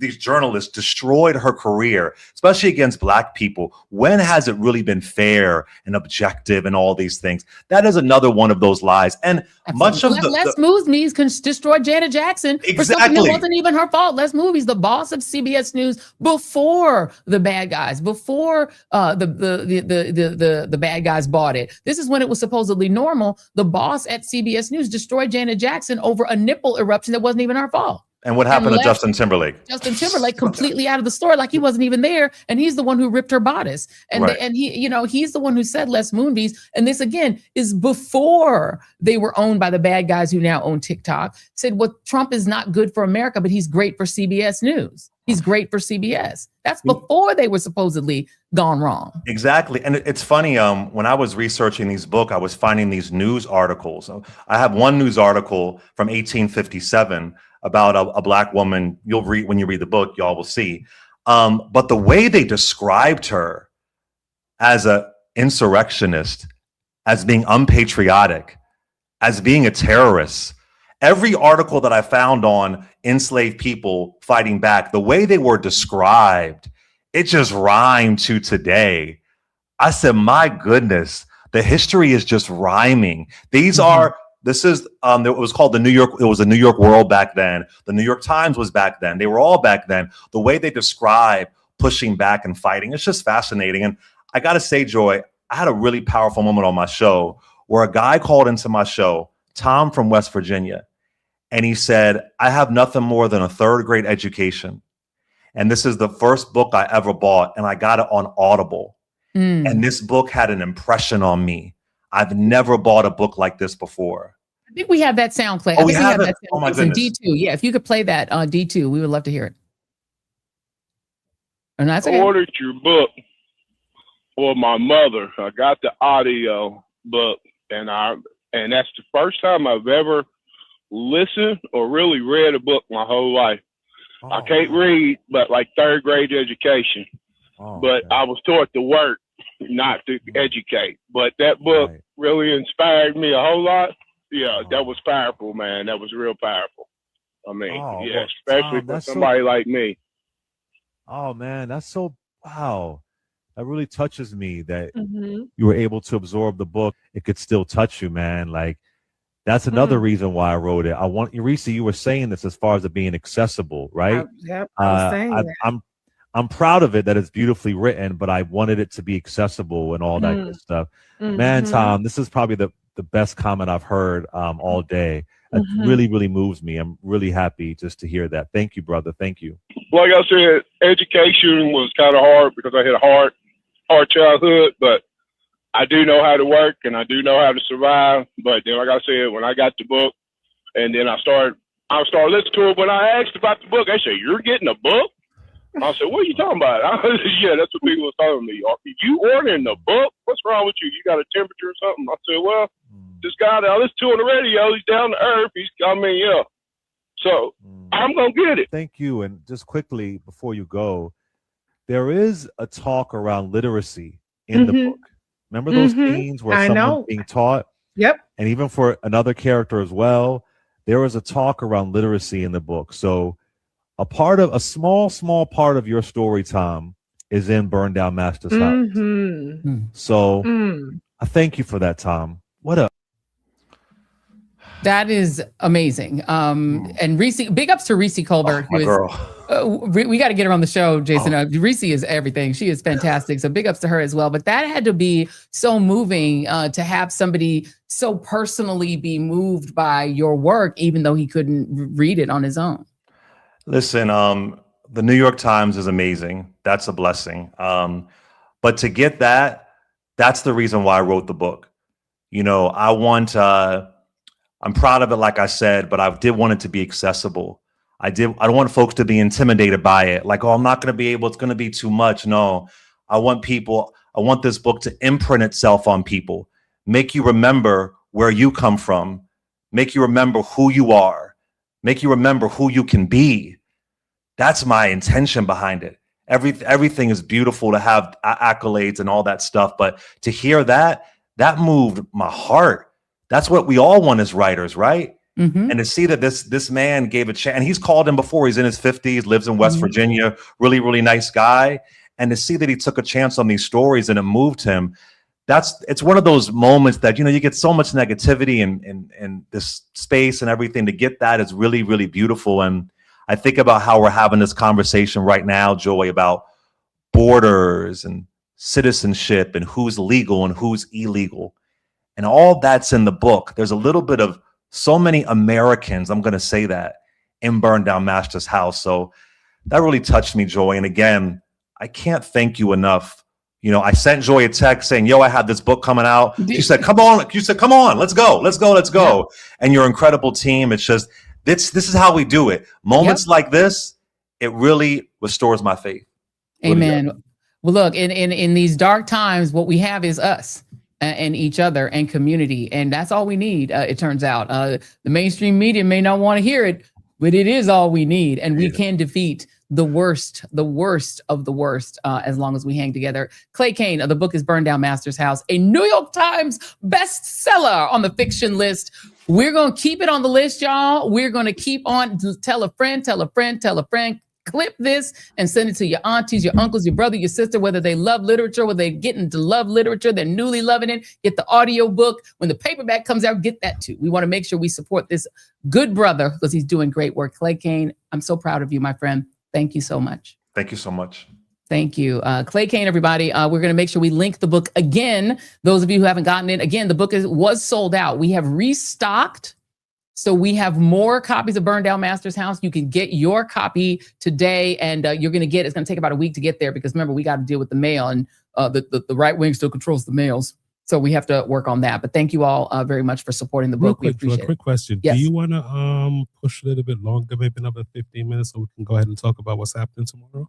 these journalists destroyed her career, especially against Black people. When has it really been fair and objective and all these things? That is another one of those lies. And much of Les Movies destroyed Janet Jackson for something that wasn't even her fault. Les Movies, the boss of CBS News, before the bad guys, before the bad guys bought it. This is when it was supposedly normal. The boss at CBS News destroyed Janet Jackson over a nipple eruption that wasn't even our fault. And what happened to Justin Timberlake? Justin Timberlake completely out of the story, like he wasn't even there, and he's the one who ripped her bodice. And and he, you know, he's the one who said Les Moonves. And this again is before they were owned by the bad guys who now own TikTok. Said, well, Trump is not good for America, but he's great for CBS News. He's great for CBS. That's before they were supposedly gone wrong. Exactly. And it's funny, when I was researching these books, I was finding these news articles. I have one news article from 1857 about a Black woman. You'll read, when you read the book, y'all will see. But the way they described her as an insurrectionist, as being unpatriotic, as being a terrorist, every article that I found on enslaved people fighting back, the way they were described, it just rhymed to today. I said, my goodness, the history is just rhyming. These are, this is, it was called the New York, it was the New York World back then. The New York Times was back then. They were all back then. The way they describe pushing back and fighting, it's just fascinating. And I got to say, Joy, I had a really powerful moment on my show where a guy called into my show, Tom from West Virginia. And he said, I have nothing more than a third grade education. And this is the first book I ever bought, and I got it on Audible. And this book had an impression on me. I've never bought a book like this before. I think we have that sound, Clay. Oh, I we think we have have it? that Oh, my sound. It's in goodness. D2. Yeah, if you could play that on D2, we would love to hear it. And that's okay. I ordered your book for my mother. I got the audio book, and that's the first time I've ever listened or really read a book my whole life. I can't read, but like third grade education. But I was taught to work, not to educate. But that book really inspired me a whole lot. Yeah, that was powerful, man. That was real powerful. I mean, yeah, especially for somebody like me. Oh man, that's so wow. That really touches me that Mm-hmm. you were able to absorb the book. It could still touch you, man. Like that's another reason why I wrote it. I want Reese, you were saying this as far as it being accessible, right? Yep, I was saying that. I'm proud of it that it's beautifully written, but I wanted it to be accessible and all that good stuff. Man, Tom, this is probably the best comment I've heard all day. It really, really moves me. I'm really happy just to hear that. Thank you, brother. Thank you. Like I said, education was kind of hard because I had a hard childhood, but I do know how to work and I do know how to survive. But then, like I said, when I got the book and then I started listening to it, when I asked about the book, they said, "You're getting a book?" I said, "What are you talking about?" Yeah, that's what people was telling me. "Are you ordering the book? What's wrong with you? You got a temperature or something?" I said, "Well, this guy that I listen to on the radio, he's down to earth. Yeah. So I'm going to get it." Thank you. And just quickly before you go, there is a talk around literacy in the book. Remember those scenes where someone's being taught? Yep. And even for another character as well, there was a talk around literacy in the book. So a small part of your story, Tom, is in Burn Down Master's house. So I thank you for that, Tom. What up? That is amazing. And Reese, big ups to Reese Colbert, my who is girl. we got to get her on the show, Jason. Reese is everything. She is fantastic. So big ups to her as well. But that had to be so moving to have somebody so personally be moved by your work, even though he couldn't read it on his own. Listen, the New York Times is amazing. That's a blessing. But to get that's the reason why I wrote the book. You know, I'm proud of it, like I said, but I did want it to be accessible. I don't want folks to be intimidated by it. Like, oh, I'm not going to be able, it's going to be too much. No, I want this book to imprint itself on people, make you remember where you come from, make you remember who you are, make you remember who you can be. That's my intention behind it. Everything is beautiful to have accolades and all that stuff. But to hear that moved my heart. That's what we all want as writers, right? And to see that this man gave a chance, and he's called him before, he's in his 50s, lives in West Virginia, really, really nice guy. And to see that he took a chance on these stories and it moved him, it's one of those moments that, you know, you get so much negativity in this space and everything. To get that is really, really beautiful. And I think about how we're having this conversation right now, Joy, about borders and citizenship and who's legal and who's illegal. And all that's in the book. There's a little bit of so many Americans, I'm going to say that, in Burn Down Master's house. So that really touched me, Joy. And again, I can't thank you enough. You know, I sent Joy a text saying, "Yo, I have this book coming out." She said, "Come on." You said, "Come on, let's go. Yeah. And your incredible team. It's just, this is how we do it. Moments like this, it really restores my faith. Amen. Really. Well, look, in these dark times, what we have is us. And each other and community. And that's all we need, it turns out. The mainstream media may not want to hear it, but it is all we need. And we can defeat the worst of the worst as long as we hang together. Clay Cane, the book is Burn Down Master's House, a New York Times bestseller on the fiction list. We're going to keep it on the list, y'all. We're going to keep on. Tell a friend. Clip this and send it to your aunties, your uncles, your brother, your sister, whether they love literature, whether they get into love literature, they're newly loving it. Get the audio book. When the paperback comes out, get that too. We want to make sure we support this good brother because he's doing great work. Clay Cane, I'm so proud of you, my friend. Thank you so much. Thank you so much. Thank you. Clay Cane, everybody. We're going to make sure we link the book again. Those of you who haven't gotten it, again, the book was sold out. We have restocked. So we have more copies of Burn Down Master's House. You can get your copy today, and you're going to it's going to take about a week to get there because remember, we got to deal with the mail, and the right wing still controls the mails. So we have to work on that. But thank you all very much for supporting the book. We appreciate it. Quick question. Yes. Do you want to push a little bit longer, maybe another 15 minutes, so we can go ahead and talk about what's happening tomorrow?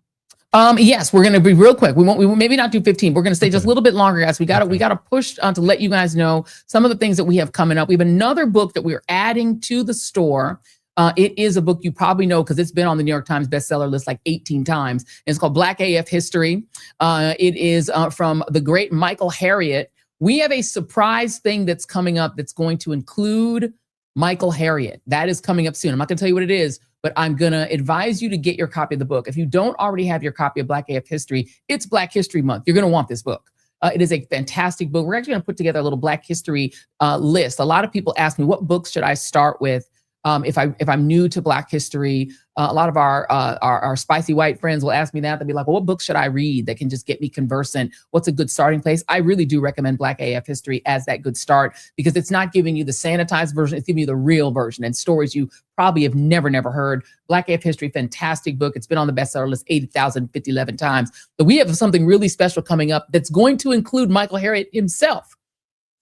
Yes, we're going to be real quick. We won't maybe not do 15. We're going to stay just a little bit longer, guys. We got to push to let you guys know some of the things that we have coming up. We have another book that we're adding to the store. It is a book you probably know because it's been on the New York Times bestseller list like 18 times. And it's called Black AF History. It is from the great Michael Harriot. We have a surprise thing that's coming up that's going to include Michael Harriot. That is coming up soon. I'm not going to tell you what it is, but I'm going to advise you to get your copy of the book. If you don't already have your copy of Black AF History, it's Black History Month. You're going to want this book. It is a fantastic book. We're actually going to put together a little Black History list. A lot of people ask me, what books should I start with if I'm new to Black history? A lot of our spicy white friends will ask me that. They'll be like, well, what books should I read that can just get me conversant? What's a good starting place? I really do recommend Black AF History as that good start because it's not giving you the sanitized version. It's giving you the real version and stories you probably have never heard. Black AF History, fantastic book. It's been on the bestseller list 80,011 times. But we have something really special coming up that's going to include Michael Harriot himself.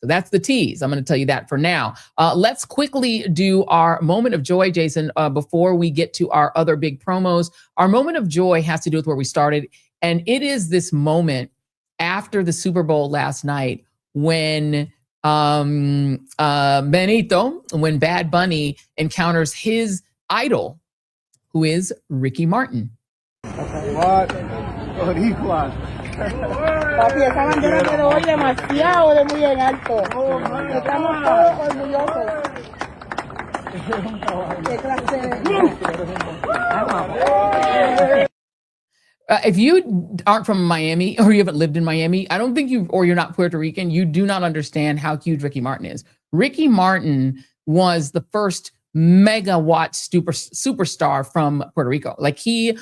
So that's the tease. I'm going to tell you that for now. Let's quickly do our moment of joy, Jason, before we get to our other big promos. Our moment of joy has to do with where we started. And it is this moment after the Super Bowl last night when Benito, when Bad Bunny encounters his idol, who is Ricky Martin. Papi, esa bandera me doy demasiado de muy en alto. Estamos todos orgullosos. Qué clase de... If you aren't from Miami or you haven't lived in Miami, I don't think you're not Puerto Rican, you do not understand how huge Ricky Martin is. Ricky Martin was the first megawatt superstar from Puerto Rico. Like of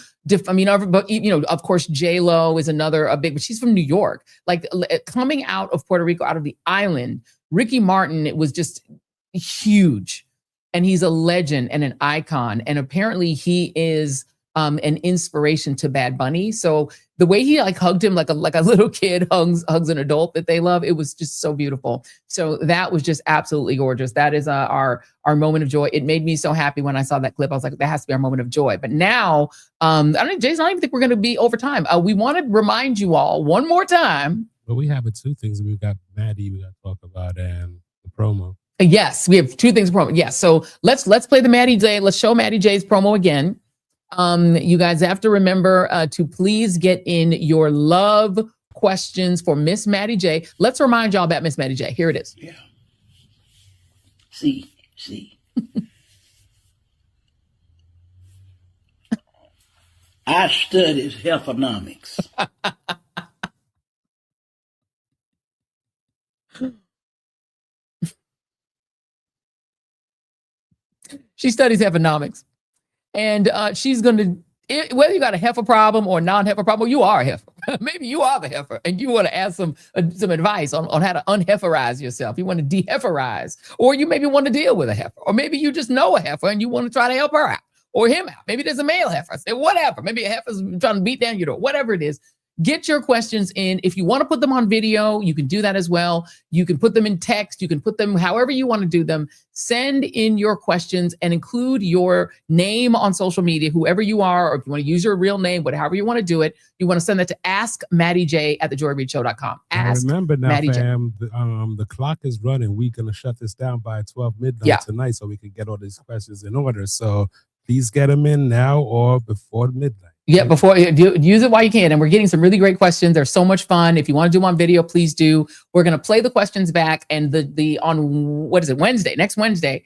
course, J-Lo is another big, but she's from New York. Like coming out of Puerto Rico, out of the island, Ricky Martin, it was just huge. And he's a legend and an icon. And apparently he is an inspiration to Bad Bunny. So the way he hugged him like a little kid hugs an adult that they love, it was just so beautiful. So that was just absolutely gorgeous. That is our moment of joy. It made me so happy when I saw that clip. I was like, that has to be our moment of joy. But now, Jason, I don't even think we're going to be over time. We want to remind you all one more time. But we have two things. We've got Maddie we got to talk about and the promo. Yes, we have two things. Promo. Yes, so let's play the Maddie J. Let's show Maddie J's promo again. You guys have to remember to please get in your love questions for Miss Maddie J. Let's remind y'all about Miss Maddie J. Here it is. Yeah. See. I studied healthonomics. She studies economics. And she's going to, whether you got a heifer problem or non-heifer problem, you are a heifer. Maybe you are the heifer and you want to ask some advice on how to unheiferize yourself. You want to de-heiferize, or you maybe want to deal with a heifer, or maybe you just know a heifer and you want to try to help her out or him out. Maybe there's a male heifer. Say whatever. Maybe a heifer's trying to beat down your door, whatever it is. Get your questions in. If you want to put them on video, you can do that as well. You can put them in text. You can put them however you want to do them. Send in your questions and include your name on social media, whoever you are, or if you want to use your real name, whatever you want to do it, you want to send that to askmattyj@thejoyreidshow.com. Remember now, Maddie fam, the clock is running. We're going to shut this down by 12 midnight tonight so we can get all these questions in order. So please get them in now or before midnight. Yeah, before use it while you can. And we're getting some really great questions. They're so much fun. If you want to do them on video, please do. We're going to play the questions back. And on Wednesday, next Wednesday,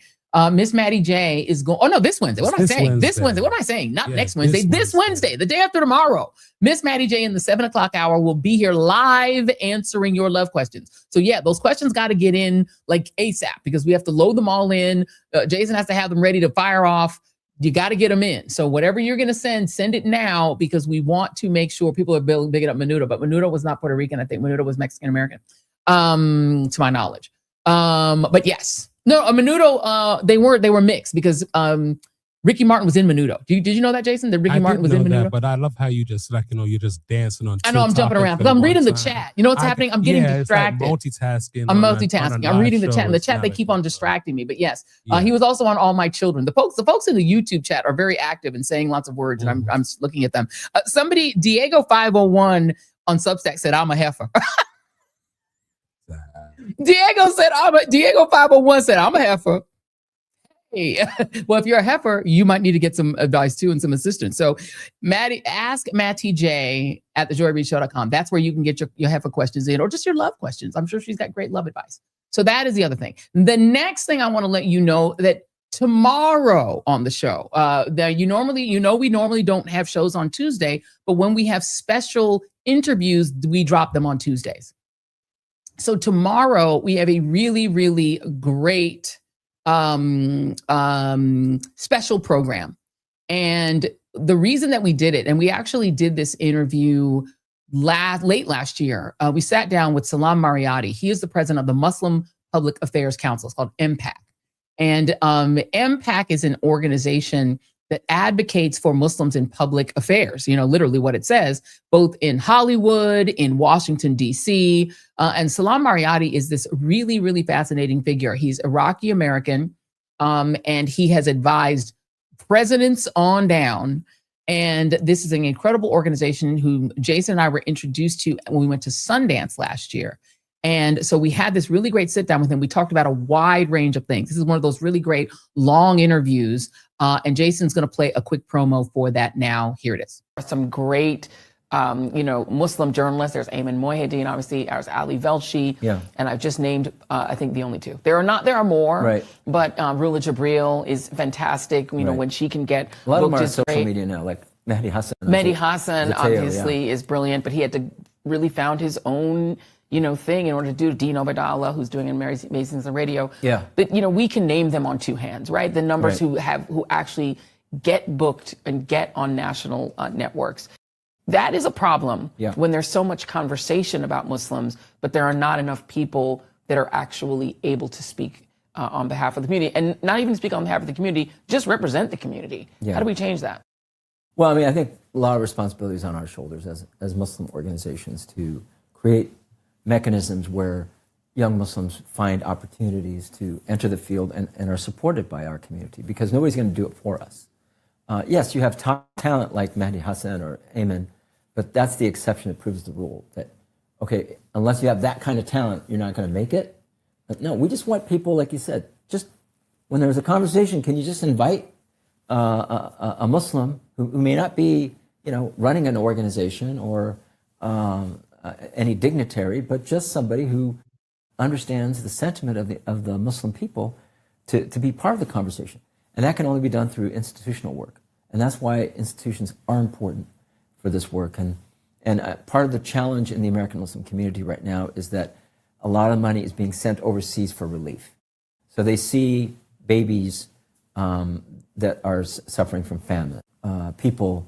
Miss Maddie J is going. Oh no, this Wednesday. What am I saying? This Wednesday. What am I saying? Not next Wednesday. This Wednesday, the day after tomorrow. Miss Maddie J in the 7:00 hour will be here live answering your love questions. So yeah, those questions got to get in like ASAP because we have to load them all in. Jason has to have them ready to fire off. You got to get them in. So whatever you're going to send it now because we want to make sure people are bigging up Menudo. But Menudo was not Puerto Rican. I think Menudo was Mexican-American, to my knowledge. But yes. No, Menudo, they were mixed because Ricky Martin was in Menudo. Did you know that, Jason? That Ricky Martin was in Menudo? But I love how you just you're just dancing on. I know I'm jumping around because I'm reading the chat. You know what's happening? I'm getting distracted. It's like multitasking. I'm multitasking. I'm reading the chat. And the chat, they keep on distracting me. But yes, he was also on All My Children. The folks in the YouTube chat are very active and saying lots of words, and I'm looking at them. Somebody, Diego 501 on Substack said, "I'm a heifer." Diego 501 said, "I'm a heifer." Well, if you're a heifer, you might need to get some advice too and some assistance. So ask Matty J at thejoyreidshow.com. That's where you can get your heifer questions in, or just your love questions. I'm sure she's got great love advice. So that is the other thing. The next thing I want to let you know that tomorrow on the show, we normally don't have shows on Tuesday, but when we have special interviews, we drop them on Tuesdays. So tomorrow we have a really, really great special program. And the reason that we did it, and we actually did this interview late last year, we sat down with Salam Mariyati. He is the president of the Muslim Public Affairs Council. It's called MPAC. And MPAC is an organization that advocates for Muslims in public affairs, literally what it says, both in Hollywood, in Washington, D.C. And Salam Mariyati is this really, really fascinating figure. He's Iraqi-American, and he has advised presidents on down. And this is an incredible organization who Jason and I were introduced to when we went to Sundance last year. And so we had this really great sit down with him. We talked about a wide range of things. This is one of those really great long interviews. And Jason's going to play a quick promo for that now. Here it is. Some great, Muslim journalists. There's Ayman Mohyeddin, obviously. There's Ali Velshi. Yeah. And I've just named, I think, the only two. There are more. Right. But Rula Jabril is fantastic. When she can get a lot of them are on social media now, like Mehdi Hassan. Mehdi Hassan obviously is brilliant, but he had to really found his own thing in order to do Dean Obadallah, who's doing Amazing Things on Radio. Yeah. But, we can name them on two hands, right? The numbers who actually get booked and get on national networks. That is a problem when there's so much conversation about Muslims, but there are not enough people that are actually able to speak on behalf of the community, and not even speak on behalf of the community, just represent the community. Yeah. How do we change that? Well, I think a lot of responsibility is on our shoulders as Muslim organizations to create mechanisms where young Muslims find opportunities to enter the field and are supported by our community, because nobody's going to do it for us. Yes, you have top talent like Mehdi Hassan or Ayman, but that's the exception that proves the rule. That, okay, unless you have that kind of talent, you're not going to make it. But no, we just want people, like you said, just when there's a conversation, can you just invite a Muslim who may not be, running an organization or any dignitary, but just somebody who understands the sentiment of the Muslim people to be part of the conversation. And that can only be done through institutional work. And that's why institutions are important for this work. And part of the challenge in the American Muslim community right now is that a lot of money is being sent overseas for relief. So they see babies that are suffering from famine, people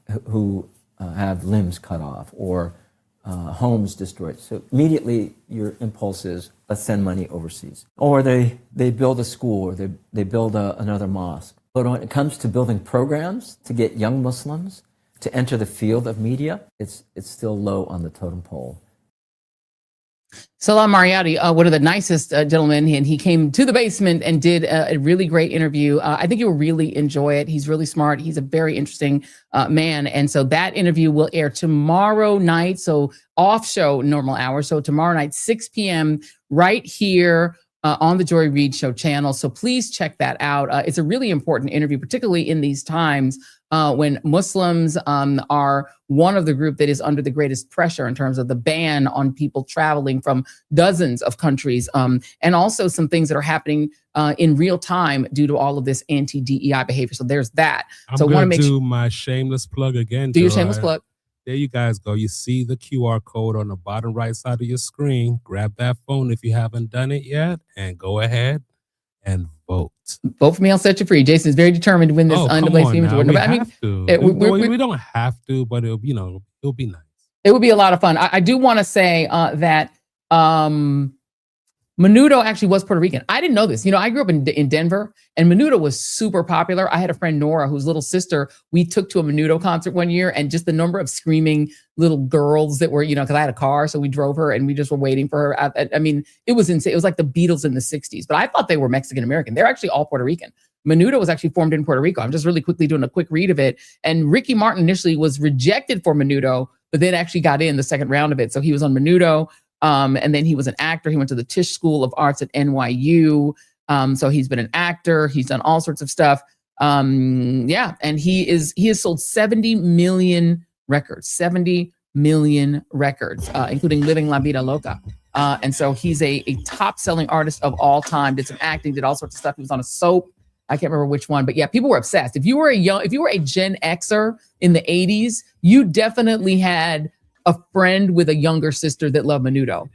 who have limbs cut off, or homes destroyed. So immediately your impulse is, let's send money overseas. Or they build a school, or they build another mosque. But when it comes to building programs to get young Muslims to enter the field of media, it's still low on the totem pole. Salam Mariyati, one of the nicest gentlemen, and he came to the basement and did a really great interview. I think you'll really enjoy it. He's really smart. He's a very interesting man. And so that interview will air tomorrow night, so off show normal hours. So tomorrow night, 6 p.m. right here on the Joy Reid Show channel. So please check that out. It's a really important interview, particularly in these times when Muslims are one of the group that is under the greatest pressure in terms of the ban on people traveling from dozens of countries, and also some things that are happening in real time due to all of this anti-DEI behavior. So there's that. I'm so going to do my shameless plug again. Do your shameless plug. There you guys go. You see the QR code on the bottom right side of your screen. Grab that phone if you haven't done it yet, and go ahead and vote. Vote for me, I'll set you free. Jason is very determined to win this NAACP Image Award. We don't have to, but it'll be nice. It would be a lot of fun. I do want to say that Menudo actually was Puerto Rican. I didn't know this. I grew up in Denver, and Menudo was super popular. I had a friend, Nora, whose little sister, we took to a Menudo concert one year, and just the number of screaming little girls that were, because I had a car, so we drove her, and we just were waiting for her. I mean, it was insane. It was like the Beatles in the 60s, but I thought they were Mexican-American. They're actually all Puerto Rican. Menudo was actually formed in Puerto Rico. I'm just really quickly doing a quick read of it. And Ricky Martin initially was rejected for Menudo, but then actually got in the second round of it. So he was on Menudo. And then he was an actor. He went to the Tisch School of Arts at NYU. So he's been an actor. He's done all sorts of stuff. And he has sold 70 million records, 70 million records, including Living La Vida Loca. And so he's a top-selling artist of all time. Did some acting, did all sorts of stuff. He was on a soap. I can't remember which one, but yeah, people were obsessed. If you were a Gen Xer in the 80s, you definitely had a friend with a younger sister that loved Menudo,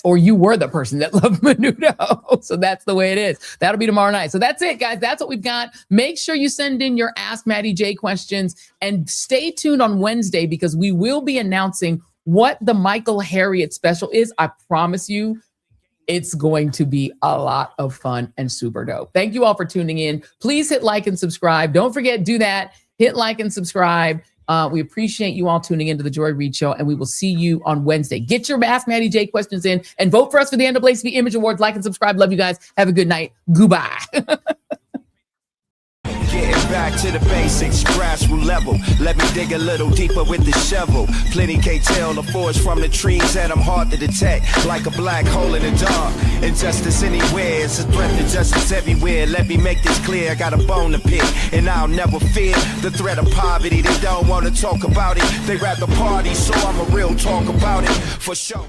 or you were the person that loved Menudo. So that's the way it is. That'll be tomorrow night. So that's it, guys. That's what we've got. Make sure you send in your Ask Maddie J questions, and stay tuned on Wednesday, because we will be announcing what the Michael Harriet special is. I promise you, it's going to be a lot of fun and super dope. Thank you all for tuning in. Please hit like and subscribe. Don't forget, do that. Hit like and subscribe. We appreciate you all tuning into the Joy Reid Show, and we will see you on Wednesday. Get your Ask Maddie J questions in, and vote for us for the NAACP Image Awards. Like and subscribe. Love you guys. Have a good night. Goodbye. Getting back to the basics, grassroots level. Let me dig a little deeper with the shovel. Plenty can't tell the forest from the trees, and I'm hard to detect, like a black hole in the dark. Injustice anywhere, it's a threat to justice everywhere. Let me make this clear, I got a bone to pick, and I'll never fear the threat of poverty. They don't want to talk about it, they rather party, so I'm a real talk about it, for sure.